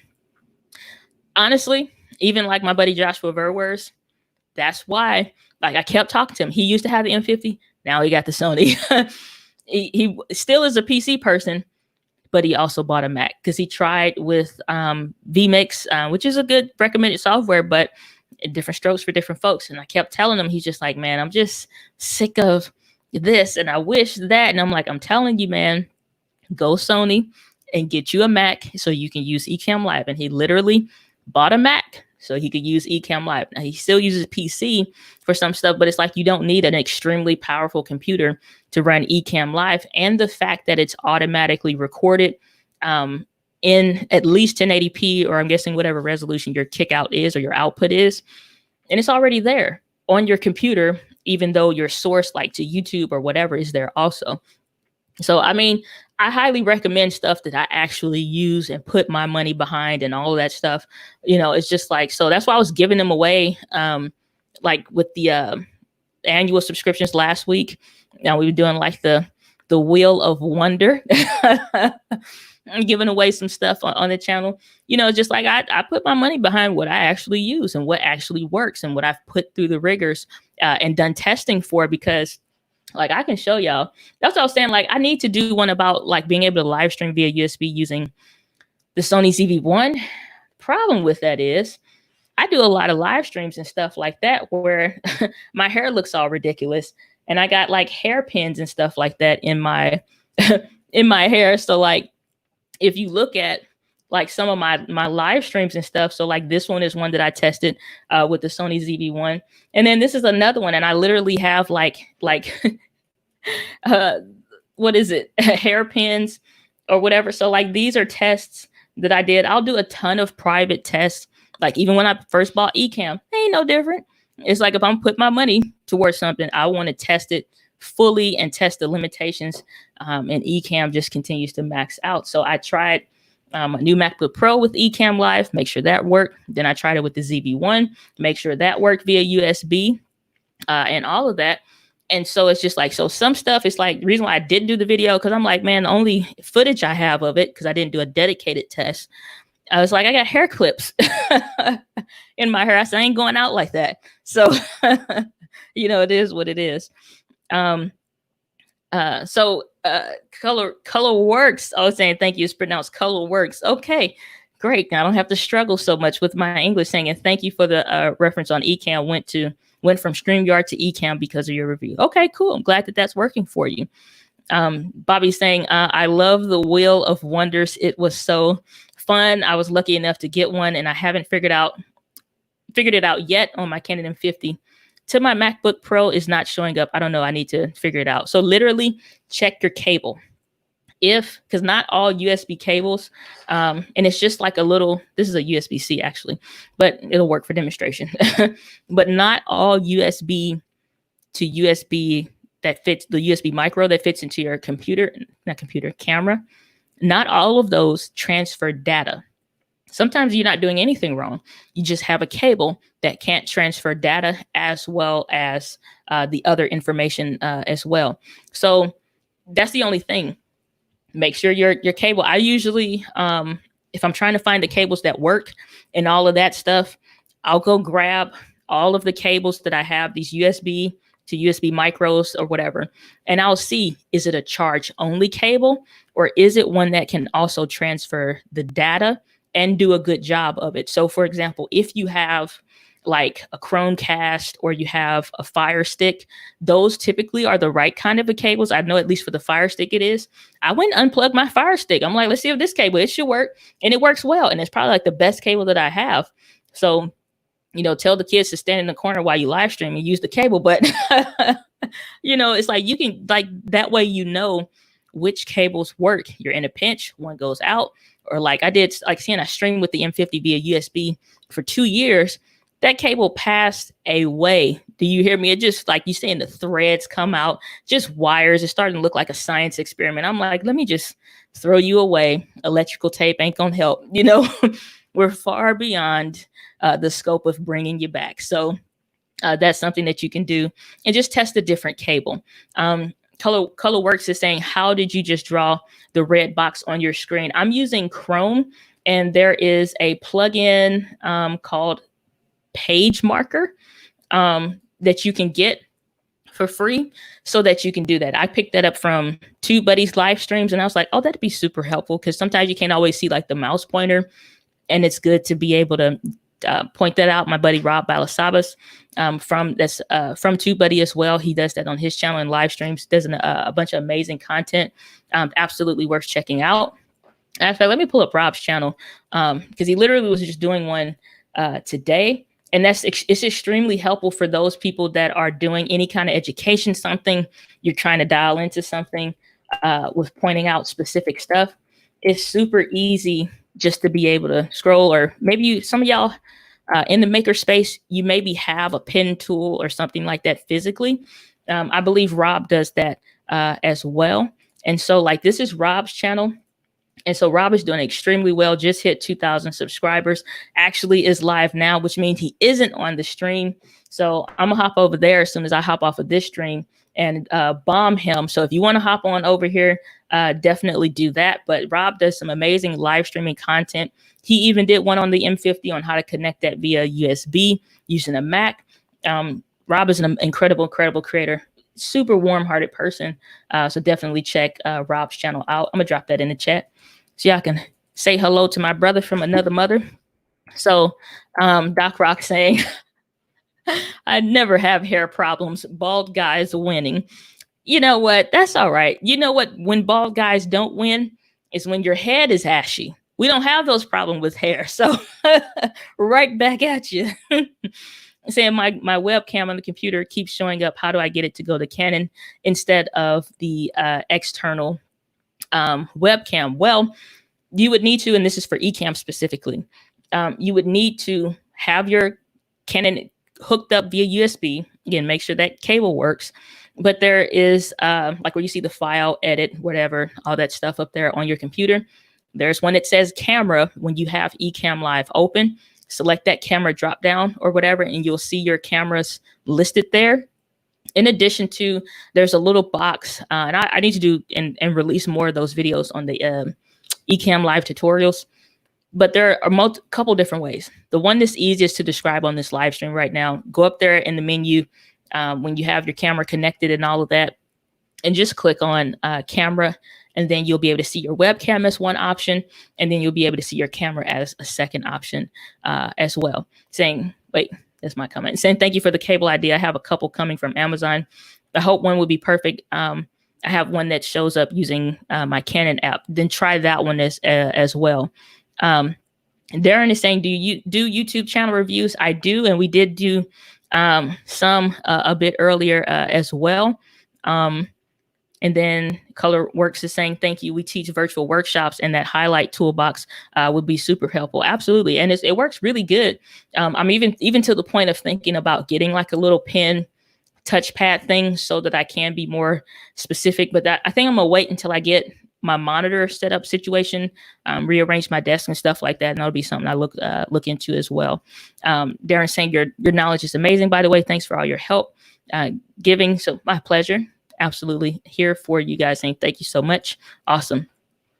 A: Honestly, even like my buddy Joshua Verwers, that's why. Like, I kept talking to him. He used to have the M50. Now he got the Sony. He still is a PC person, but he also bought a Mac because he tried with vMix, which is a good recommended software, but different strokes for different folks. And I kept telling him, he's just like, man, I'm just sick of this and I wish that. And I'm like, I'm telling you, man, go Sony and get you a Mac so you can use Ecamm Live. And he literally bought a Mac so he could use Ecamm Live. Now, he still uses PC for some stuff, but it's like you don't need an extremely powerful computer to run Ecamm Live. And the fact that it's automatically recorded in at least 1080p, or I'm guessing whatever resolution your kickout is or your output is, and it's already there on your computer, even though your source, like to YouTube or whatever, is there also. So, I mean, I highly recommend stuff that I actually use and put my money behind and all of that stuff. You know, it's just like, so that's why I was giving them away, like with the annual subscriptions last week. Now we were doing like the Wheel of Wonder. I'm giving away some stuff on the channel. You know, just like I put my money behind what I actually use and what actually works and what I've put through the rigors and done testing for, because like I can show y'all. That's what I was saying. Like, I need to do one about like being able to live stream via USB using the Sony ZV-1. Problem with that is I do a lot of live streams and stuff like that where my hair looks all ridiculous, and I got like hairpins and stuff like that in my in my hair. So like, if you look at like some of my live streams and stuff, so like this one is one that I tested with the Sony ZV-1, and then this is another one, and I literally have like what is it, hairpins or whatever. So like, these are tests that I did. I'll do a ton of private tests. Like, even when I first bought Ecamm, ain't no different. It's like, if I'm putting my money towards something, I want to test it fully and test the limitations. And Ecamm just continues to max out. So I tried a new MacBook Pro with Ecamm Live, make sure that worked. Then I tried it with the ZV-1, make sure that worked via USB and all of that. And so it's just like, so some stuff, it's like the reason why I didn't do the video, because I'm like, man, the only footage I have of it, because I didn't do a dedicated test, I was like, I got hair clips in my hair. I said, I ain't going out like that. So, you know, it is what it is. Color Works. I was saying thank you. It's pronounced Color Works. Okay, great. Now I don't have to struggle so much with my English saying, and thank you for the reference on Ecamm. Went from StreamYard to Ecamm because of your review. Okay, cool. I'm glad that that's working for you. Bobby's saying, I love the Wheel of Wonders. It was so fun. I was lucky enough to get one, and I haven't figured it out yet on my Canon M50. To my MacBook Pro is not showing up. I don't know. I need to figure it out. So literally check your cable. Because not all USB cables, and it's just like a little, this is a USB-C actually, but it'll work for demonstration. But not all USB to USB that fits, the USB micro that fits into your camera, not all of those transfer data. Sometimes you're not doing anything wrong. You just have a cable that can't transfer data as well as the other information as well. So that's the only thing. Make sure your cable, I usually, if I'm trying to find the cables that work and all of that stuff, I'll go grab all of the cables that I have, these USB to USB micros or whatever, and I'll see, is it a charge only cable, or is it one that can also transfer the data and do a good job of it? So for example, if you have like a Chromecast or you have a Fire Stick, those typically are the right kind of a cables. I know at least for the Fire Stick it is. I went and unplugged my Fire Stick. I'm like, let's see if this cable, it should work. And it works well. And it's probably like the best cable that I have. So, you know, tell the kids to stand in the corner while you live stream and use the cable. But, you know, it's like you can, like, that way, you know, which cables work. You're in a pinch, one goes out, or like I did, like seeing I streamed with the M50 via USB for 2 years. That cable passed away. Do you hear me? It just, like you saying, the threads come out, just wires. It's starting to look like a science experiment. I'm like, let me just throw you away. Electrical tape ain't gonna help. You know, we're far beyond the scope of bringing you back. So that's something that you can do, and just test a different cable. Colorworks is saying, how did you just draw the red box on your screen? I'm using Chrome, and there is a plugin called Page Marker that you can get for free so that you can do that. I picked that up from TubeBuddy's live streams, and I was like, oh, that'd be super helpful, because sometimes you can't always see like the mouse pointer, and it's good to be able to point that out. My buddy Rob Balasabas from TubeBuddy as well. He does that on his channel and live streams, does a bunch of amazing content. Absolutely worth checking out. In fact, let me pull up Rob's channel because he literally was just doing one today. And it's extremely helpful for those people that are doing any kind of education, something you're trying to dial into something with pointing out specific stuff. It's super easy just to be able to scroll, or maybe some of y'all in the maker space, you maybe have a pen tool or something like that physically. I believe Rob does that as well. And so like this is Rob's channel. And so Rob is doing extremely well, just hit 2,000 subscribers, actually is live now, which means he isn't on the stream. So I'm gonna hop over there as soon as I hop off of this stream and bomb him. So if you wanna hop on over here, definitely do that. But Rob does some amazing live streaming content. He even did one on the M50 on how to connect that via USB using a Mac. Rob is an incredible creator, super warm-hearted person. So definitely check Rob's channel out. I'm gonna drop that in the chat so y'all can say hello to my brother from another mother. So Doc Rock saying, I never have hair problems. Bald guys winning. You know what? That's all right. You know what? When bald guys don't win is when your head is ashy. We don't have those problems with hair. So right back at you. Saying my webcam on the computer keeps showing up. How do I get it to go to Canon instead of the external webcam? Well, you would need to, and this is for eCam specifically, you would need to have your Canon hooked up via USB. Again, make sure that cable works. But there is like where you see the file, edit, whatever, all that stuff up there on your computer. There's one that says camera. When you have eCam Live open, select that camera drop down or whatever, and you'll see your cameras listed there. In addition to, there's a little box, and I need to do and release more of those videos on the eCam Live tutorials. But there are a couple different ways. The one that's easiest to describe on this live stream right now, go up there in the menu when you have your camera connected and all of that, and just click on camera, and then you'll be able to see your webcam as one option, and then you'll be able to see your camera as a second option as well. Saying, wait, that's my comment. Saying thank you for the cable idea. I have a couple coming from Amazon. I hope one would be perfect. I have one that shows up using my Canon app. Then try that one as well. Darren is saying, do you do YouTube channel reviews? I do, and we did do some a bit earlier as well. And then Colorworks is saying, thank you. We teach virtual workshops, and that highlight toolbox would be super helpful. Absolutely. And it works really good. I'm even to the point of thinking about getting like a little pen touchpad thing so that I can be more specific. But I think I'm going to wait until I get my monitor set up situation, rearrange my desk and stuff like that. And that'll be something I look into as well. Darren saying your knowledge is amazing, by the way. Thanks for all your help giving. So my pleasure. Absolutely here for you guys, saying thank you so much. Awesome.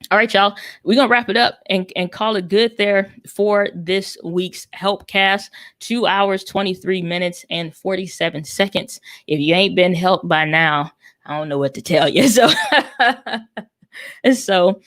A: All right, y'all, we're gonna wrap it up and call it good there for this week's Helpcast. 2 hours, 23 minutes, and 47 seconds. If you ain't been helped by now, I don't know what to tell you. So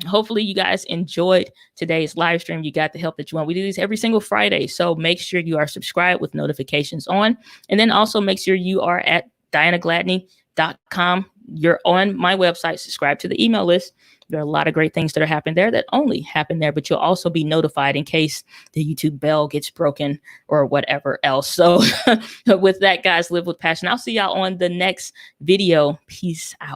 A: hopefully you guys enjoyed today's live stream. You got the help that you want. We do these every single Friday, so make sure you are subscribed with notifications on, and then also make sure you are at DianaGladney.com. You're on my website, subscribe to the email list. There are a lot of great things that are happening there that only happen there, but you'll also be notified in case the YouTube bell gets broken or whatever else. So with that, guys, live with passion. I'll see y'all on the next video. Peace out.